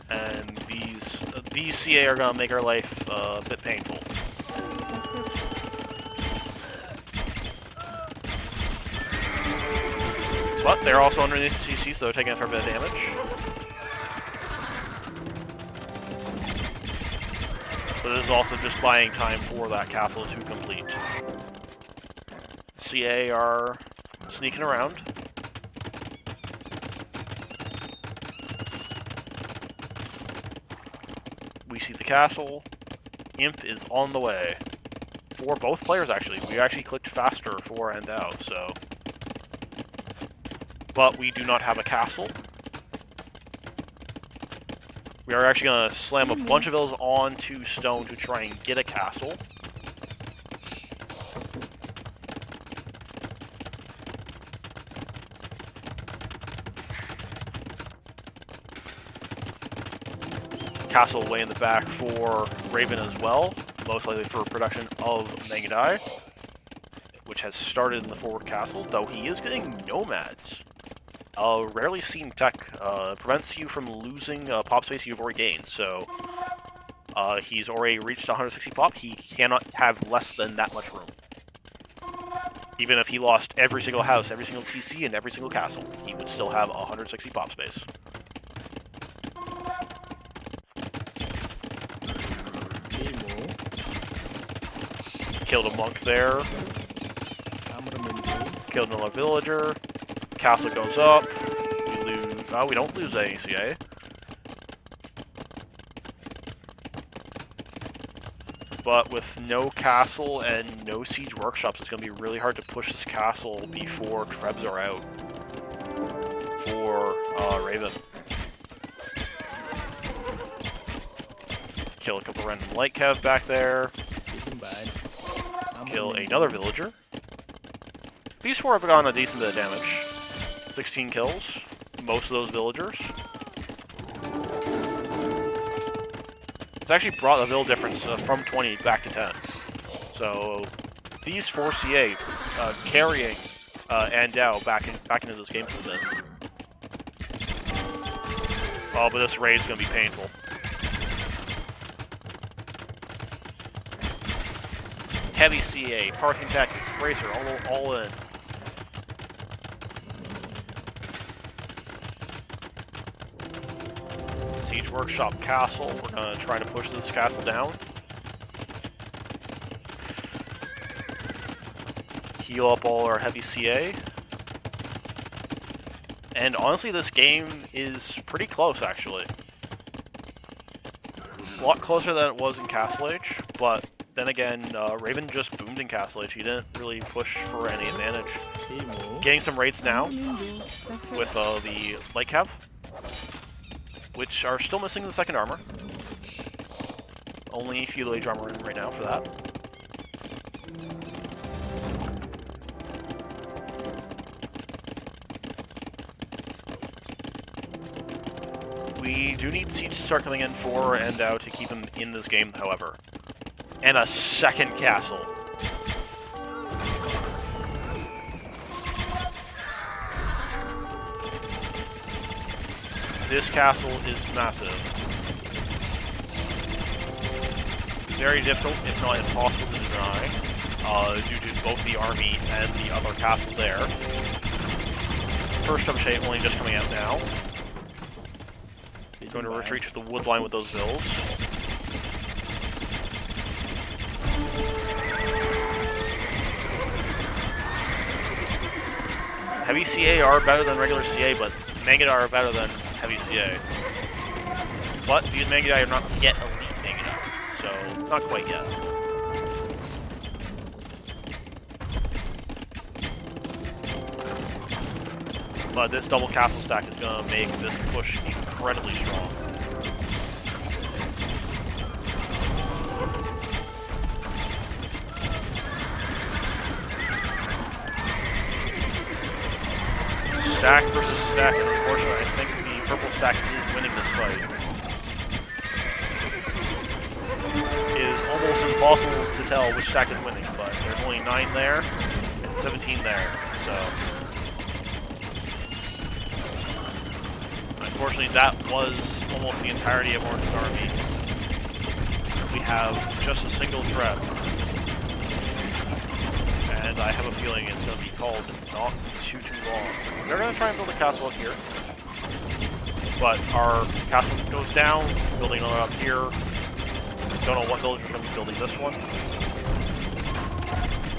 And these CA are gonna make our life a bit painful. But they're also underneath CC, so they're taking a fair bit of damage. But it is also just buying time for that castle to complete. CA are sneaking around. We see the castle. Imp is on the way. For both players, actually. We actually clicked faster for and out, so... But we do not have a castle. We are actually going to slam a bunch of villas onto stone to try and get a castle. Castle way in the back for Raven as well, most likely for production of Mangadai, which has started in the forward castle, though he is getting nomads. Rarely seen tech, prevents you from losing pop space you've already gained, so he's already reached 160 pop, he cannot have less than that much room. Even if he lost every single house, every single TC, and every single castle, he would still have 160 pop space. Killed a monk there. Killed another villager. Castle goes up. We lose. We don't lose ACA. But with no castle and no siege workshops, it's going to be really hard to push this castle before Trebs are out for Raven. Kill a couple random light cav back there. Kill another villager. These four have gotten a decent bit of damage. 16 kills. Most of those villagers. It's actually brought the vill difference from 20 back to 10. So these 4 CA carrying Andao back into this game a bit. Oh, but this raid is going to be painful. Heavy CA, Parthian Tactics, Bracer, all in. Siege Workshop Castle, we're going to try to push this castle down. Heal up all our heavy CA. And honestly, this game is pretty close, actually. A lot closer than it was in Castle Age, but then again, Raven just boomed in Castle Age. He didn't really push for any advantage. Getting some raids now with the Light Cav, which are still missing the second armor. Only Feudal Age armor in right now for that. We do need Siege to start coming in for and out to keep him in this game, however. And a second castle. This castle is massive. Very difficult, if not impossible to deny, due to both the army and the other castle there. First Trebuchet only just coming out now. Going to retreat to the wood line with those vills. Heavy CA are better than regular CA, but Mangadai are better than Heavy CA. But these Mangadai are not yet elite Mangadai, so not quite yet. But this double castle stack is going to make this push incredibly strong. Stack versus stack, and unfortunately I think the purple stack is winning this fight. It is almost impossible to tell which stack is winning, but there's only 9 there and 17 there, so... Unfortunately, that was almost the entirety of Orange's army. We have just a single threat. And I have a feeling it's going to be called not too long. They're going to try and build a castle up here. But our castle goes down, building another up here. Don't know what villagers are going to be building this one.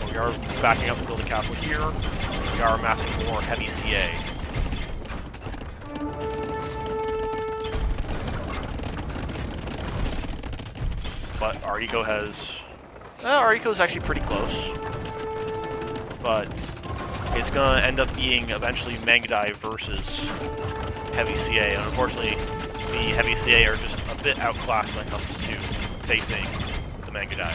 But we are backing up to build a castle here. We are amassing more heavy CA. But our eco has... our eco is actually pretty close. But it's going to end up being eventually Mangudai versus Heavy CA. And unfortunately, the Heavy CA are just a bit outclassed when it comes to facing the Mangudai.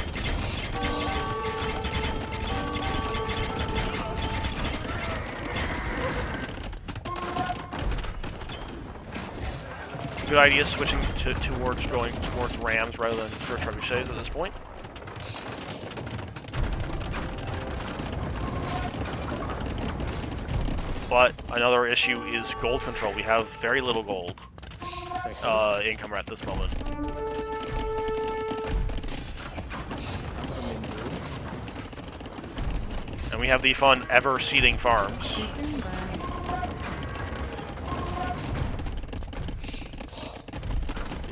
Good idea switching towards going towards rams rather than for trebuchets at this point. But another issue is gold control. We have very little gold income at this moment. And we have the fun ever seeding farms.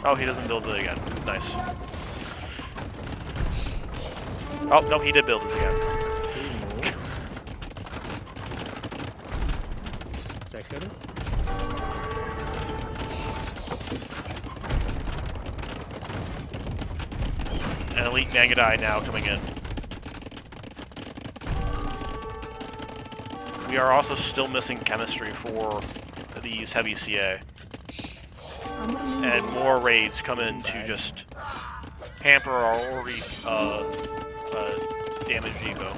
Oh, he doesn't build it again. Nice. Oh, no, he did build it again. An elite Mangudai now coming in. We are also still missing chemistry for these heavy CA. And more raids come in to just hamper our already damaged eco.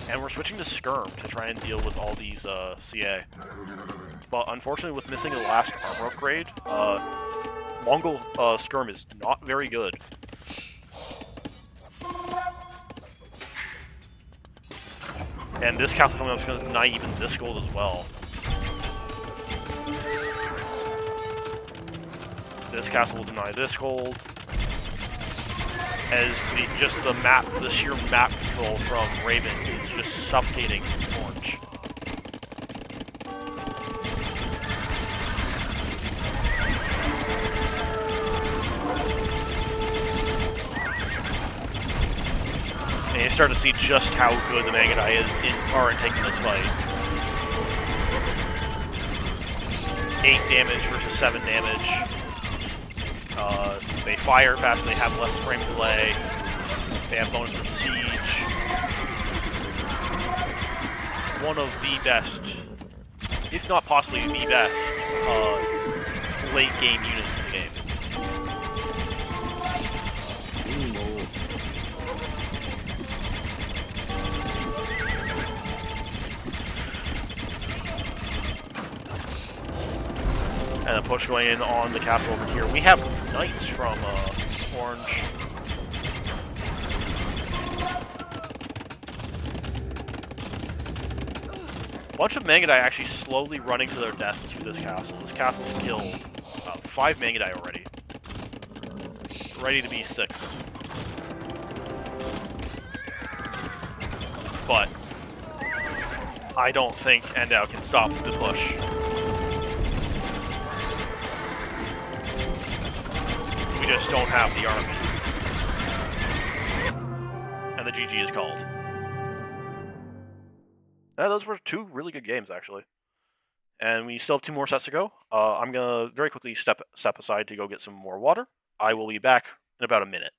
And we're switching to Skirm to try and deal with all these CA. But unfortunately, with missing the last armor upgrade, Mongol Skirm is not very good. And this castle coming up is going to deny even this gold as well. This castle will deny this gold. As the sheer map control from Raven is just suffocating Orange. And you start to see just how good the Mangudai are in taking this fight. 8 damage versus 7 damage. They fire fast, they have less frame delay. They have bonus for siege. One of the best, if not possibly the best, late game units in the game. And a push going in on the castle over here. We have some knights from Orange. A bunch of Mangudai actually slowly running to their death to this castle. This castle's killed 5 Mangudai already. Ready to be 6. But I don't think Endau can stop the push. We just don't have the army. And the GG is called. Now, those were 2 really good games, actually. And we still have 2 more sets to go. I'm going to very quickly step aside to go get some more water. I will be back in about a minute.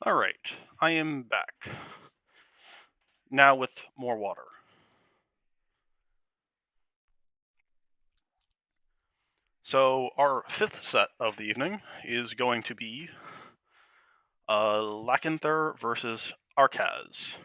Alright, I am back. Now with more water. So our fifth set of the evening is going to be Lakenther versus Arkaz.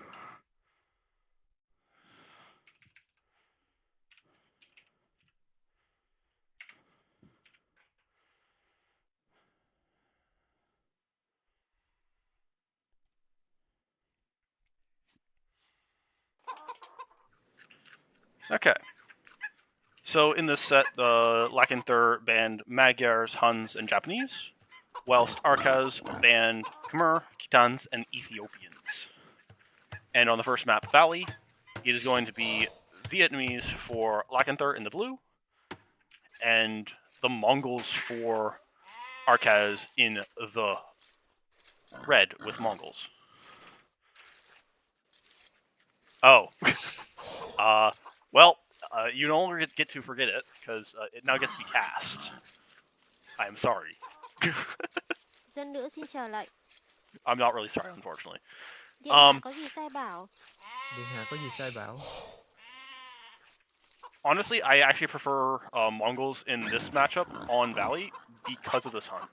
Okay. So in this set, Lakenther banned Magyars, Huns, and Japanese, whilst Arkaz banned Khmer, Khitans, and Ethiopians. And on the first map, Valley, it is going to be Vietnamese for Lakenther in the blue, and the Mongols for Arkaz in the red with Mongols. Oh. Well, you no longer get to forget it, because it now gets to be cast. I am sorry. Dân nữa xin trở lại. I'm not really sorry, unfortunately. Điện hạ có gì sai bảo? Điện hạ có gì sai bảo? Honestly, I actually prefer Mongols in this matchup on Valley because of this hunt.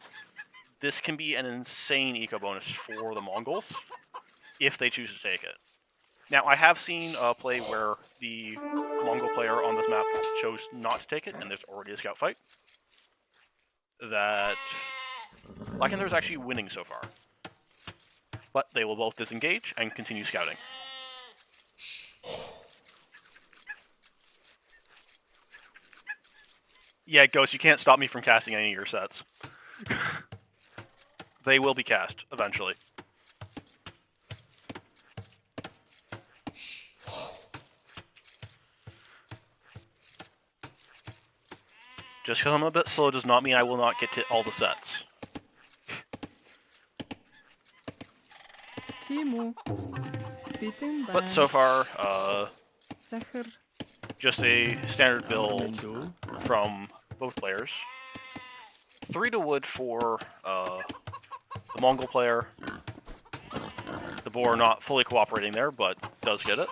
This can be an insane eco bonus for the Mongols if they choose to take it. Now, I have seen a play where the Mongol player on this map chose not to take it, and there's already a scout fight. That Lakenther is actually winning so far. But they will both disengage and continue scouting. Yeah, Ghost, you can't stop me from casting any of your sets. They will be cast, eventually. Just because I'm a bit slow does not mean I will not get to all the sets. Timo. Bitte But so far, Sacher. just a standard build from both players. 3 to wood for the Mongol player. The boar not fully cooperating there, but does get it.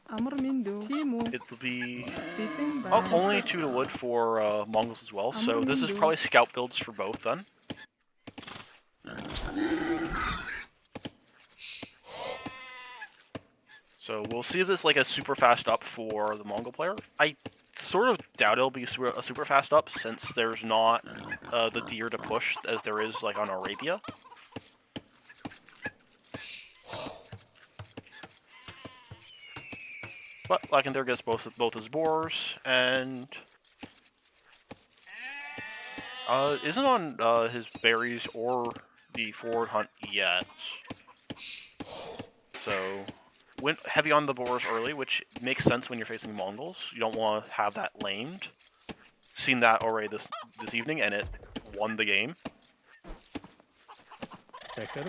Amormindo. Timo. It'll be Bitte only 2 to wood for Mongols as well, so this is probably scout builds for both then. So we'll see if this is like a super fast up for the Mongol player. I sort of doubt it'll be a super fast up since there's not the deer to push as there is like on Arabia. But Lakenther gets both his boars and isn't on his berries or the forward hunt yet. So went heavy on the boars early, which makes sense when you're facing Mongols. You don't want to have that lamed. Seen that already this evening, and it won the game. Sacher.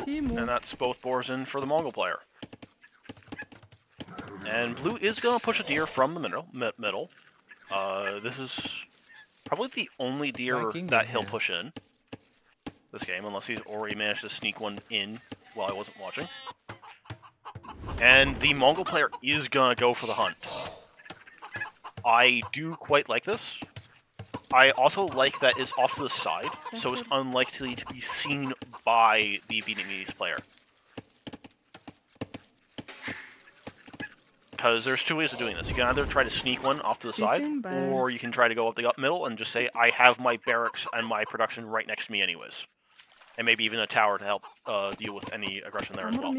And that's both boars in for the Mongol player. And blue is going to push a deer from the middle. This is probably the only deer that he'll push in this game, unless he's already managed to sneak one in while I wasn't watching. And the Mongol player is going to go for the hunt. I do quite like this. I also like that it's off to the side, so it's unlikely to be seen by the Vietnamese player. Because there's 2 ways of doing this. You can either try to sneak one off to the side, or you can try to go up the middle and just say, I have my barracks and my production right next to me anyways. And maybe even a tower to help deal with any aggression there as well.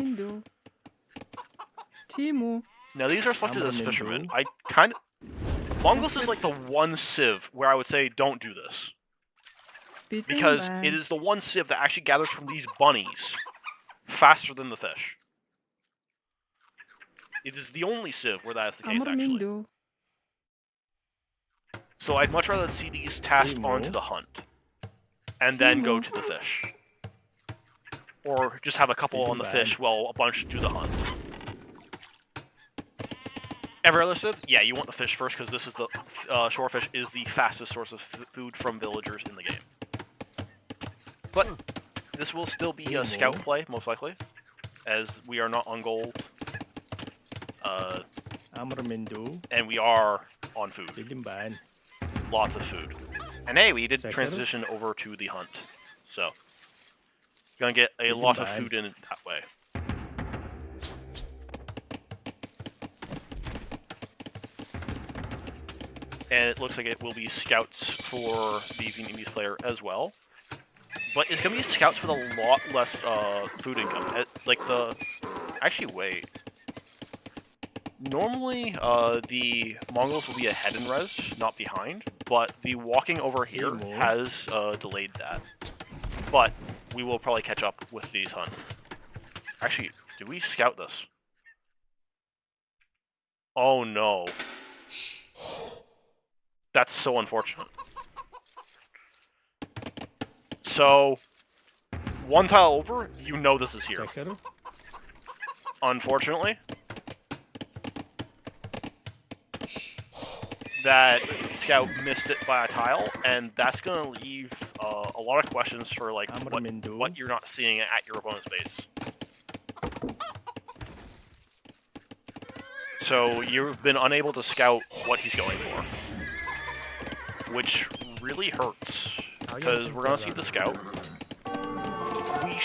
Timo. Now these are selected as fishermen. I kind of... Mongols is like the one civ where I would say don't do this. Because it is the one civ that actually gathers from these bunnies faster than the fish. It is the only civ where that is the case, actually. So I'd much rather see these tasked onto the hunt. And then go to the fish. Or just have a couple on the fish while a bunch do the hunt. Every other civ, yeah, you want the fish first because this is the shorefish is the fastest source of food from villagers in the game. But this will still be a scout play, most likely, as we are not on gold. And we are on food. Lots of food. And hey, we did transition over to the hunt. So, gonna get a lot of food in that way. And it looks like it will be scouts for the Vietnamese player as well. But it's gonna be scouts with a lot less food income. Actually, wait. Normally, the Mongols will be ahead in res, not behind. But the walking over here has delayed that. But we will probably catch up with these hunt. Actually, did we scout this? Oh no. That's so unfortunate. So, one tile over, you know this is here. Unfortunately, that scout missed it by a tile, and that's gonna leave a lot of questions for like what you're not seeing at your opponent's base. So you've been unable to scout what he's going for, which really hurts because we're gonna see the scout. We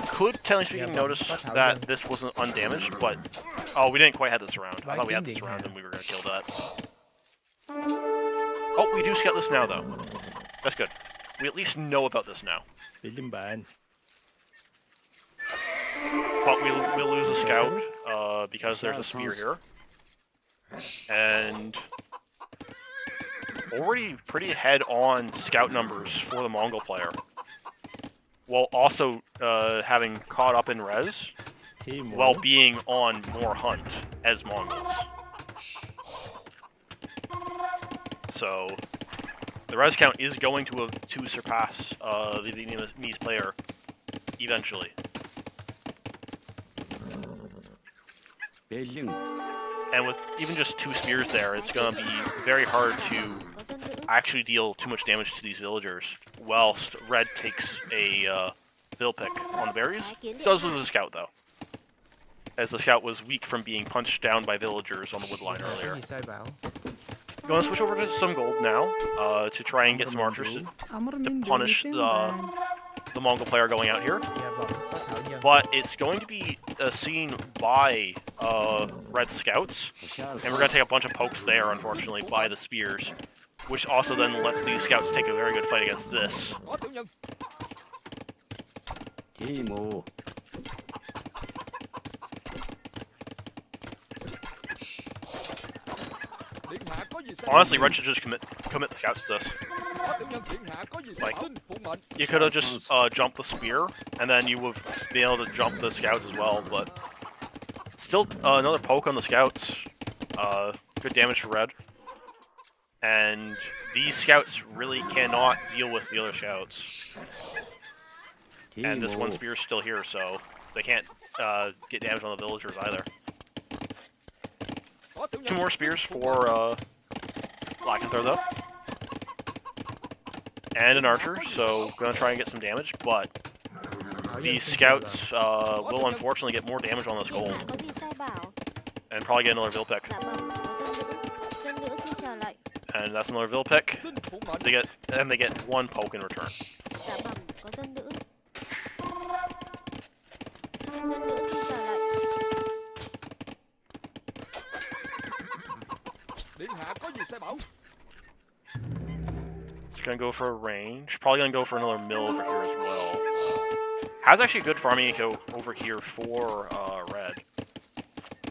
could, technically speaking, notice that this wasn't undamaged, but oh, we didn't quite have this around. I thought we had this around and we were gonna kill that. Oh, we do scout this now, though. That's good. We at least know about this now. But we'll lose a scout because there's a spear here. And already pretty ahead on scout numbers for the Mongol player. While also having caught up in res, while being on more hunt as Mongols. So, the res count is going to surpass the Vietnamese player eventually. And with even just 2 spears there, it's going to be very hard to actually deal too much damage to these villagers, whilst Red takes a Vill pick on the berries. Does lose a scout, though, as the scout was weak from being punched down by villagers on the woodline earlier. Going to switch over to some gold now, to try and get some archers to punish the Mongol player going out here. But it's going to be seen by Red Scouts, and we're going to take a bunch of pokes there, unfortunately, by the spears, which also then lets these Scouts take a very good fight against this. Honestly, Red should just commit the Scouts to this. Like, you could have just jumped the spear, and then you would be able to jump the Scouts as well, but still another poke on the Scouts. Good damage for Red. And these Scouts really cannot deal with the other Scouts. And this one spear is still here, so they can't get damage on the villagers either. 2 more spears for Black Panther, though. And an archer, so gonna try and get some damage, but these scouts will unfortunately get more damage on this gold. And probably get another Vill pick. And that's another Vill pick. They get 1 poke in return. It's gonna go for a range. Probably gonna go for another mill over here as well. Has actually a good farming eco over here for Red.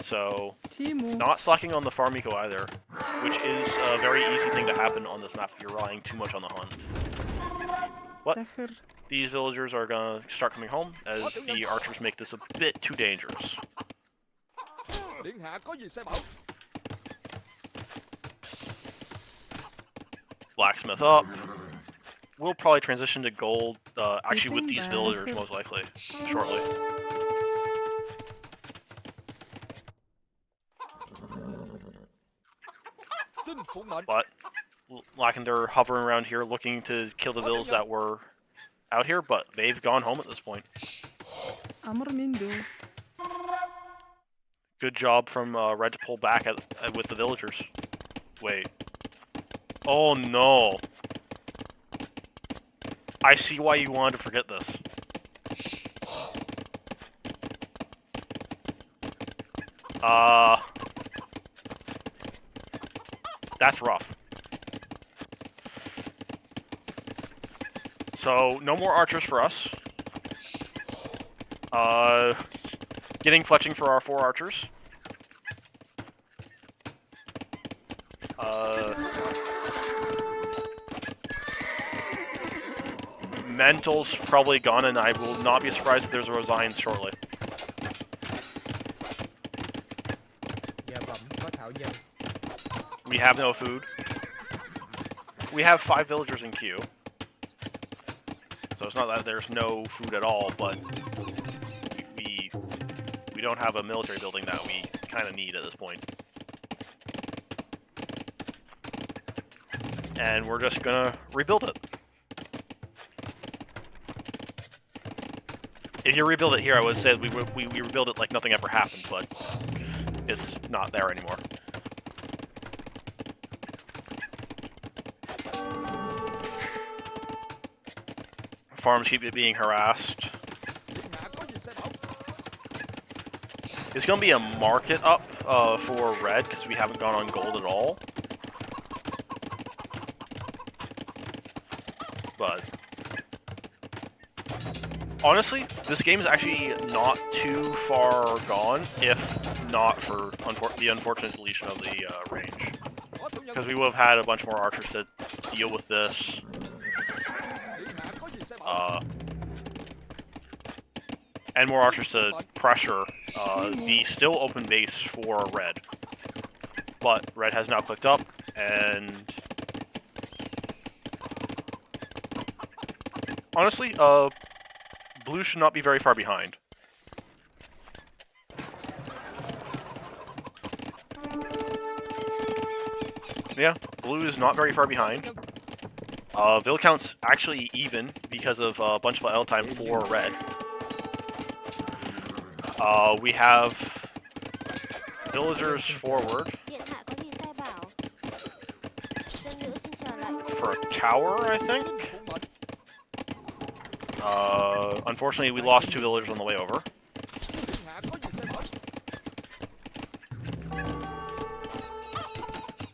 So, not slacking on the farm eco either, which is a very easy thing to happen on this map if you're relying too much on the hunt. What? These villagers are gonna start coming home as the archers make this a bit too dangerous. Blacksmith up. We'll probably transition to gold, actually with these villagers most likely, shortly. Xin phụ mệnh. But lacking, they're hovering around here looking to kill the vills that were out here, but they've gone home at this point. أمر من دو. Good job from Red to pull back with the villagers. Wait. Oh no. I see why you wanted to forget this. That's rough. So, no more archers for us. Getting fletching for our 4 archers. Mental's probably gone, and I will not be surprised if there's a resign shortly. Dạ bẩm có thảo dân. We have no food. We have 5 villagers in queue. So it's not that there's no food at all, but we don't have a military building that we kind of need at this point. And we're just gonna rebuild it. If you rebuild it here, I would say we rebuild it like nothing ever happened, but it's not there anymore. Farms keep being harassed. It's going to be a market up for red, because we haven't gone on gold at all. But honestly, this game is actually not too far gone, if not for the unfortunate deletion of the range. Because we would have had a bunch more archers to deal with this. And more archers to pressure the still open base for red. But red has now clicked up, and honestly, blue should not be very far behind. Yeah, blue is not very far behind. Vill count's actually even because of a bunch of L time for red. We have villagers forward Điện hạ có gì sai bảo? Dân nữ xin chờ lệnh. for a tower, I think. Unfortunately, we lost 2 villagers on the way over.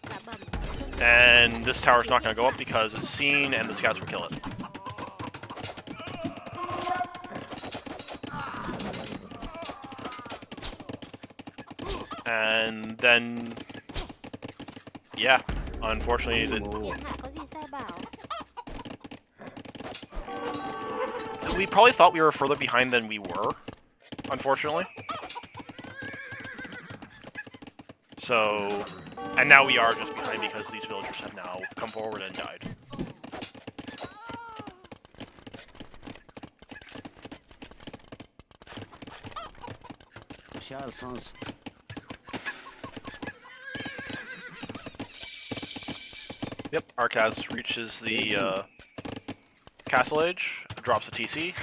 Dạ bẩm. And this tower's not going to go up because it's seen and the scouts will kill it. And then, yeah, unfortunately, Điện hạ có gì sai bảo? we probably thought we were further behind than we were, unfortunately. So, and now we are just behind because these villagers have now come forward and died. Yep, Arcaz reaches the castle edge, drops the TC,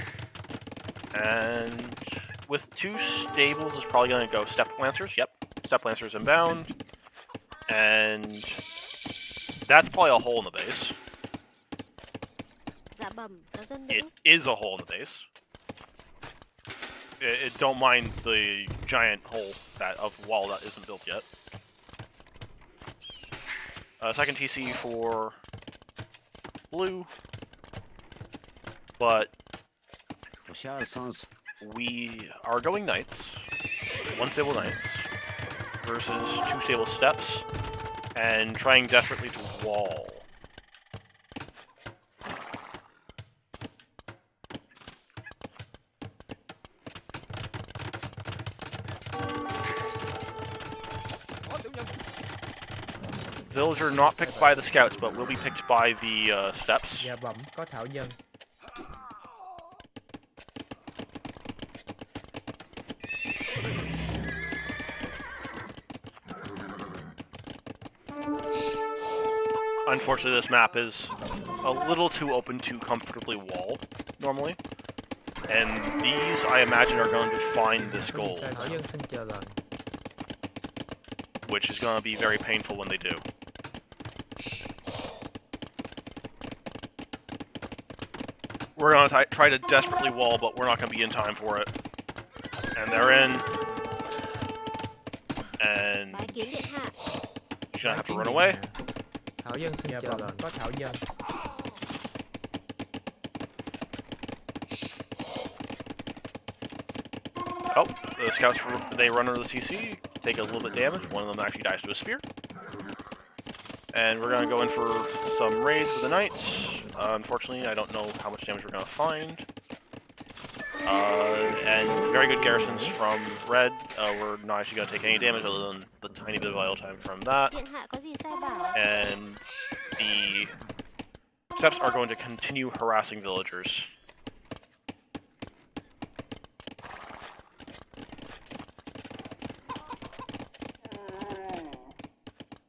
and with 2 stables is probably going to go Step Lancers. Yep, Step Lancers inbound, and that's probably a hole in the base. Dạ bẩm, có dân nữ. It is a hole in the base. Don't mind the giant hole of wall that isn't built yet. Second TC for blue, but we are going knights, 1 stable knights versus 2 stable steps, and trying desperately to wall. Villager not picked by the scouts, but will be picked by the steps. Dạ bẩm có thảo dân. Unfortunately, this map is a little too open to comfortably wall, normally. And these, I imagine, are going to find this gold, which is going to be very painful when they do. We're going to try to desperately wall, but we're not going to be in time for it. And they're in. And Bãi kiếm điện hạ. he's going to have to run away. Thảo dân xin Dạ chờ vâng, lệnh. có thảo dân. Oh, the scouts, they run under the CC, take a little bit of damage. One of them actually dies to a spear. And we're going to go in for some raids with the knights. Unfortunately, I don't know how much damage we're going to find. And very good garrisons from red. We're not actually going to take any damage other than the tiny bit of idle time from that. Điện hạ có gì sai bảo? And the steps are going to continue harassing villagers.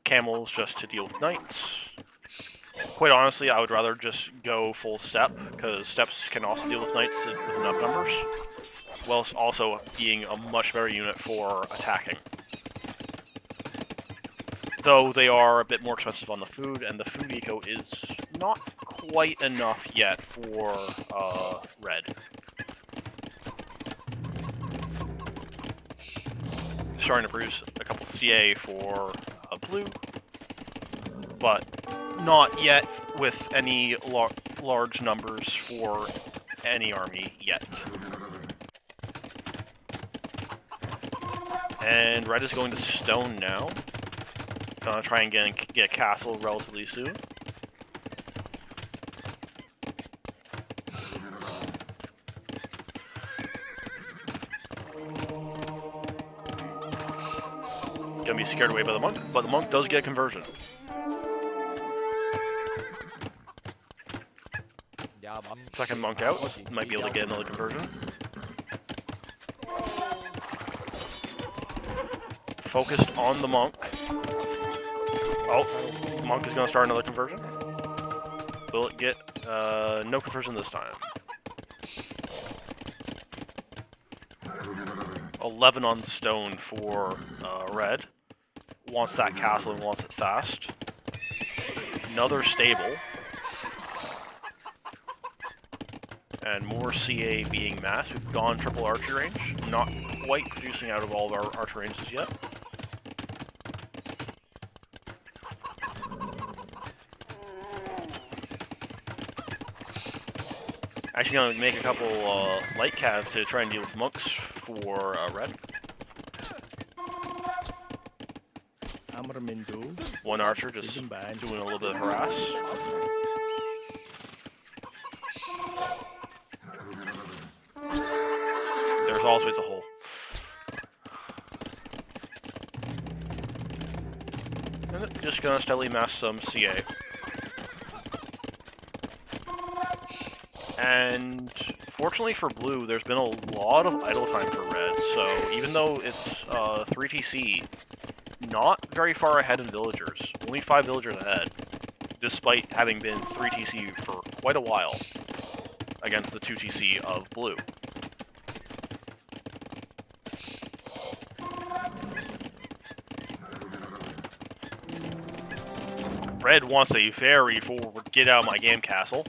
Camels just to deal with knights. Quite honestly, I would rather just go full step, because steps can also deal with knights with enough numbers, whilst also being a much better unit for attacking. Though they are a bit more expensive on the food, and the food eco is not quite enough yet for red. Starting to produce a couple CA for blue, but not yet with any large numbers for any army yet. And red is going to stone now. Gonna try and get a castle relatively soon. Gonna be scared away by the monk, but the monk does get a conversion. Second monk out, might be able to get another conversion. Focused on the monk. Oh, the monk is going to start another conversion. Will it get no conversion this time? 11 on stone for red. Wants that castle and wants it fast. Another stable. And more CA being massed. We've gone triple archery range. Not quite producing out of all of our archery ranges yet. Actually going to make a couple light calves to try and deal with monks for red. One archer just doing a little bit of harass. There's always a hole. And then just gonna steadily mass some CA. And fortunately for blue, there's been a lot of idle time for red, so even though it's 3TC, not very far ahead in villagers. Only 5 villagers ahead, despite having been 3TC for quite a while against the 2TC of blue. Red wants a very forward, get out of my game castle.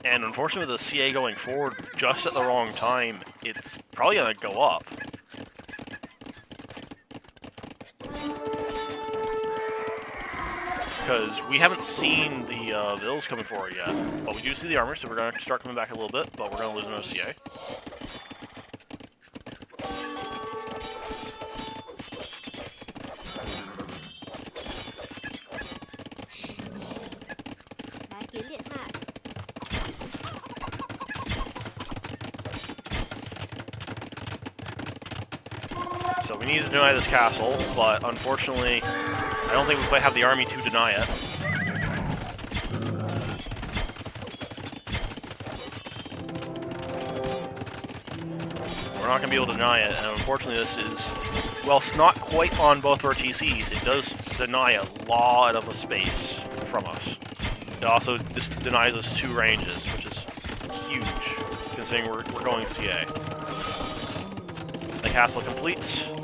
And unfortunately with the CA going forward just at the wrong time, it's probably going to go up. Because we haven't seen the vills coming forward yet. But we do see the armor, so we're going to start coming back a little bit, but we're going to lose another CA. Bãi kiếm điện hạ. So we need to deny this castle, but unfortunately, I don't think we quite have the army to deny it. we're not going to be able to deny it, and unfortunately this is, well, it's not quite on both of our TCs. It does deny a lot of a space from us. It also just denies us 2 ranges, which is huge, considering we're going CA. The castle completes. And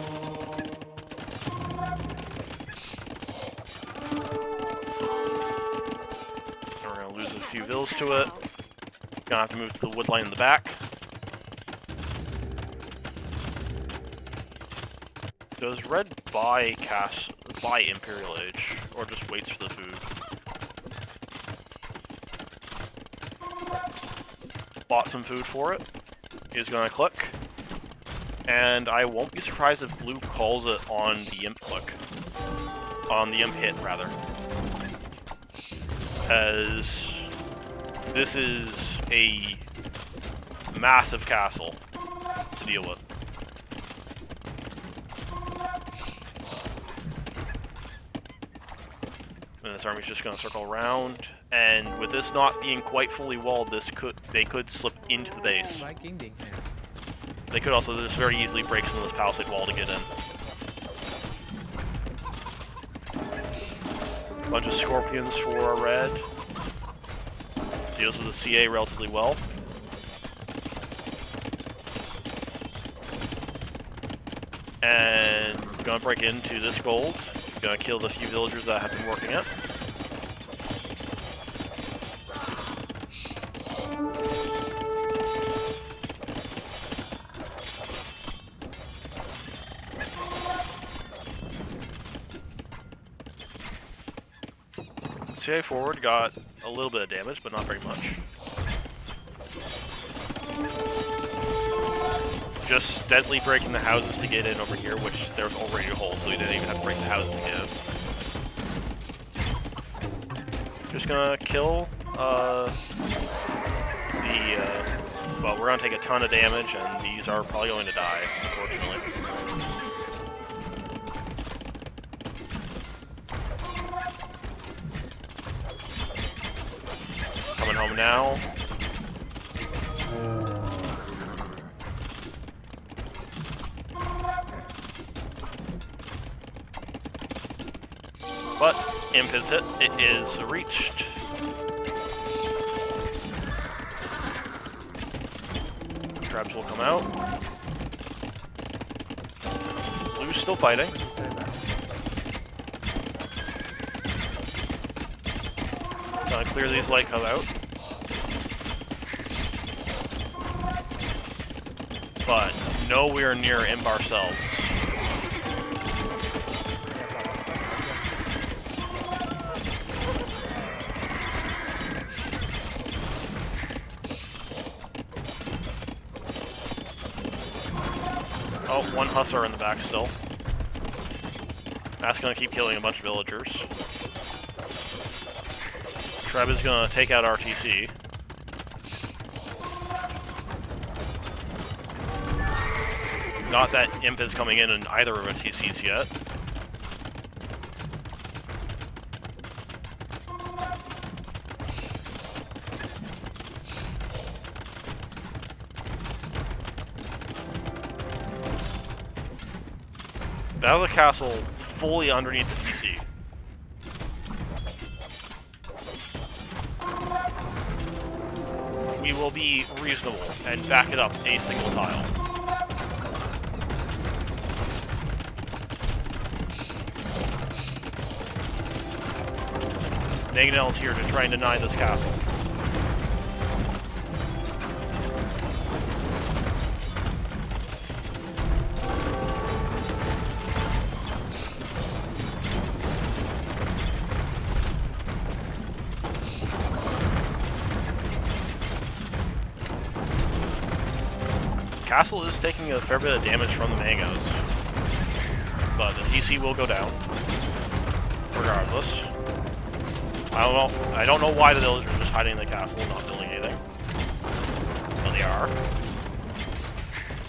we're going to lose a few vills to it. Gonna have to move to the wood line in the back. Does red buy Imperial Age, or just waits for the food? Bought some food for it. Is gonna click. And I won't be surprised if blue calls it on the imp click. On the imp hit, rather. As this is a massive castle to deal with. And this army's just going to circle around, and with this not being quite fully walled, they could slip into the base. They could also just very easily break some of this palisade wall to get in. Bunch of scorpions for our red. Deals with the CA relatively well. And gonna break into this gold. Gonna kill the few villagers that have been working it. CA forward got a little bit of damage, but not very much. Just steadily breaking the houses to get in over here, which there's already a hole, so we didn't even have to break the houses to get in. Just gonna kill well, we're gonna take a ton of damage, and these are probably going to die, unfortunately. Coming home now. But imp is hit. It is reached. Traps will come out. Blue's still fighting. Gonna clear these light come out. But nowhere near imp ourselves. Oh, one hussar in the back still. That's gonna keep killing a bunch of villagers. Treb is gonna take out RTC. Not that imp is coming in either of our TCs yet. That was a castle fully underneath the TC. We will be reasonable and back it up a single tile. Naganel's here to try and deny this castle. Castle is taking a fair bit of damage from the mangoes, but the TC will go down, regardless. I don't know why the villagers are just hiding in the castle and not building anything. But they are.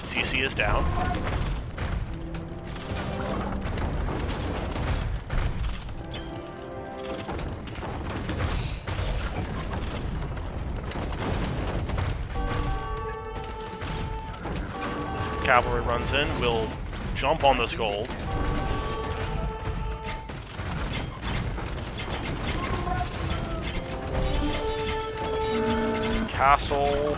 CC is down. cavalry runs in, we'll jump on this gold. Castle.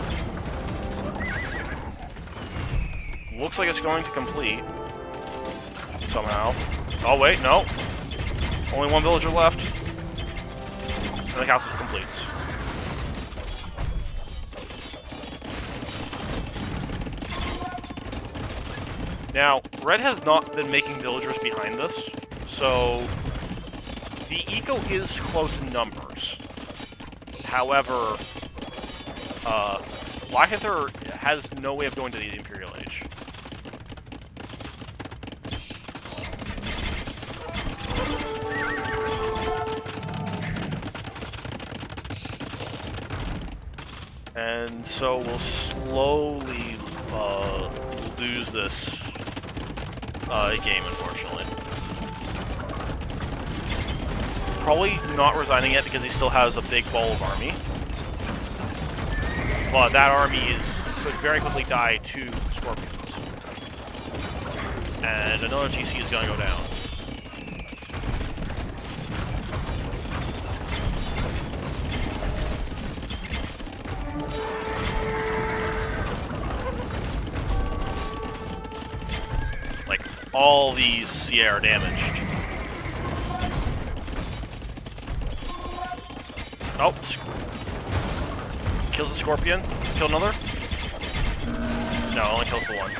Looks like it's going to complete. Somehow. Oh wait, no. Only one villager left. And the castle completes. Now, Red has not been making villagers behind this, so the eco is close in numbers. However, Black Panther has no way of going to the Imperial Age. And so we'll slowly lose this game, unfortunately. Probably not resigning yet because he still has a big ball of army. But that army could very quickly die to scorpions. And another TC is going to go down. All these CA are damaged. Oh, kills the scorpion. Kill another? No, only kills the one.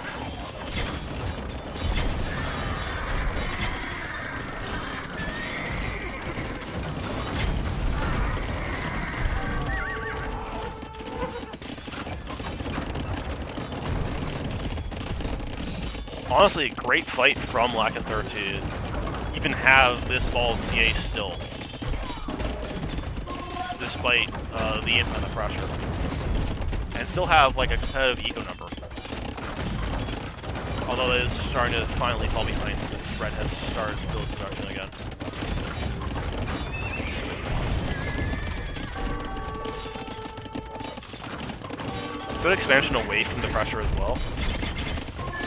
Honestly, a great fight from Lakanther to even have this ball of CA still, despite the infinite pressure, and still have like a competitive eco number. Although it is starting to finally fall behind since Red has started build production again. Good expansion away from the pressure as well.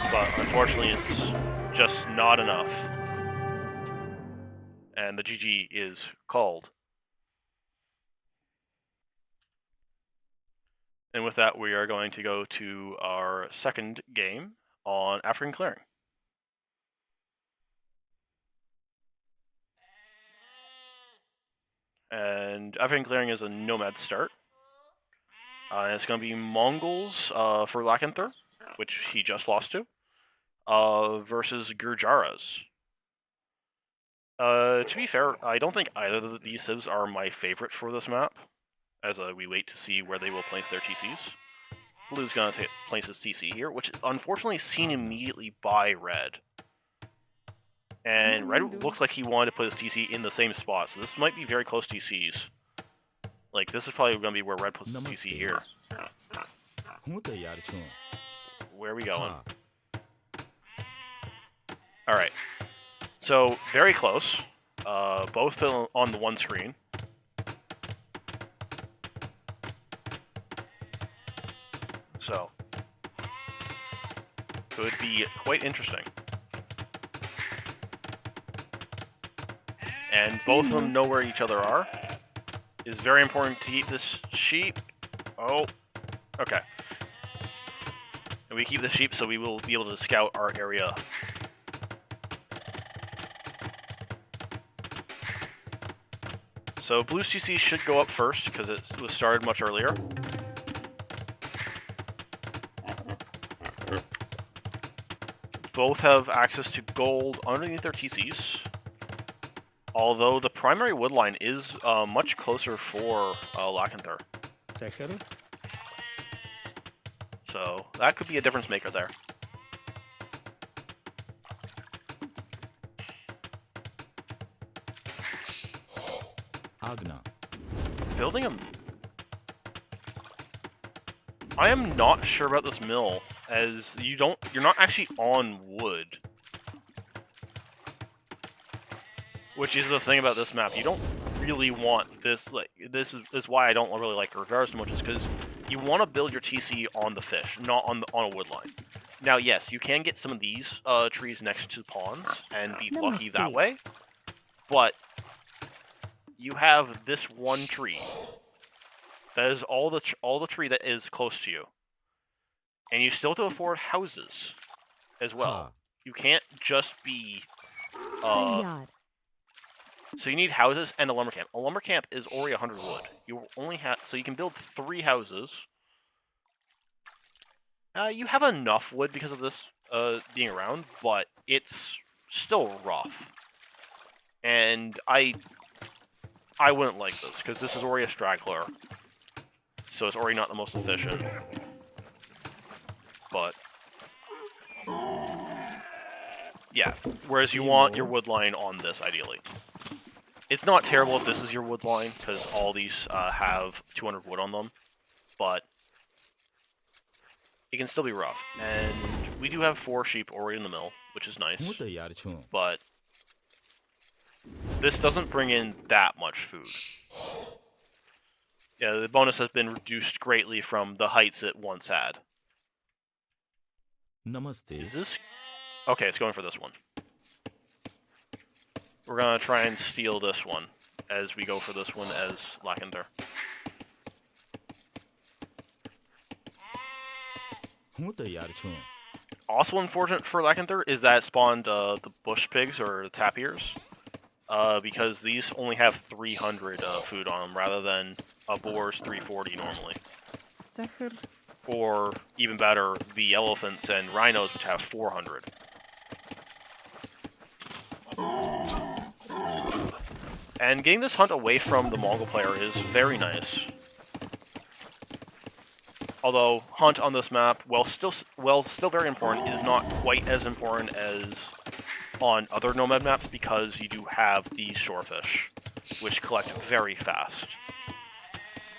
But unfortunately, it's just not enough. And the GG is called. And with that, we are going to go to our second game on African Clearing. And African Clearing is a nomad start. It's going to be Mongols for Lakanther, which he just lost to. Versus Gurjaras. To be fair, I don't think either of these civs are my favorite for this map, as we wait to see where they will place their TCs. Blue's going to place his TC here, which unfortunately is seen immediately by Red. And Red looks like he wanted to put his TC in the same spot, so this might be very close TCs. Like, this is probably going to be where Red puts his TC here. Where are we going? Alright, so very close, both on the one screen. So, could be quite interesting. And both of them know where each other are. It's very important to keep this sheep. Oh, okay. And we keep the sheep so we will be able to scout our area. So Blue's TC should go up first because it was started much earlier. Both have access to gold underneath their TCs. Although the primary wood line is much closer for Lakanther. So that could be a difference maker there. Building a... I am not sure about this mill, as you're not actually on wood. Which is the thing about this map. You don't really want this, like, this is why I don't really like Gurjaras so much, is because you want to build your TC on the fish, not on a wood line. Now, yes, you can get some of these trees next to ponds and be lucky that Namaste. way, but you have this one tree. That is all the tree that is close to you, and you still have to afford houses as well. You can't just be. Tayyar. So you need houses and a lumber camp. A lumber camp is already 100 wood. You only have so you can build 3 houses. You have enough wood because of this being around, but it's still rough. And I wouldn't like this, because this is already a straggler. So it's already not the most efficient. But yeah, whereas you want your wood line on this, ideally. It's not terrible if this is your wood line, because all these have 200 wood on them. But it can still be rough. And we do have 4 sheep already in the mill, which is nice. But this doesn't bring in that much food. Yeah, the bonus has been reduced greatly from the heights it once had. Namaste. Is this... Okay, it's going for this one. We're gonna try and steal this one as we go for this one as Lakenther. Also unfortunate for Lakenther is that it spawned the bush pigs, or the tapirs, because these only have 300 food on them, rather than a boar's 340 normally. Zachar. Or, even better, the elephants and rhinos, which have 400. And getting this hunt away from the Mongol player is very nice. Although, hunt on this map, while still very important, is not quite as important as on other Nomad maps, because you do have these shorefish, which collect very fast.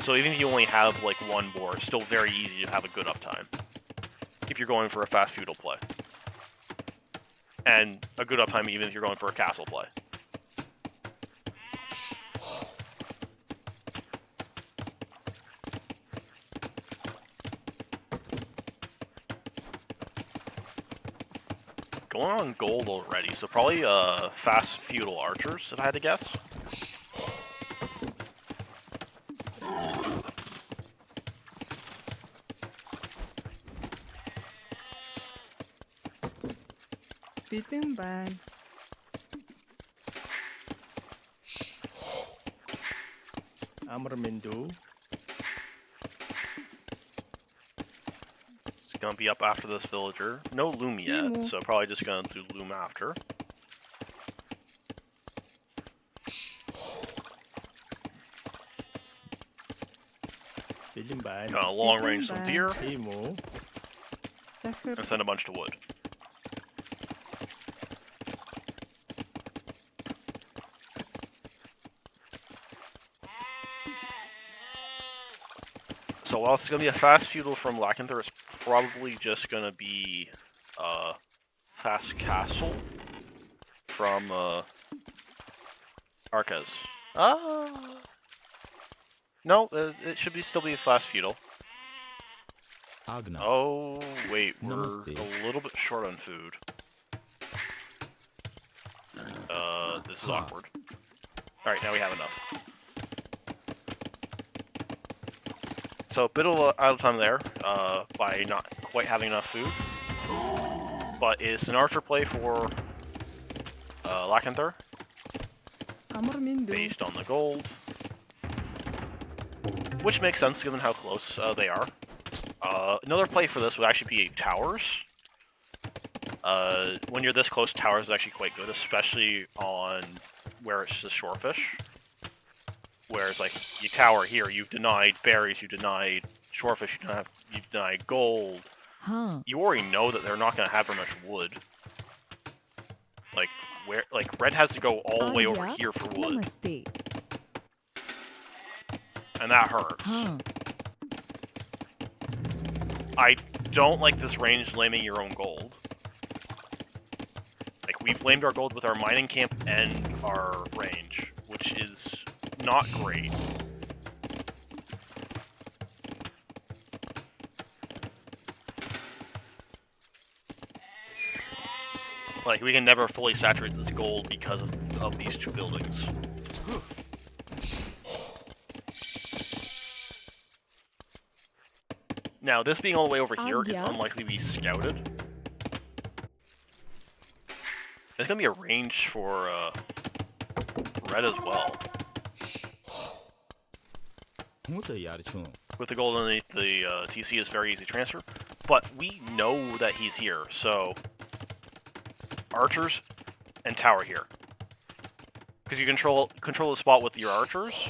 So even if you only have, like, 1 boar, it's still very easy to have a good uptime, if you're going for a fast feudal play. And a good uptime even if you're going for a castle play. Going on gold already, so probably fast feudal archers, if I had to guess. Bitin ban. Amrmindu. It's gonna be up after this villager. No loom yet, so probably just gonna do loom after. Gonna long range some deer, Zachar. and send a bunch to wood. So while it's going to be a fast feudal from Lakenther, it's probably just going to be fast castle from Arcas. No, it should still be a fast feudal. Agna. Oh, wait, we're Namaste. a little bit short on food. This is awkward. Alright, now we have enough. So a bit of out of time there, by not quite having enough food. But it's an archer play for Lakenther, Amrmindu. based on the gold. Which makes sense given how close they are. Another play for this would actually be towers. When you're this close, towers is actually quite good, especially on where it's just shorefish. Whereas, like, you tower here, you've denied berries, you've denied shorefish, you've denied gold. Huh. You already know that they're not going to have very much wood. Like, red has to go all the way over Yeah. here for wood, Namaste. and that hurts. Huh. I don't like this range laming your own gold. Like, we've lamed our gold with our mining camp and our range, which is not great. Like, we can never fully saturate this gold because of these two buildings. Now, this being all the way over here is yeah. unlikely to be scouted. There's gonna be a range for red as well. With the gold underneath the TC is very easy to transfer, but we know that he's here, so archers and tower here, because you control the spot with your archers,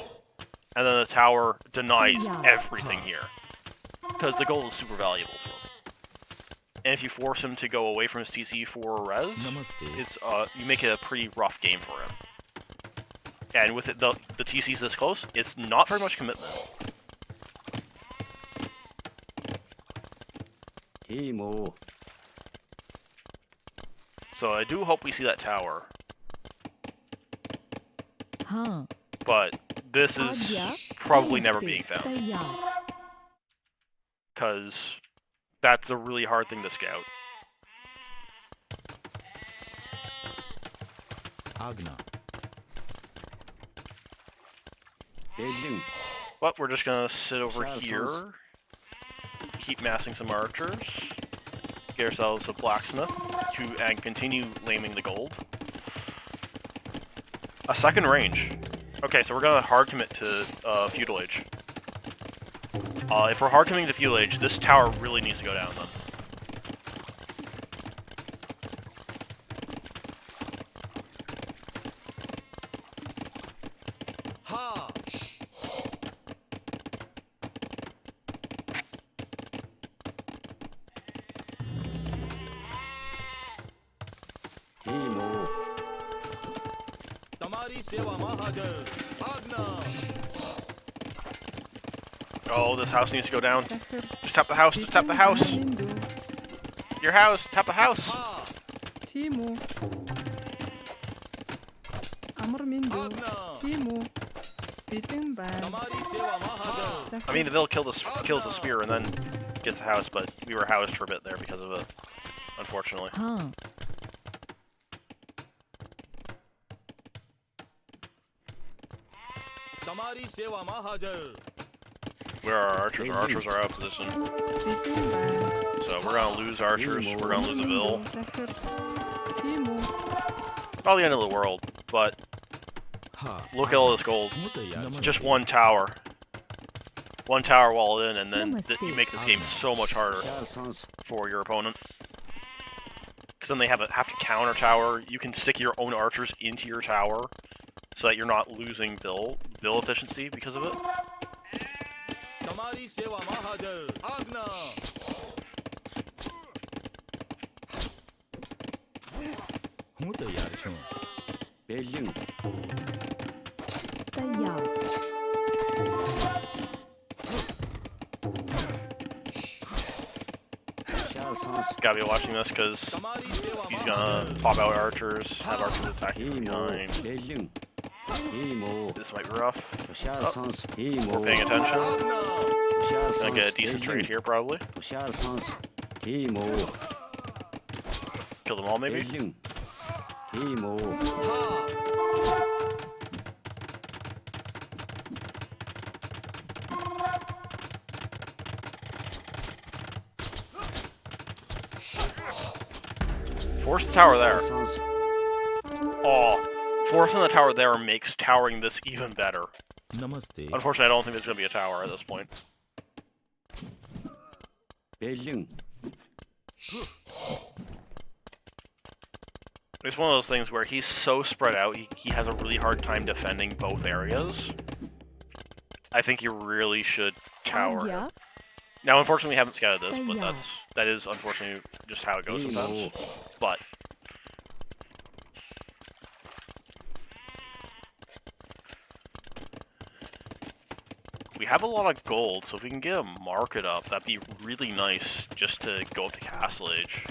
and then the tower denies everything here, because the gold is super valuable to him. And if you force him to go away from his TC for res, it's you make it a pretty rough game for him. And with it, the TC's this close, it's not very much commitment. So I do hope we see that tower. Huh. But this is probably never being found. Because that's a really hard thing to scout. But we're just gonna sit over here, keep massing some archers, get ourselves a blacksmith, and continue laming the gold. A second range. Okay, so we're gonna hard commit to feudal age. If we're hard committing to feudal age, this tower really needs to go down then. Oh, this house needs to go down. Just tap the house, just tap the house! Your house, tap the house! Timo. Amarmindo. Timo. Bittingban. I mean, the Vil kills the spear and then gets the house, but we were housed for a bit there because of it, unfortunately. Huh. Where are our archers? Our archers are out of position. So we're gonna lose archers, we're gonna lose a Vil. Not the end of the world, but look at all this gold. Just one tower. One tower walled in, and then you make this game so much harder for your opponent. Because then they have to counter tower. You can stick your own archers into your tower, so that you're not losing Vil efficiency because of it. Gotta be watching this because he's gonna pop out archers, have archers attacking from behind. This might be rough. Oh, we're paying attention. Gonna get a decent trade here, probably. Kill them all, maybe? Force the tower there. Oh, forcing the tower there makes towering this even better. Unfortunately, I don't think there's going to be a tower at this point. It's one of those things where he's so spread out, he has a really hard time defending both areas. I think you really should tower him. Now, unfortunately, we haven't scouted this, but that is unfortunately just how it goes sometimes. But we have a lot of gold, so if we can get a market up, that'd be really nice just to go up to Castle Age.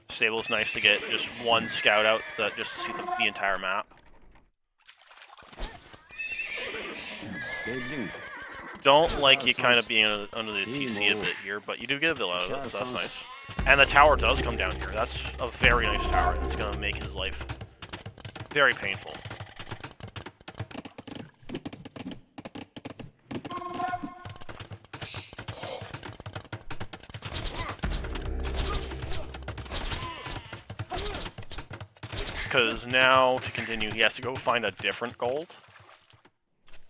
Stable's nice to get just one scout out, so that just to see the entire map. don't like you kind of being under the TC a bit here, but you do get a villa out of it, so that's nice. And the tower does come down here. That's a very nice tower. It's going to make his life very painful. Because now, to continue, he has to go find a different gold.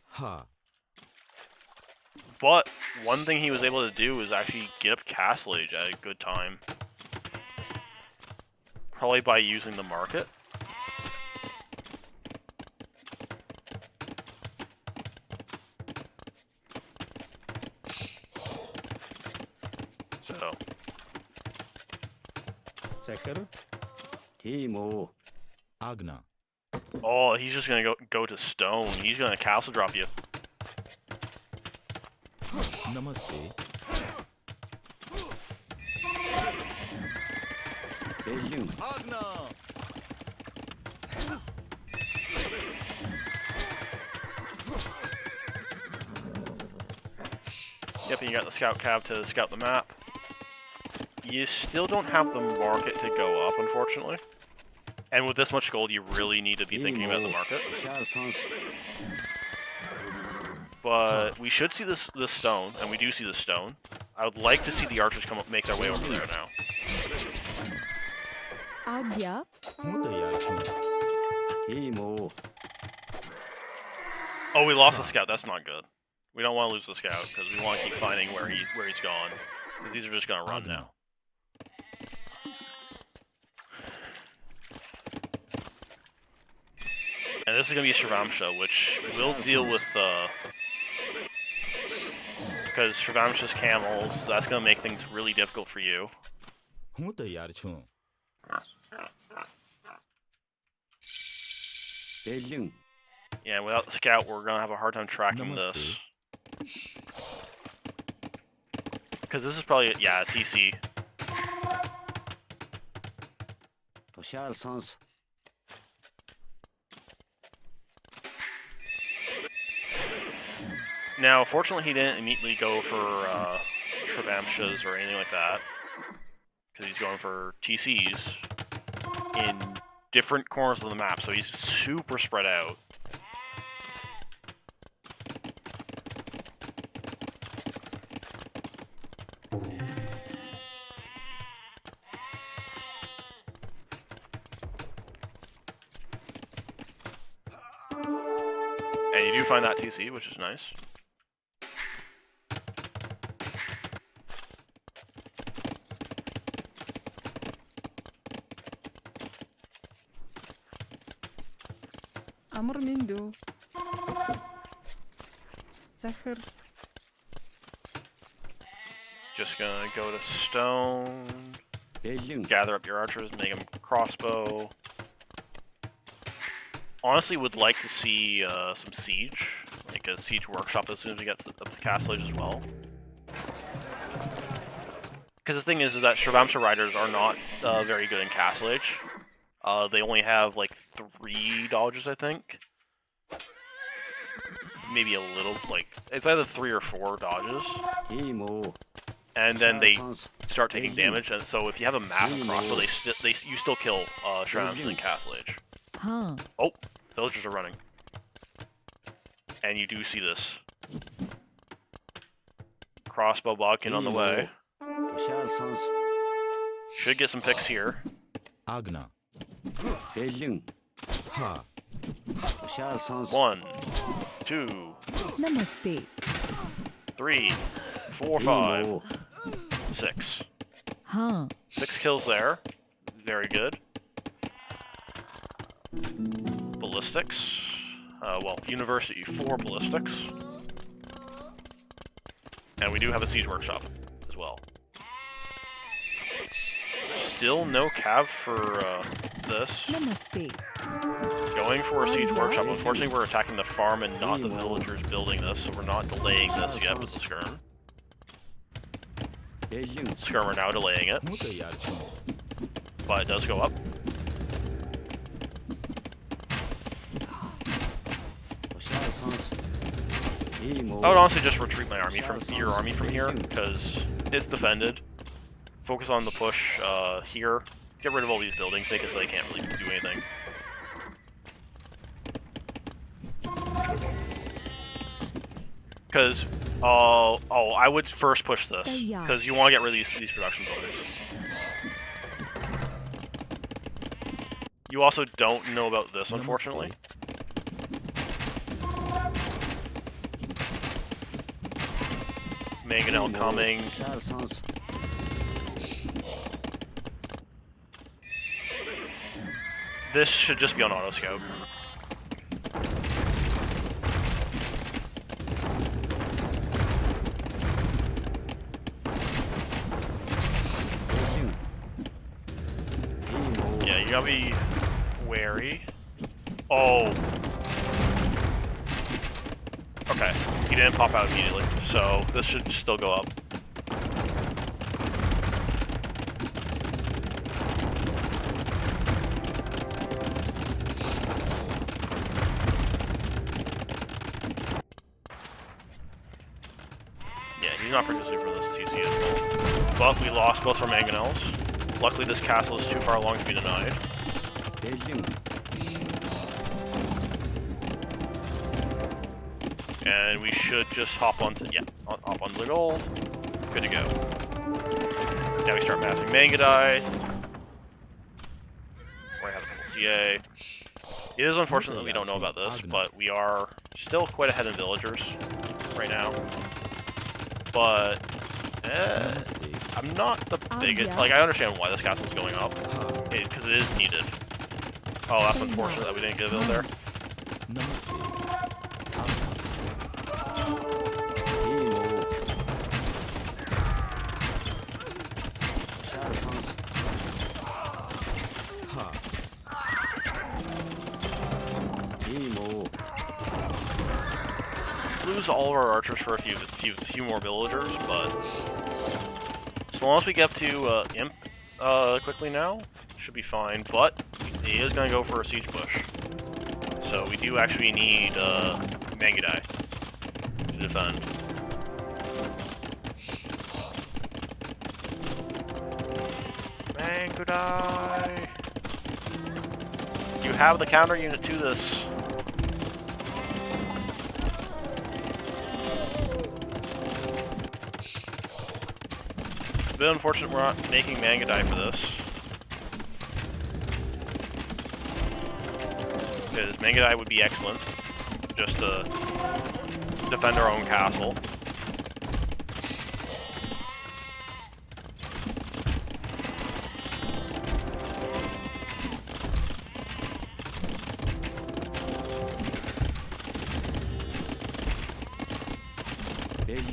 Ha. But one thing he was able to do is actually get up Castle Age at a good time. Probably by using the market. So. Zecher. Timo. Agna. Oh, he's just gonna go to stone. He's gonna castle drop you. Namaste. Beijing. Agna. Yep, and you got the scout cab to scout the map. You still don't have the market to go up, unfortunately. And with this much gold, you really need to be thinking about the market. But we should see this stone, and we do see the stone. I would like to see the archers come up, make their way over there now. Agya. Timo. Oh, we lost the scout. That's not good. We don't want to lose the scout because we want to keep finding where he's gone. Because these are just gonna run now. And this is gonna be Shravamsha, which will deal with because Shravamsha's camels. That's gonna make things really difficult for you. Beijing. Yeah, without the scout, we're gonna have a hard time tracking this. Because this is probably, yeah, TC. Toshal Sans. Now, fortunately, he didn't immediately go for Shravamshas or anything like that. Because he's going for TCs in different corners of the map, so he's super spread out. And you do find that TC, which is nice. Amr Mindu. Zecher. Just gonna go to stone. Beijing. Gather up your archers, make them crossbow. Honestly, would like to see some siege, like a siege workshop as soon as we get up to Castle Age as well. Because the thing is that Shravamsha riders are not very good in Castle Age. They only have like 3 dodges, I think. Maybe a little, like, it's either 3 or 4 dodges. Timo. And then they start taking damage, and so if you have a massive crossbow, you still kill Shravamsha in Castle Age. Huh. Oh, villagers are running. And you do see this. Crossbow Bodkin on the way. Toshal Sans. Should get some picks here. Agna. Beijing. Ha. Toshal Sans. 1, 2, Namaste. 3, 4, 5, 6. Huh. 6 kills there. Very good. Ballistics. Well, University 4 ballistics. And we do have a siege workshop as well. Still no cav for this. Namaste. Going for a siege workshop. Unfortunately, we're attacking the farm and not the villagers building this, so we're not delaying this yet with the skirm. Beijing. Skirm are now delaying it, but it does go up. Toshal Sans. I would honestly just retreat my army from your army from here because it's defended. Focus on the push here. Get rid of all these buildings, make it so they can't really do anything. Because, I would first push this because you want to get rid of these production builders. You also don't know about this, unfortunately. Mangonel coming. This should just be on auto scout. Yeah, you gotta be wary. Oh. Okay, he didn't pop out immediately, so this should still go up. Yeah, he's not producing for this TC at all. But we lost both our mangonels. Luckily this castle is too far along to be denied. And we should just hop onto, hop onto the gold. Good to go. Now we start massing Mangadai. We're gonna have a full CA. It is unfortunate that we don't know about this, but we are still quite ahead in villagers right now. But, I'm not the biggest, like, I understand why this castle is going up, because it is needed. Oh, that's unfortunate that we didn't get a build there. Lose all of our archers for a few more villagers, but as long as we get up to Imp quickly now, should be fine. But he is going to go for a siege push, so we do actually need Mangadai to defend. Mangadai! You have the counter unit to this. It's a bit unfortunate we're not making Mangadai for this. Because Mangadai would be excellent, just to defend our own castle.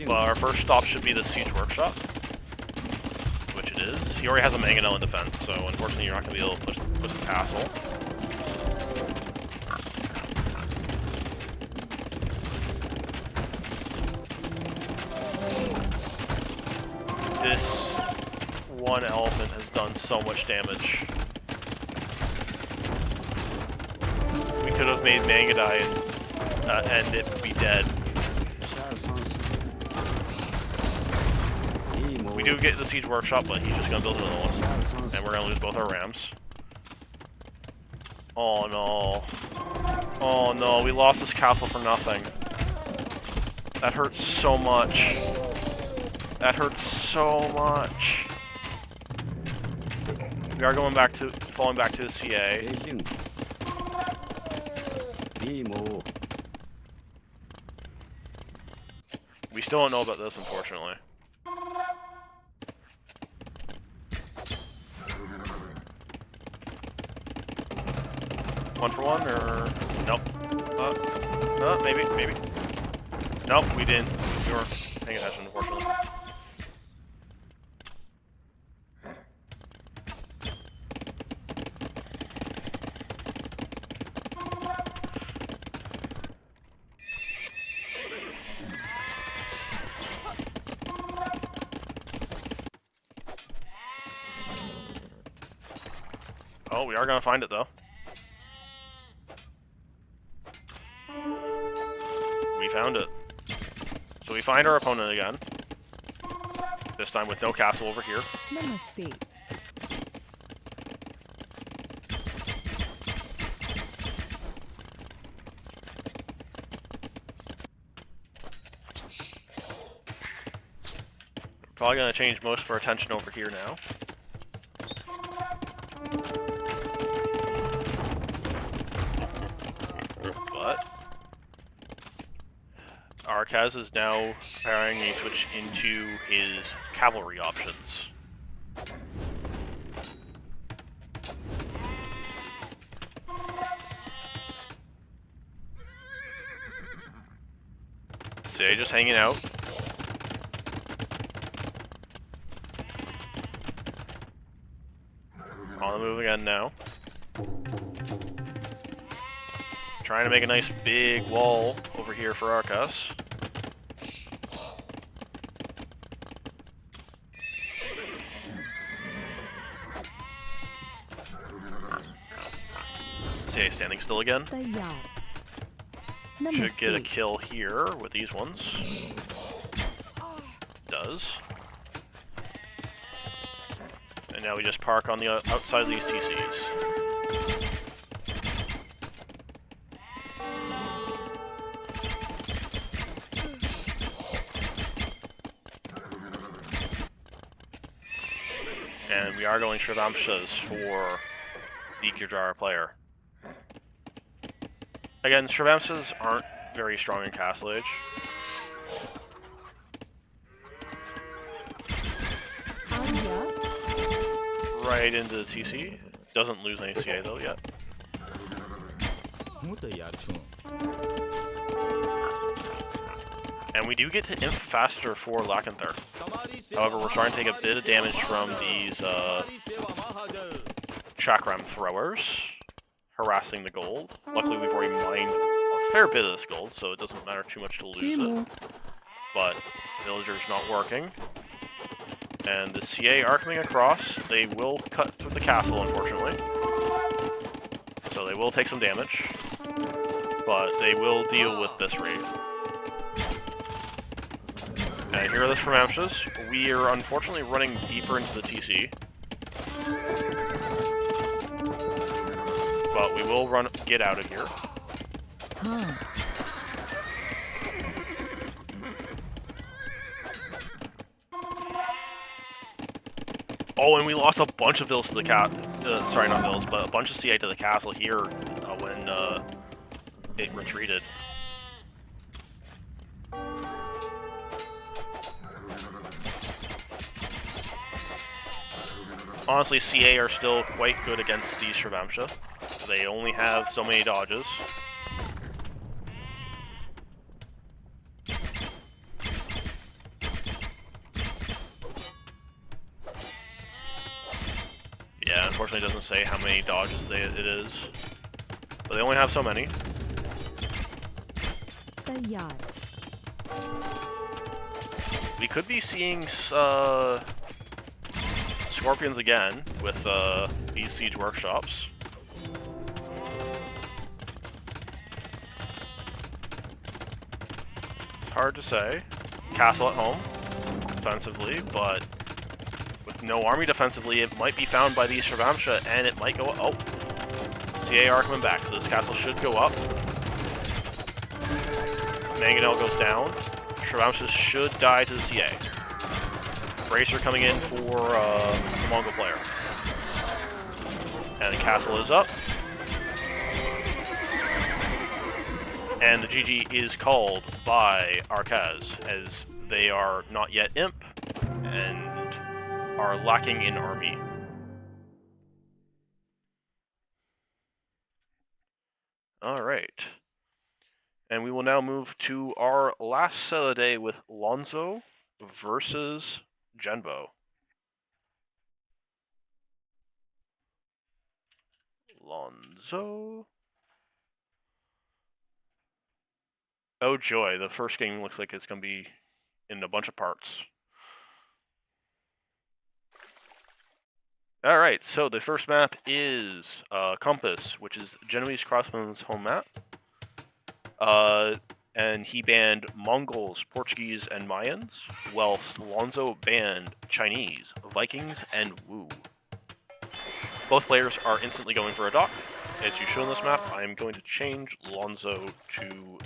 But our first stop should be the siege workshop, which it is. He already has a mangonel in defense, so unfortunately you're not going to be able to push the castle. This one elephant has done so much damage. We could have made Mangadai and it would be dead. We do get the siege workshop, but he's just gonna build another one, and we're gonna lose both our rams. Oh no! Oh no! We lost this castle for nothing. That hurts so much. That hurts so much. We are going back to falling back to the CA. We still don't know about this, unfortunately. One for one, or nope? Maybe. Nope, we didn't. We weren't paying attention, unfortunately. Oh, we are gonna find it though. We found it. we find our opponent again. This time with no castle over here. Namaste. Probably going to change most of our attention over here now. But Arkaz is now preparing a switch into his cavalry options. Say just hanging out. On the move again now. Trying to make a nice big wall over here for Arcas. CA standing still again. Tayyar. Should get a Namaste. kill here with these ones. Does. And now we just park on the outside of these TCs. And we are going Shravamshas for the Gurjara player. Again, Shravamshas aren't very strong in Castle Age. Arya. Right into the TC. Doesn't lose any CA though yet. હું તૈયાર છું. And we do get to imp faster for Lakanther. However, we're starting to take a bit of damage from these Chakram throwers, harassing the gold. Luckily, we've already mined a fair bit of this gold, so it doesn't matter too much to lose Timo. it. But Villager's not working. And the CA are coming across. They will cut through the castle, unfortunately. So they will take some damage. But they will deal with this raid. And here are the Shramamshas. We are unfortunately running deeper into the TC. But we will get out of here. Huh. Oh, and we lost a bunch of vills to the sorry, not vills, but a bunch of CA to the castle here when it retreated. Honestly, CA are still quite good against these Shravamsha. They only have so many dodges. Yeah, unfortunately it doesn't say how many dodges it is. But they only have so many. Tayyar. We could be seeing Scorpions again with these siege workshops. It's hard to say. Castle at home, defensively, but with no army defensively, it might be found by these Shravamsha, and it might go up. Oh, CA are coming back, so this castle should go up. Mangonel goes down. Shravamshas should die to the CA. Bracer coming in for the Mongol player. And the castle is up. And the GG is called by Arkaz, as they are not yet imp and are lacking in army. Alright. And we will now move to our last set of the day with Lonzo versus Genbo. Lonzo. Oh joy, the first game looks like it's going to be in a bunch of parts. Alright, so the first map is Compass, which is Genoese Crossman's home map. and he banned Mongols, Portuguese, and Mayans, whilst Lonzo banned Chinese, Vikings, and Wu. Both players are instantly going for a dock. As you show on this map, I am going to change Lonzo to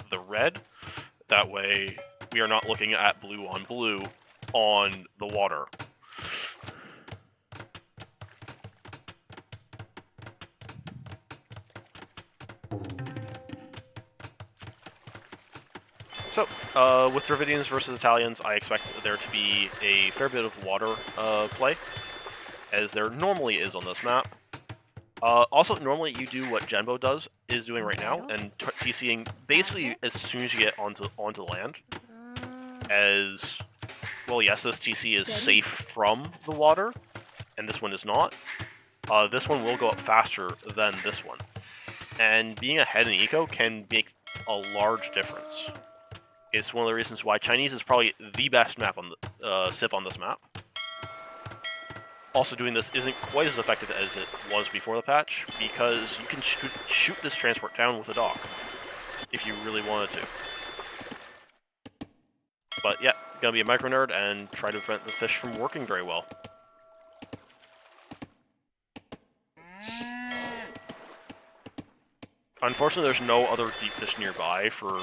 the red. That way, we are not looking at blue on the water. So, with Dravidians versus Italians, I expect there to be a fair bit of water play, as there normally is on this map. Also, normally you do what Genbo is doing right now, and TCing basically as soon as you get onto land. As, well, yes, this TC is safe from the water, and this one is not. This one will go up faster than this one. And being ahead in eco can make a large difference. It's one of the reasons why Chinese is probably the best map on the SIP on this map. Also, doing this isn't quite as effective as it was before the patch, because you can shoot this transport down with a dock, if you really wanted to. But yeah, gonna be a micro nerd and try to prevent the fish from working very well. Unfortunately, there's no other deep fish nearby for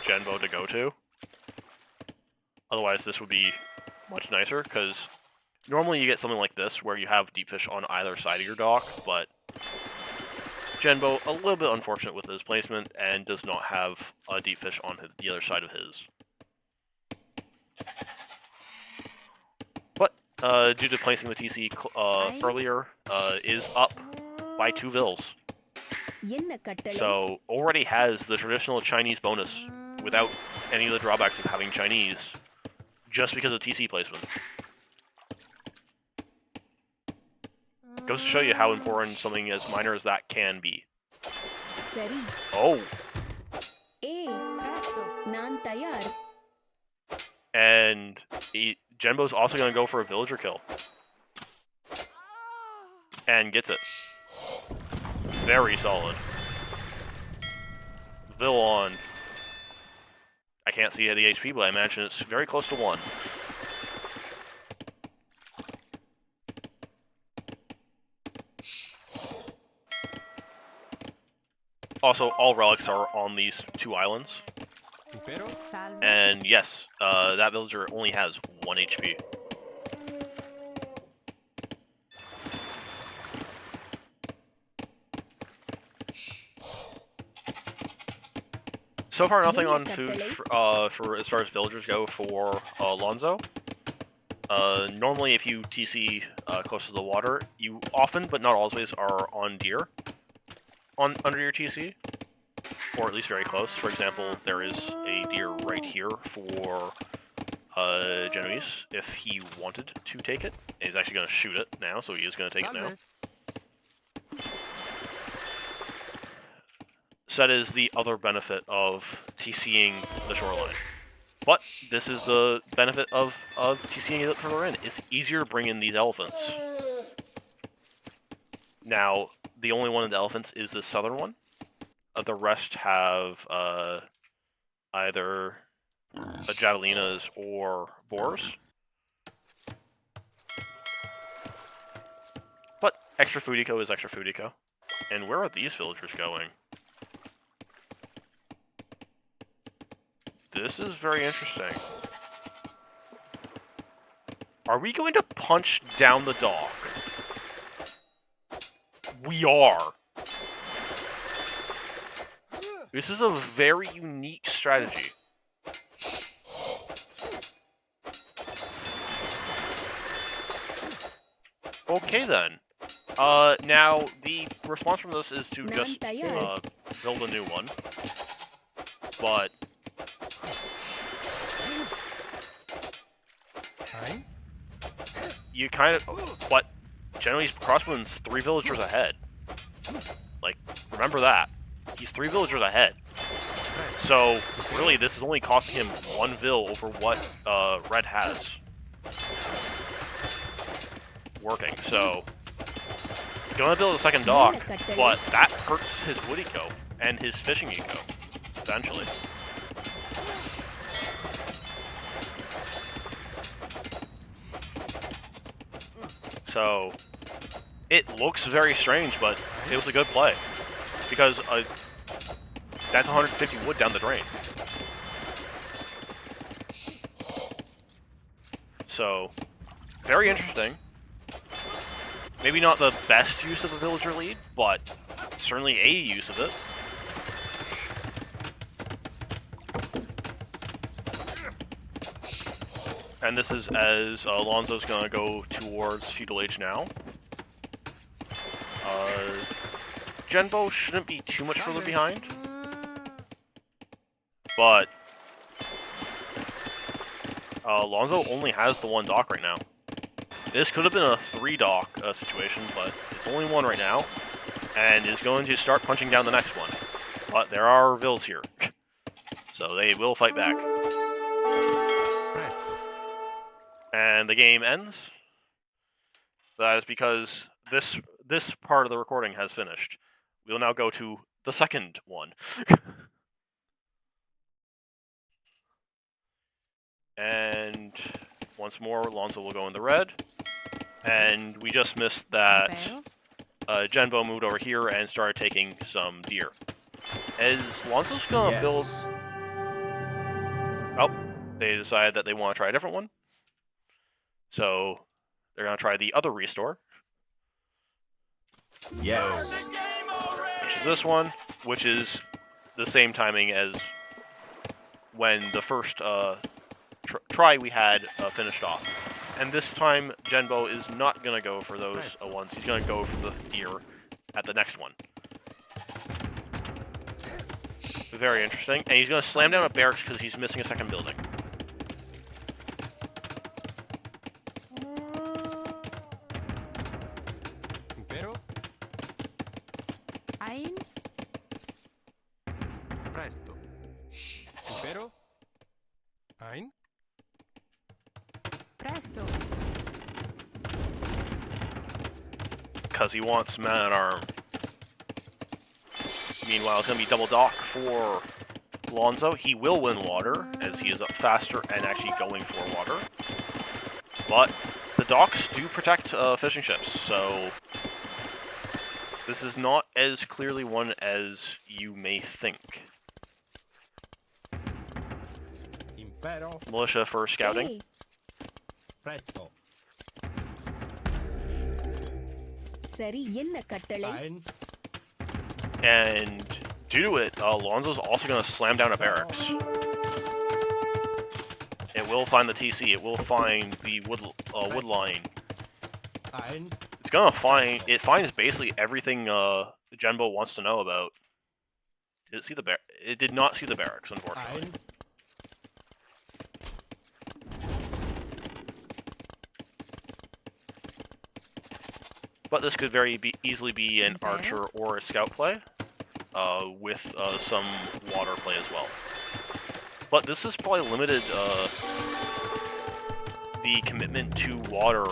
Genbo to go to. Otherwise, this would be much nicer, because normally you get something like this, where you have deep fish on either side of your dock, but Genbo, a little bit unfortunate with his placement, and does not have a deep fish on the other side of his. But, due to placing the TC earlier, is up by 2 vills. So, already has the traditional Chinese bonus without any of the drawbacks of having Chinese, just because of TC placement. Goes to show you how important something as minor as that can be. Oh! And Genbo's also going to go for a villager kill. And gets it. Very solid. Vil on. I can't see the HP, but I imagine it's very close to 1. Also, all relics are on these 2 islands. And yes, that villager only has 1 HP. So far, nothing on food for as far as villagers go for Lonzo. Normally, if you TC close to the water, you often, but not always, are on deer under your TC, or at least very close. For example, there is a deer right here for Genoese, if he wanted to take it. And he's actually going to shoot it now, so he is going to take it now. So that is the other benefit of TCing the shoreline. But this is the benefit of TCing it further in. It's easier to bring in these elephants. Now, the only one of the elephants is the southern one. The rest have either javelinas or boars. But extra food eco is extra food eco. And where are these villagers going? This is very interesting. Are we going to punch down the dock? We are. This is a very unique strategy. Okay then. Now, the response from this is to just build a new one. But you kind of, but generally Crossbow's 3 villagers ahead. Like, remember that. He's 3 villagers ahead. So, really, this is only costing him 1 vil over what Red has working. So, gonna build a second dock, but that hurts his wood eco and his fishing eco. potentially. So, it looks very strange, but it was a good play. Because that's 150 wood down the drain. So, very interesting. Maybe not the best use of a villager lead, but certainly a use of it. And this is as Alonso's going to go towards Feudal Age now. Genbo shouldn't be too much further behind. But Alonso only has the one dock right now. This could have been a 3-dock situation, but it's only one right now. And is going to start punching down the next one. But there are Vills here. So they will fight back. And the game ends. That is because this part of the recording has finished. We'll now go to the second one. And once more, Alonso will go in the red. And we just missed that Genbo moved over here and started taking some deer. As Alonso's gonna build... Oh, they decided that they want to try a different one. So they're gonna try the other restore. Yes. Which is this one, which is the same timing as when the first try we had finished off. And this time, Genbo is not going to go for those ones. He's going to go for the deer at the next one. Very interesting. And he's going to slam down a barracks because he's missing a second building. Impero. Ein. Presto. Impero. Ein. Presto. Because he wants man-at-arm. Meanwhile, it's going to be double dock for Alonso. He will win water, as he is up faster and actually going for water. But the docks do protect fishing ships, so this is not as clearly won as you may think. Impero. Militia for scouting. Hey, Presto. சரி என்ன கட்டளை? Ein. And due to it, Alonso's also going to slam down a barracks. It will find the TC. It will find the wood line. Ein. It's going to find... It finds basically everything Genbo wants to know about. Did it see the It did not see the barracks, unfortunately. Ein. But this could very easily be an archer or a scout play, with some water play as well. But this has probably limited the commitment to water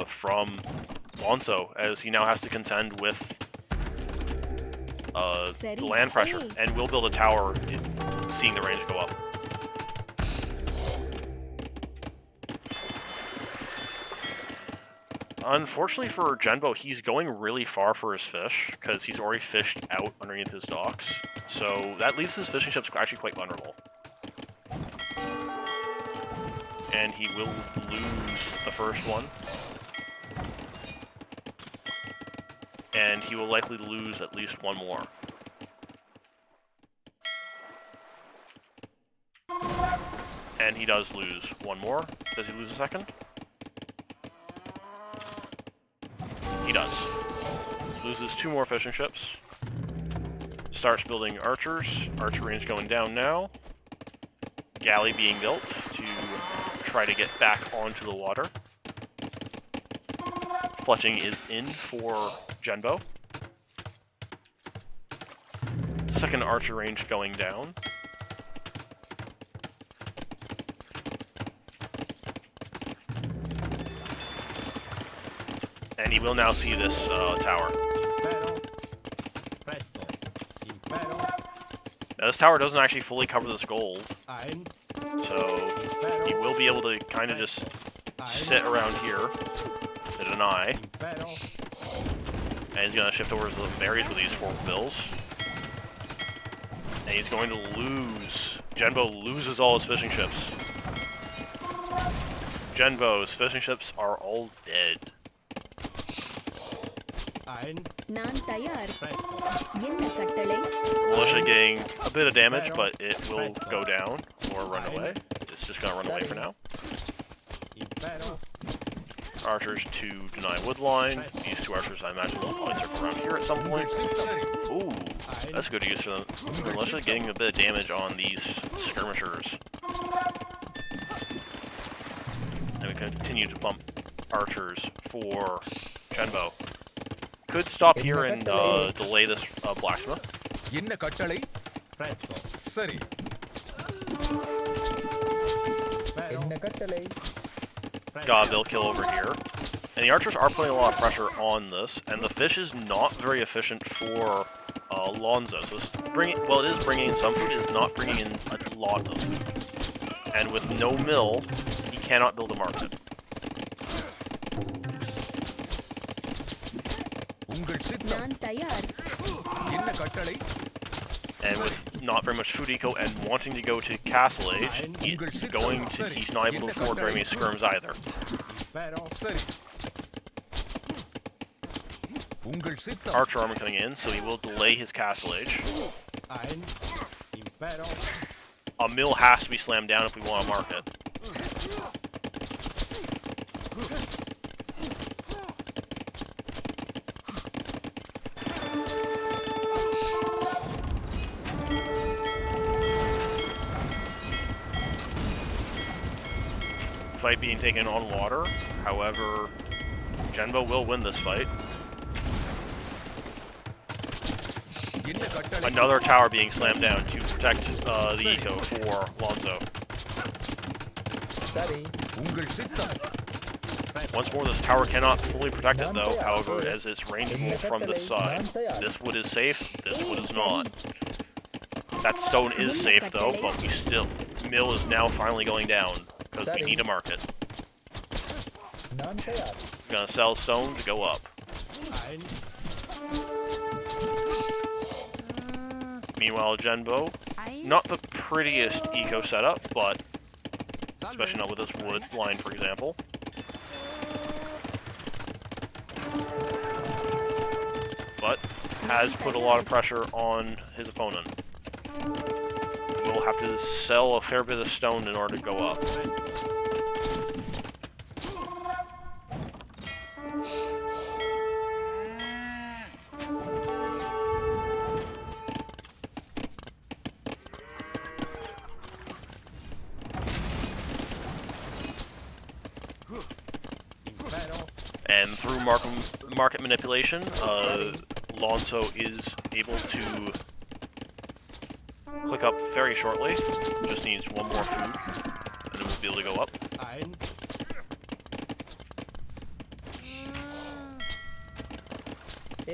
from Alonso, as he now has to contend with the land pressure, and will build a tower, seeing the range go up. Unfortunately for Genbo, he's going really far for his fish, because he's already fished out underneath his docks. So that leaves his fishing ships actually quite vulnerable. And he will lose the first one. And he will likely lose at least one more. And he does lose one more. Does he lose a second? He does. Loses 2 more fishing ships. Starts building archers. Archer range going down now. Galley being built to try to get back onto the water. Fletching is in for Genbo. Second archer range going down. And he will now see this tower. Impero. Presto. Impero. Now, this tower doesn't actually fully cover this gold, Ein. so he will be able to kind of just sit around here to deny. Impero. And he's going to shift over to the berries with these 4 bills. And he's going to lose. Genbo loses all his fishing ships. Genbo's fishing ships are all dead. Ein. நான் தயார் Presto. என்ன கட்டளை Militia getting a bit of damage, but it will go down or run away. It's just going to run away for now. Impero. Archers to deny woodline. These 2 archers, I imagine, will probably circle around here at some point. Ooh, that's good use for the militia, getting a bit of damage on these skirmishers. And we continue to bump archers for Genbo. Could stop here and delay this blacksmith. என்ன கட்டளை? Presto. சரி. என்ன கட்டளை? Got a bill kill over here. And the archers are putting a lot of pressure on this, and the fish is not very efficient for Lonzo. So it's it is bringing in some food, it is not bringing in a lot of food. And with no mill, he cannot build a market. உங்கள் சித்தம். நான் தயார் என்ன கட்டளை? And with not very much food eco and wanting to go to Castle Age, he's not able to afford very many skirms either. Impero. சரி. உங்கள் சித்தம். Archer armor coming in, so he will delay his Castle Age. Ein. Impero. A mill has to be slammed down if we want to market. Fight being taken on water. However, Genbo will win this fight. என்ன கட்டளை? Another tower being slammed down to protect the eco for Lonzo. சரி. உங்கள் சித்தம். Once more, this tower cannot fully protect it though. However, as it's rangeable from this side, this wood is safe, this wood is not. That stone is safe though, but mill is now finally going down. Because we need a market. நான் தயார். Gonna sell stone to go up. Ein. Meanwhile, Genbo, not the prettiest eco setup, but especially not with this wood line, for example. But has put a lot of pressure on his opponent. We'll have to sell a fair bit of stone in order to go up. And through market manipulation, Lonzo is able to click up very shortly. Just needs 1 more food, and then we'll be able to go up. Ein.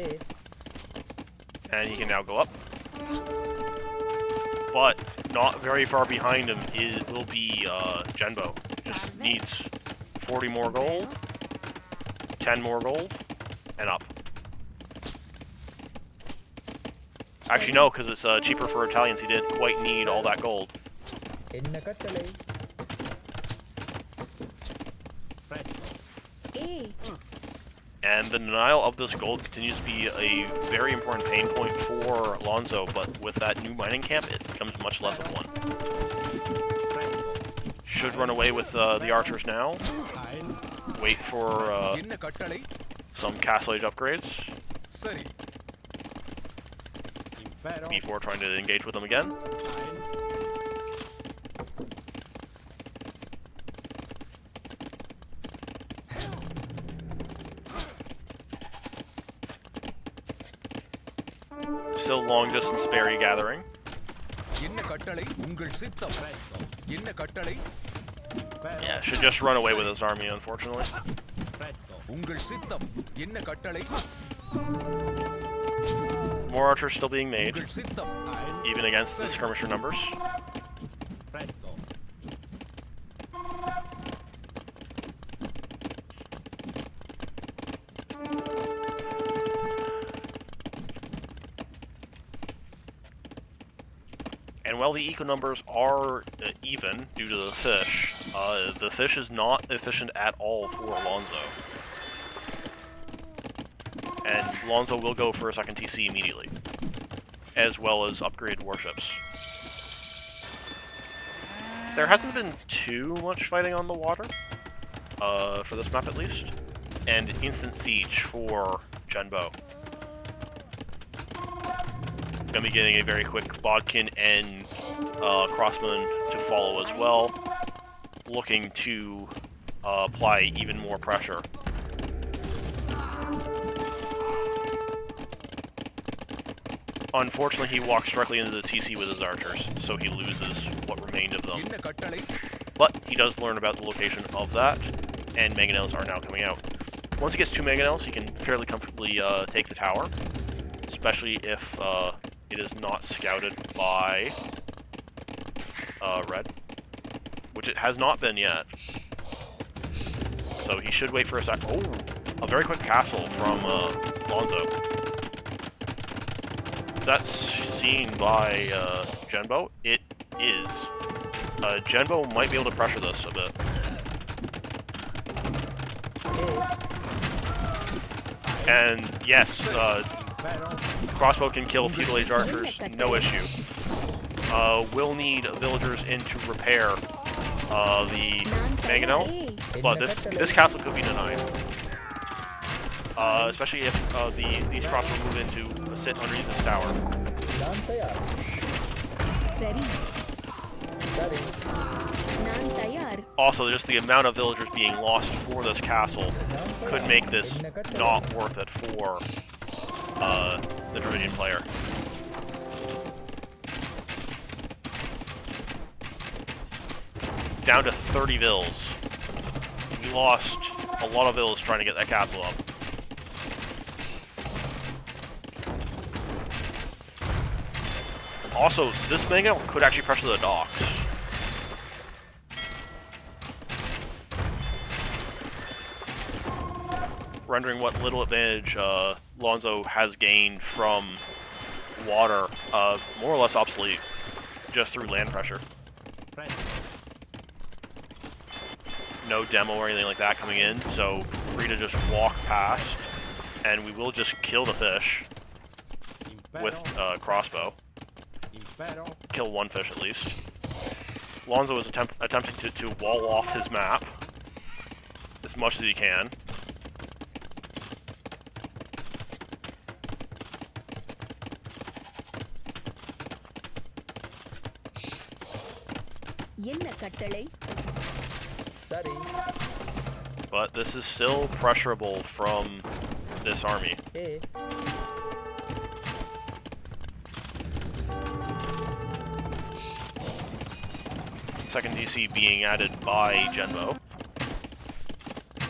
A. And he can now go up. But not very far behind him will be Genbo. Just needs 40 more gold, 10 more gold, and up. Actually, no, because it's cheaper for Italians. He didn't quite need all that gold. என்ன கட்டளை? And the denial of this gold continues to be a very important pain point for Lonzo, but with that new mining camp, it becomes much less of one. Should run away with the archers now. Wait for என்ன கட்டளை? some Castle Age upgrades Sari. Impero. before trying to engage with them again. Still long distance berry gathering. என்ன கட்டளை? உங்கள் சித்தம். என்ன கட்டளை? Yeah, should just run away with his army, unfortunately. உங்கள் சித்தம். என்ன கட்டளை? More archers still being made. உங்கள் சித்தம். even against the skirmisher numbers. Presto. And while the eco numbers are even due to the fish is not efficient at all for Lonzo. And Lonzo will go for a second TC immediately, as well as upgrade warships. There hasn't been too much fighting on the water, for this map at least, and instant siege for Genbo. Gonna be getting a very quick Bodkin and Crossman to follow as well, looking to apply even more pressure. Unfortunately, he walks directly into the TC with his archers, so he loses what remained of them. But he does learn about the location of that, and mangonels are now coming out. Once he gets 2 mangonels, he can fairly comfortably take the tower, especially if it is not scouted by red, which it has not been yet. So he should wait for a sec. Oh, a very quick castle from Lonzo. Is that seen by Genbo? It is. Genbo might be able to pressure this a bit. And yes, crossbow can kill feudal age archers, no issue. We'll need villagers in to repair the mangonel, but this castle could be denied. Especially if these crossbows move into sit underneath this tower. Also, just the amount of villagers being lost for this castle could make this not worth it for the Dravidian player. Down to 30 vills. We lost a lot of vills trying to get that castle up. Also, this mangonel could actually pressure the docks. Rendering what little advantage Lonzo has gained from water more or less obsolete just through land pressure. No demo or anything like that coming in, so free to just walk past, and we will just kill the fish with crossbow. Kill one fish at least. Lonzo is attempting to wall off his map as much as he can. But this is still pressurable from this army. Second DC being added by Genbo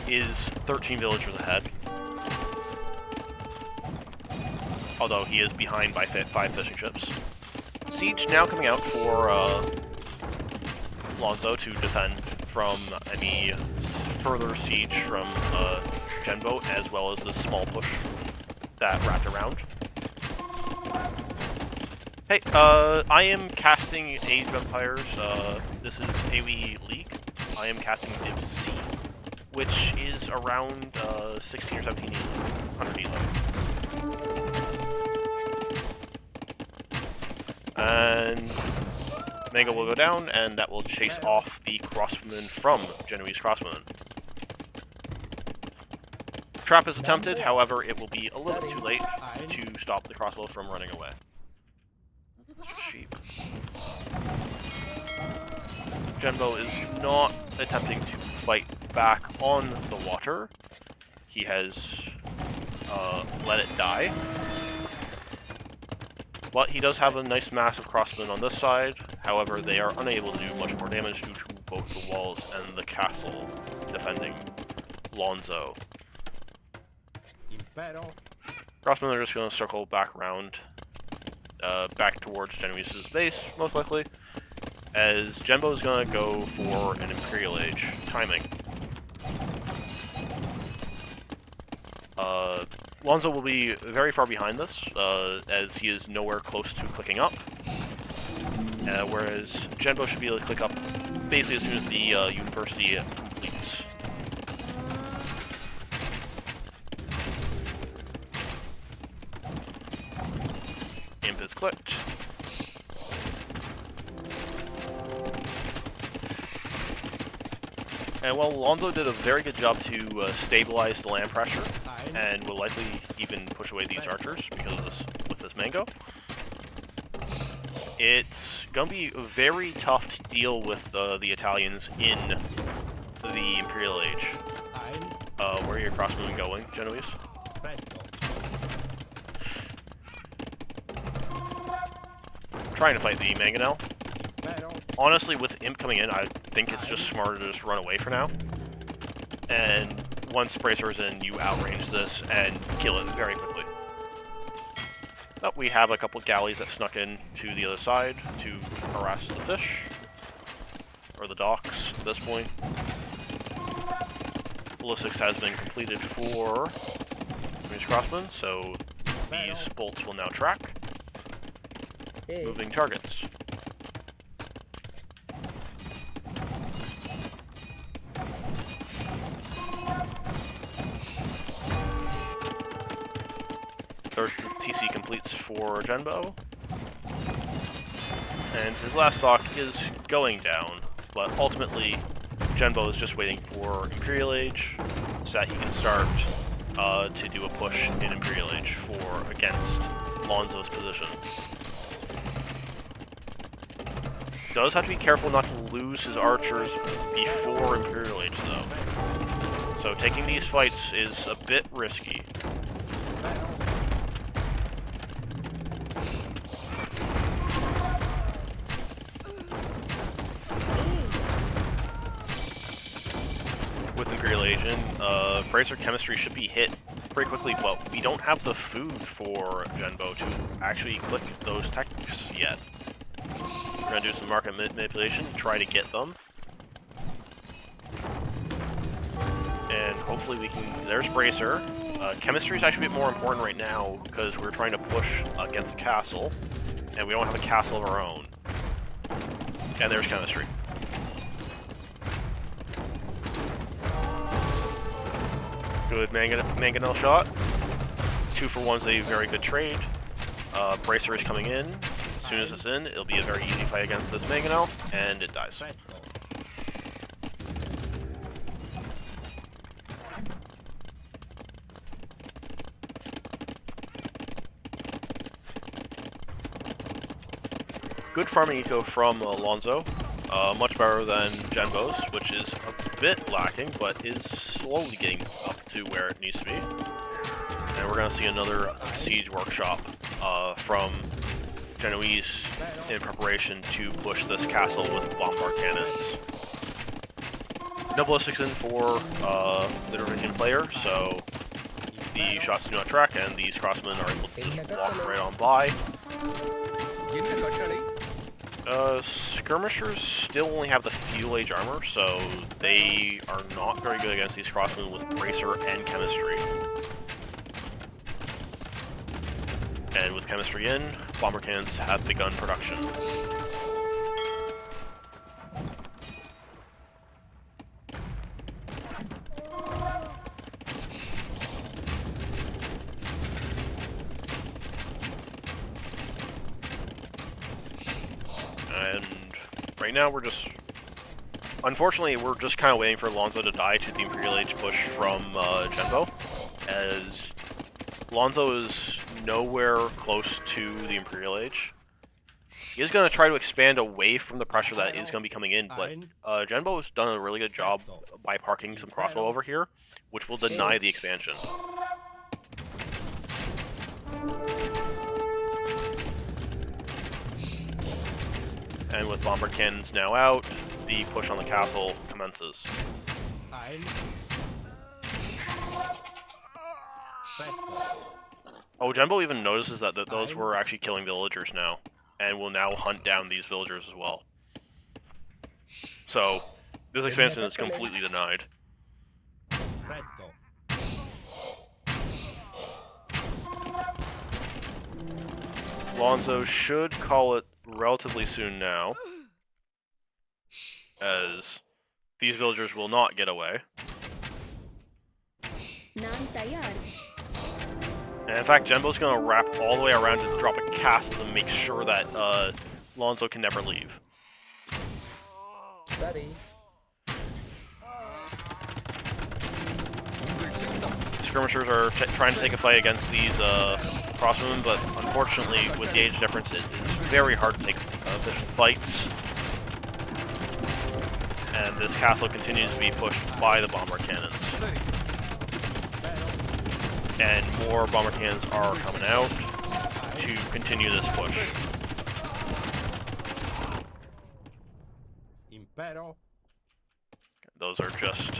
is 13 villagers ahead. Although he is behind by 5 fishing ships. Siege now coming out for Lonzo to defend from any further siege from Genbo, as well as the small push that wrapped around. Hey, I am casting Age of Empires. This is AoE League. I am casting Div C, which is around 16 or 1700 elo. And Mango will go down, and that will chase off the crossbowmen from Genoese crossbowmen. Trap is attempted, however, it will be a little bit too late to stop the crossbow from running away. Sheep. Genbo is not attempting to fight back on the water. He has let it die. But he does have a nice massive crossbowman on this side. However, they are unable to do much more damage due to both the walls and the castle defending Lonzo. Crossbowmen are just going to circle back around back towards Genoese's base, most likely, as Genbo is going to go for an Imperial Age timing. Lonzo will be very far behind this, as he is nowhere close to clicking up, whereas Genbo should be able to click up basically as soon as the university completes. Imp is clicked. And while Lonzo did a very good job to stabilize the land pressure, and will likely even push away these archers because of this, with this mango, it's gonna be very tough to deal with the Italians in the Imperial Age. Where are your crossbowmen going, Genoese? Presto. Trying to fight the mangonel. Vero. Honestly, with Imp coming in, I think it's just smarter to just run away for now. And once Bracer's in, you outrange this and kill it very quickly. But we have a couple galleys that snuck in to the other side to harass the fish. Or the docks at this point. Ballistics has been completed for these crossbows, so these bolts will now track. Moving targets. Third TC completes for Genbo. And his last dock is going down, but ultimately Genbo is just waiting for Imperial Age so that he can start to do a push in Imperial Age against Lonzo's position. Does have to be careful not to lose his archers before Imperial Age though. So taking these fights is a bit risky. With Imperial Age in, Bracer Chemistry should be hit pretty quickly, but we don't have the food for Genbo to actually click those techs yet. We're gonna do some market manipulation, try to get them. And hopefully we can... There's Bracer. Chemistry is actually a bit more important right now, because we're trying to push against a castle, and we don't have a castle of our own. And there's Chemistry. Good mangonel shot. 2 for 1's a very good trade. Bracer is coming in. As soon as it's in, it'll be a very easy fight against this mangonel, and it dies. Presto. Good farming eco from Alonso. Much better than Genbo's, which is a bit lacking, but is slowly getting up to where it needs to be. And we're going to see another siege workshop from Genoese in preparation to push this castle with bombard cannons. No ballistics in for the Norwegian player, so the shots do not track, and these crossmen are able to just walk right on by. Skirmishers still only have the Fuel Age armor, so they are not very good against these crossmen with Bracer and Chemistry. And with Chemistry in, bomber cannons have begun production. And right now we're just... Unfortunately, we're just kind of waiting for Lonzo to die to the Imperial Age push from Genbo, as Lonzo is nowhere close to the Imperial Age. He is going to try to expand away from the pressure that is going to be coming in, but Genbo has done a really good job by parking some crossbow over here, which will deny the expansion. And with bomber cannons now out, the push on the castle commences. Presto. Oh, Genbo even notices that those were actually killing villagers now, and will now hunt down these villagers as well. So, this expansion is completely denied. Presto. Lonzo should call it relatively soon now, as these villagers will not get away. And in fact, Genbo's going to wrap all the way around to drop a castle to make sure that Lonzo can never leave. Sorry. Skirmishers are trying to take a fight against these crossbowmen, but unfortunately, with the age difference, it's very hard to take efficient fights. And this castle continues to be pushed by the bomber cannons. And more bomber cannons are coming out to continue this push. Impero. Those are just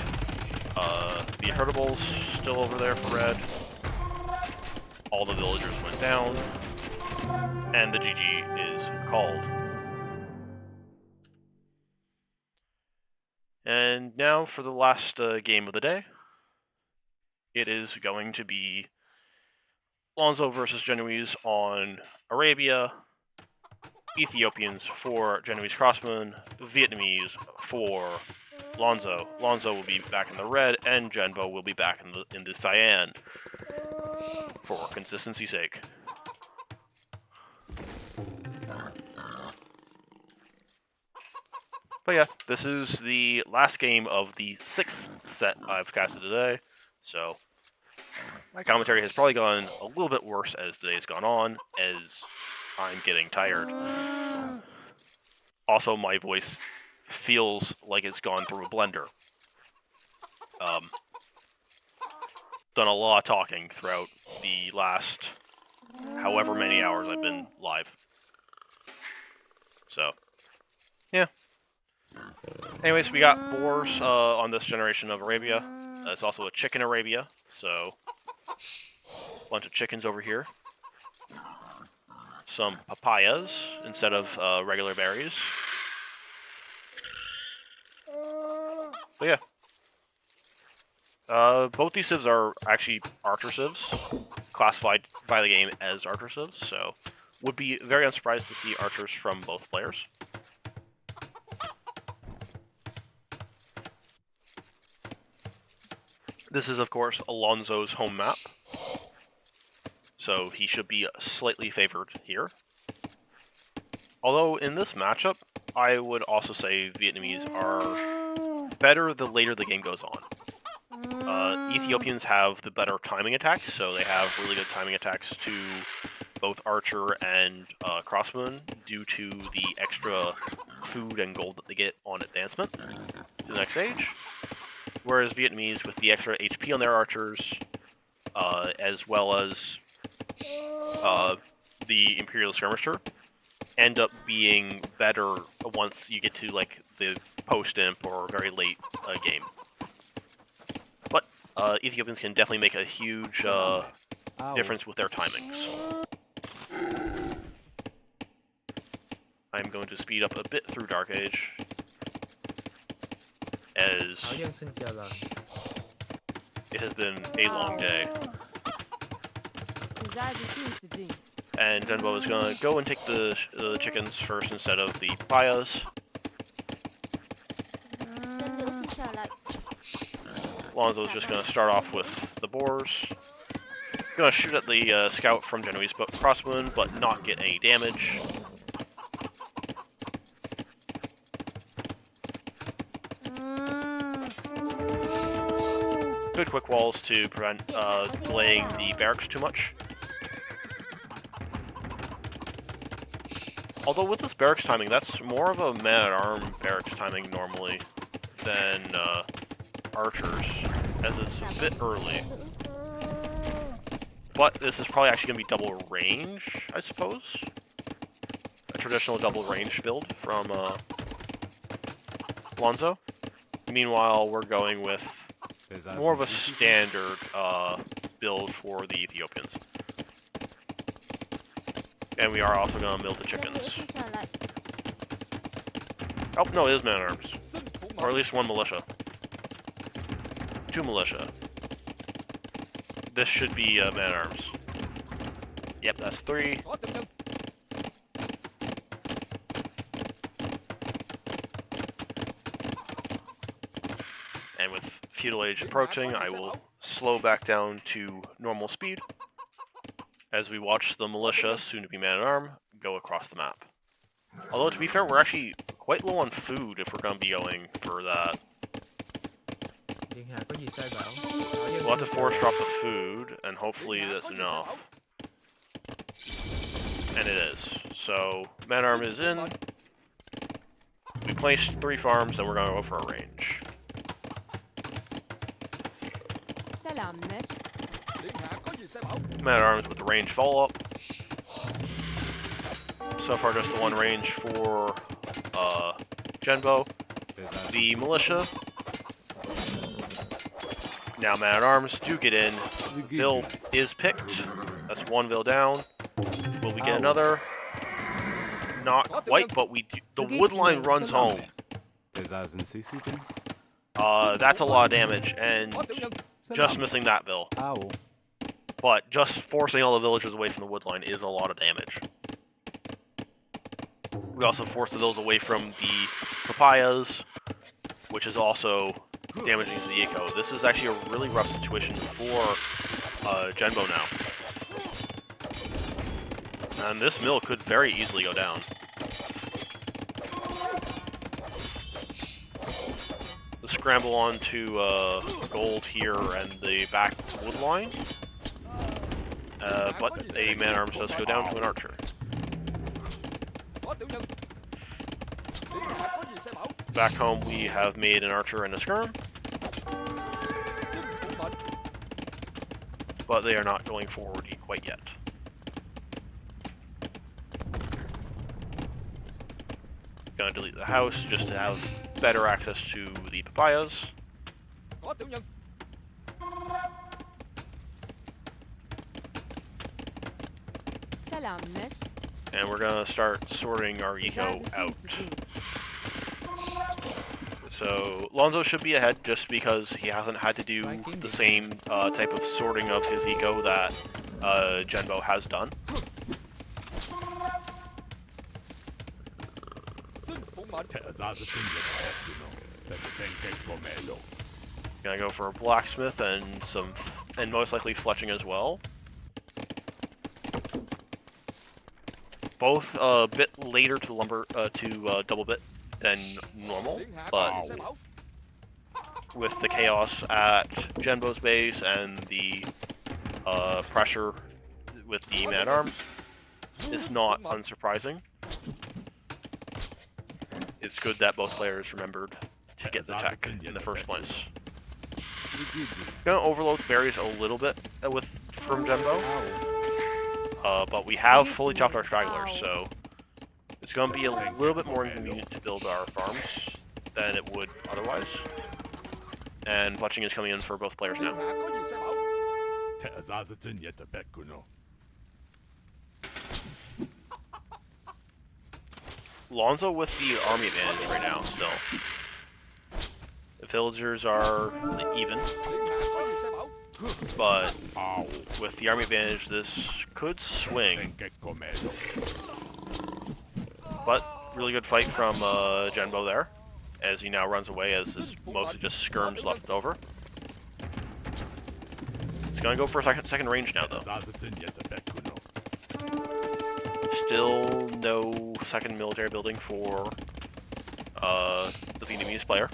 the hurtables still over there for red. All the villagers went down. And the GG is called. And now for the last game of the day. It is going to be Lonzo versus Genoese on Arabia, Ethiopians for Genoese Crossbowmen, Vietnamese for Lonzo. Lonzo will be back in the red, and Genbo will be back in the cyan, for consistency's sake. But yeah, this is the last game of the 6th set I've casted today, so my commentary has probably gone a little bit worse as the day's gone on, as I'm getting tired. Also, my voice feels like it's gone through a blender. Done a lot of talking throughout the last however many hours I've been live. So, yeah. Anyways, we got boars on this generation of Arabia. It's also a chicken Arabia, so a bunch of chickens over here. Some papayas instead of regular berries. But yeah. Both these civs are actually archer civs, classified by the game as archer civs, so would be very unsurprised to see archers from both players. This is, of course, Alonso's home map, so he should be slightly favored here. Although, in this matchup, I would also say Vietnamese are better the later the game goes on. Ethiopians have the better timing attacks, so they have really good timing attacks to both archer and crossbowman due to the extra food and gold that they get on advancement to the next stage. Whereas Vietnamese, with the extra HP on their archers, as well as the Imperial Skirmisher, end up being better once you get to like the post-imp or very late game. But Ethiopians can definitely make a huge difference with their timings. I'm going to speed up a bit through Dark Age, as it has been a long day. And Genbo is going to go and take the chickens first instead of the papayas. Lonzo is just going to start off with the boars. Going to shoot at the scout from Genoese crossbowman, but not get any damage. Good quick walls to prevent delaying the barracks too much. Although with this barracks timing, that's more of a man-at-arm barracks timing normally than archers, as it's a bit early. But this is probably actually going to be double range, I suppose. A traditional double range build from Lonzo. Meanwhile, we're going with more of a standard build for the Ethiopians. And we are also gonna mill the 先 chickens. 留下来。 Oh, no, it is man-at-arms. Or at least one militia. 2 militia. This should be man-at-arms. Yep, that's 3. And with feudal age approaching, I will slow back down to normal speed as we watch the militia, soon to be man-at-arm, go across the map. Although, to be fair, we're actually quite low on food if we're going to be going for that. We'll have to force drop the food, and hopefully that's enough. And it is. So, man-at-arm is in. We placed 3 farms, and we're going to go for a range. Selamlar. Man-at-arms with the range follow-up. So far, just the one range for Genbo. The militia. Now man-at-arms do get in. Vil is picked. That's 1 Vil down. Will we get another? Not quite, but we do. The wood line runs home. That's a lot of damage, and just missing that Vil. But just forcing all the villagers away from the wood line is a lot of damage. We also forced those away from the papayas, which is also damaging to the eco. This is actually a really rough situation for Genbo now. And this mill could very easily go down. The scramble onto gold here and the back wood line. But a man-at-arms does go down to an archer. Back home, we have made an archer and a skirm. But they are not going forward quite yet. Gonna delete the house just to have better access to the papayas. Selamlar. And we're gonna start sorting our eco out. So Lonzo should be ahead just because he hasn't had to do the same type of sorting of his eco that Genbo has done. Gonna go for a blacksmith and most likely fletching as well. Both a bit later to lumber to double bit than normal, but with the chaos at Genbo's base and the pressure with the man-at-arms, it's not unsurprising. It's good that both players remembered to get the tech in the first place. Gonna overload berries a little bit from Genbo, but we have fully chopped our stragglers, so it's gonna be a little bit more inconvenient to build our farms than it would otherwise. And fletching is coming in for both players now. Lonzo with the army advantage right now, still. The villagers are even, but with the army advantage, this could swing. But really good fight from Genbo there, as he now runs away, as is mostly just skirms left over. He's gonna go for a second range now, though. Still no second military building for the Vietnamese player.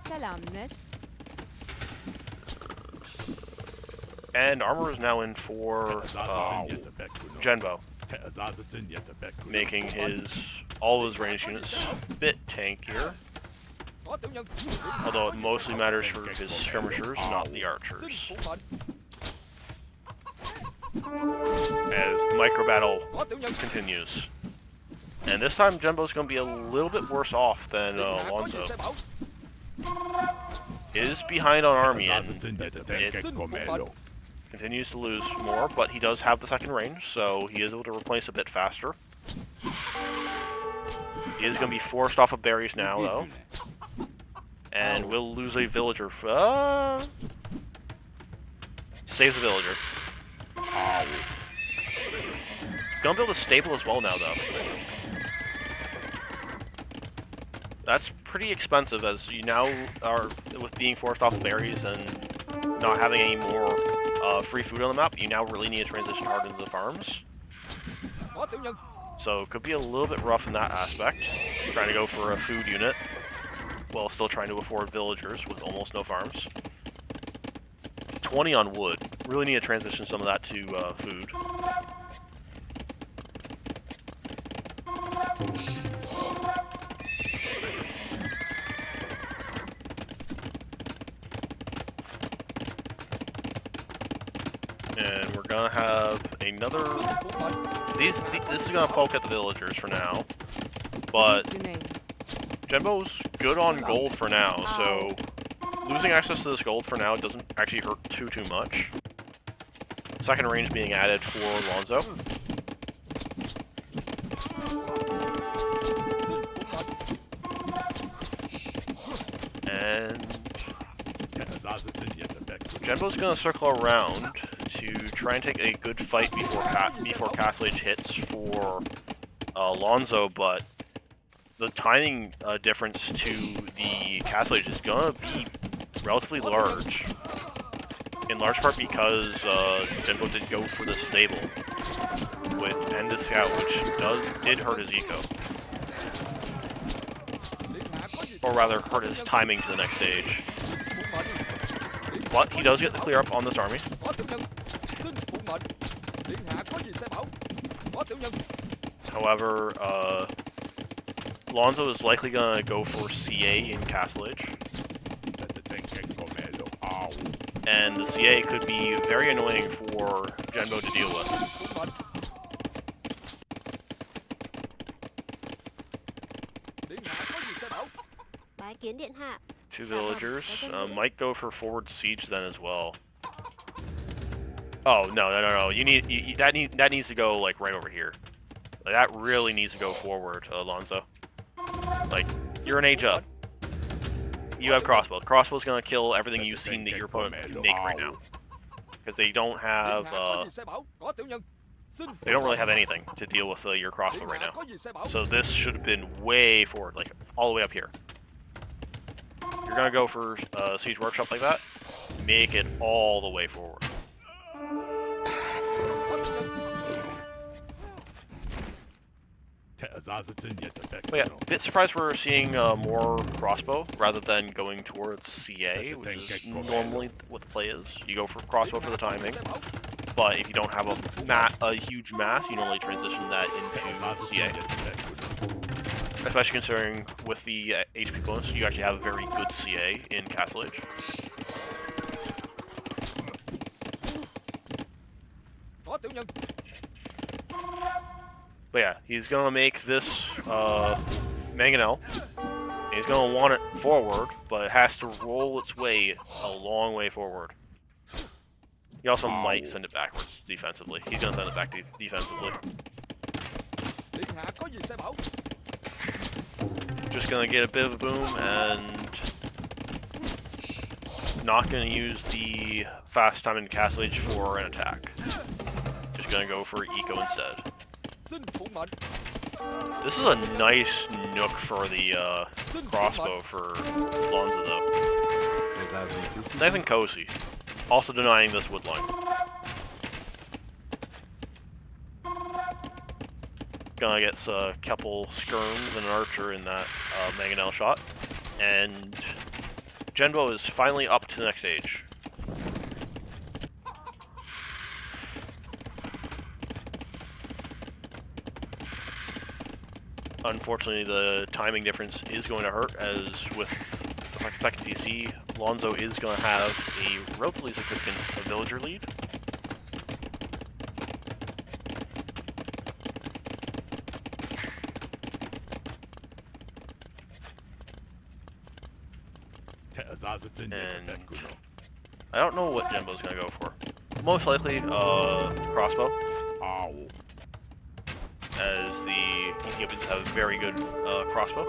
Selamlar. And armor is now in for Genbo, making all his ranged units a bit tankier. Although it mostly matters for his skirmishers, not the archers. as the micro battle continues. And this time, Jumbo's going to be a little bit worse off than Alonso. Is behind on army and it continues to lose more, but he does have the second range, so he is able to replace a bit faster. He is going to be forced off of berries now, though. And will lose a villager. Saves the villager. Gonna build a stable as well now, though. That's pretty expensive, as you now are, with being forced off berries and not having any more free food on the map, you now really need to transition hard into the farms. So it could be a little bit rough in that aspect, trying to go for a food unit, while still trying to afford villagers with almost no farms. 20 on wood. Really need to transition some of that to food. And we're gonna have another... This is gonna poke at the villagers for now, but Genbo's good on gold for now, so losing access to this gold for now doesn't actually hurt too much. Second range being added for Alonso. And Genbo's gonna circle around to try and take a good fight before Castle Age hits for Alonso, but the timing difference to the Castle Age is gonna be relatively large. In large part because Genbo did go for the stable and the scout, which did hurt his eco. Or rather, hurt his timing to the next stage. But he does get the clear up on this army. However, Alonso is likely going to go for CA in Castle Age. And the CA could be very annoying for Genbo to deal with. Two villagers. Might go for forward siege then as well. Oh, no. That needs to go, like, right over here. Like, that really needs to go forward, Alonso. Like, you're an age up. You have crossbow. Crossbow's gonna kill everything you've seen that your opponent can make right now. Because they don't have, they don't really have anything to deal with your crossbow right now. So this should have been way forward, like, all the way up here. You're gonna go for Siege Workshop like that, make it all the way forward. But yeah, a bit surprised we're seeing more crossbow rather than going towards CA, which is normally what the play is. You go for crossbow for the timing, but if you don't have a huge mass, you normally transition that into CA. Especially considering with the HP bonus, you actually have a very good CA in Castle Age. But yeah, he's gonna make this Mangonel. And he's gonna want it forward, but it has to roll its way a long way forward. He also might send it backwards defensively. He's gonna send it back defensively. Just gonna get a bit of a boom and not gonna use the fast time in Castle Age for an attack. Just gonna go for eco instead. This is a nice nook for the crossbow for Alonso, though. Nice and cozy. Also denying this woodline. Gonna get a couple skirms and an archer in that Mangonel shot. And Genbo is finally up to the next stage. Unfortunately, the timing difference is going to hurt, as with the second DC, Alonso is going to have a relatively significant villager lead. And I don't know what Genbo's gonna go for. Most likely, crossbow. As the Ethiopians have a very good crossbow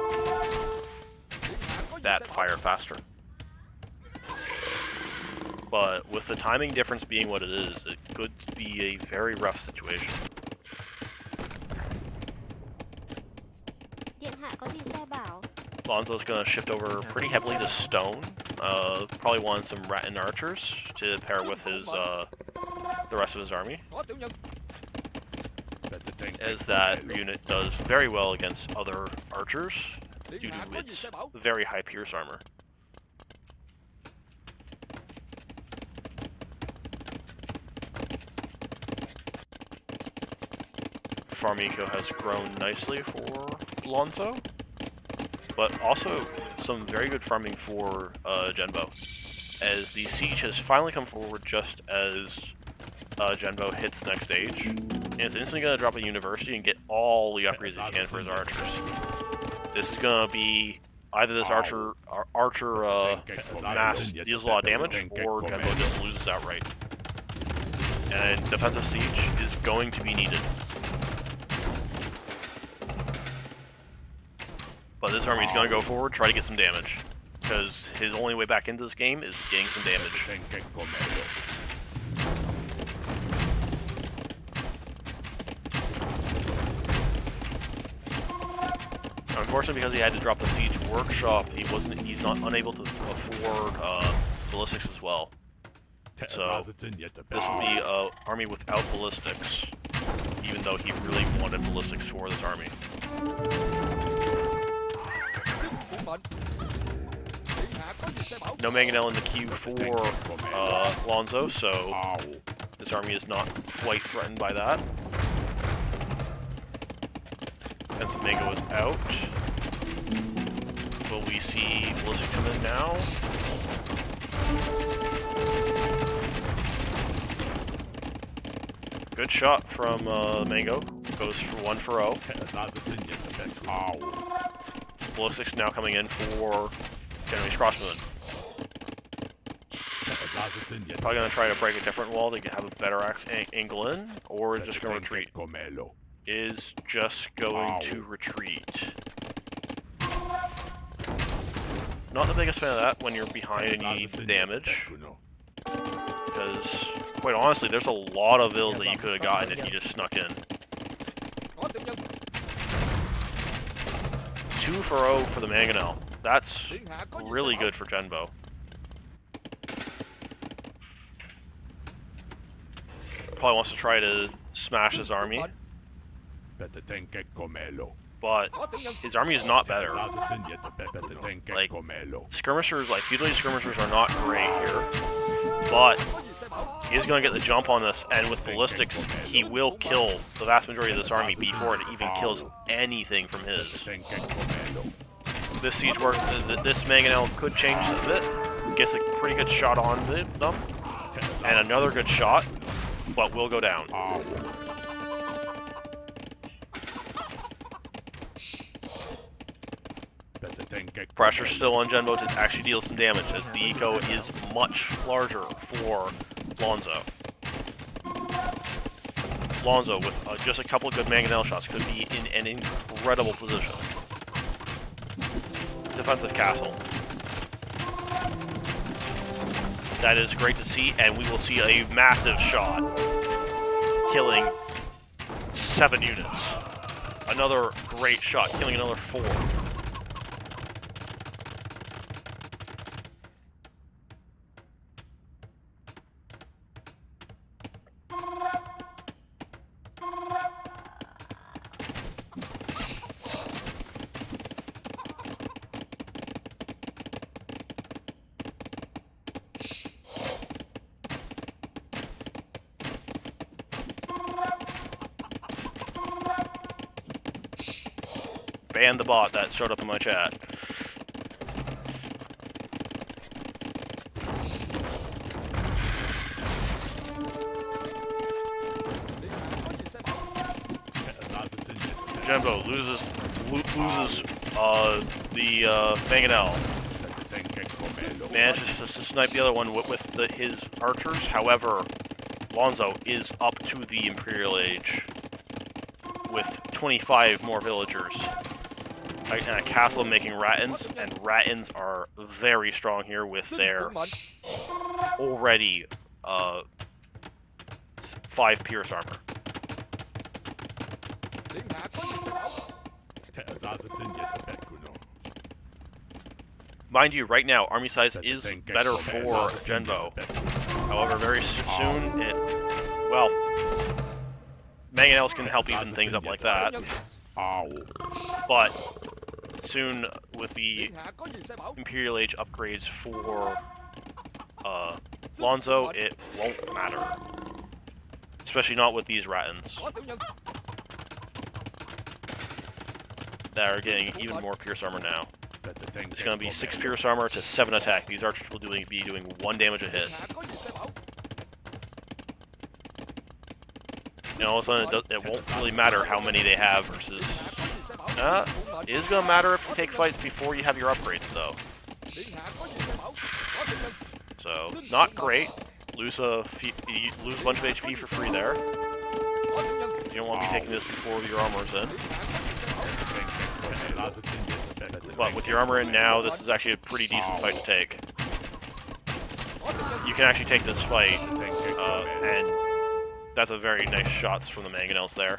that fire faster. But with the timing difference being what it is, it could be a very rough situation. Điện hạ có gì sai bảo? Lonzo's gonna shift over pretty heavily to stone. Probably wants some Rattan archers to pair with his the rest of his army, as that unit does very well against other archers due to its very high pierce armor. Farm eco has grown nicely for Lonzo, but also some very good farming for Genbo, as the siege has finally come forward just as Genbo hits the next stage, and it's instantly going to drop a university and get all the upgrades it can for his archers. This is going to be either this archer mass deals a lot of damage, or Genbo just loses outright. And defensive siege is going to be needed. But this army is going to go forward, try to get some damage, because his only way back into this game is getting some damage. Unfortunately, because he had to drop the siege workshop, he's not unable to afford ballistics as well. So this will be an army without ballistics, even though he really wanted ballistics for this army. No mangonel in the queue for Lonzo, so this army is not quite threatened by that. Defensive mango is out. Will we see ballistic come in now? Good shot from Mango. Goes for 1 for 0. Ballistics now coming in for Genoese Crossbowmen. Probably going to try to break a different wall to have a better angle in, or just going to retreat. Is just going to retreat. Not the biggest fan of that when you're behind and you need damage. Because, quite honestly, there's a lot of vills that you could have gotten if you just snuck in. 2 for 0 for the Mangonel. That's really good for Genbo. Probably wants to try to smash his army. But his army is not better. Like, skirmishers, like feudal skirmishers are not great here. But he's going to get the jump on this, and with ballistics, he will kill the vast majority of this army before it even kills anything from his. This siege work, this Mangonel could change a bit. Gets a pretty good shot on them. And another good shot, but will go down. Pressure still on Genbo to actually deal some damage, as the eco is much larger for Lonzo. Lonzo, with just a couple of good Mangonel shots, could be in an incredible position. Defensive castle. That is great to see, and we will see a massive shot, killing 7 units. Another great shot, killing another 4. Ban the bot that showed up in my chat. Genbo loses the Mangonel. manages to snipe the other one with his archers. However, Lonzo is up to the Imperial Age with 25 more villagers. And a castle making Rattans, and Rattans are very strong here with their already 5 pierce armor. Mind you, right now, army size is better for Genbo. However, very soon, well, Mangonels can help even things up like that. But soon, with the Imperial Age upgrades for Lonzo, it won't matter. Especially not with these Rattans that are getting even more pierce armor now. It's going to be 6 pierce armor to 7 attack. These archers will be doing 1 damage a hit. And all of a sudden, it won't really matter how many they have versus... it is going to matter if you take fights before you have your upgrades, though. So, not great. Lose a bunch of HP for free there. You don't want to be taking this before your armor's in. But with your armor in now, this is actually a pretty decent fight to take. You can actually take this fight, and that's a very nice shots from the Mangonels there.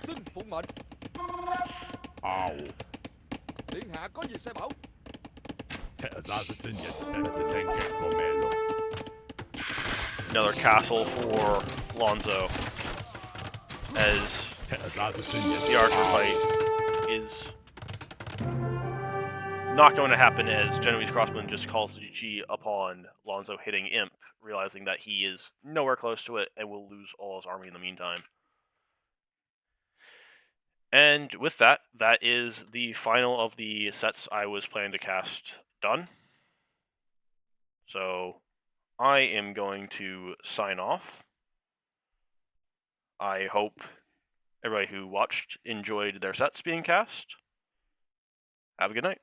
Another castle for Lonzo, as the archer fight is not going to happen, as Genoese Crossman just calls GG upon Lonzo hitting Imp, realizing that he is nowhere close to it and will lose all his army in the meantime. And with that, that is the final of the sets I was planning to cast done. So I am going to sign off. I hope everybody who watched enjoyed their sets being cast. Have a good night.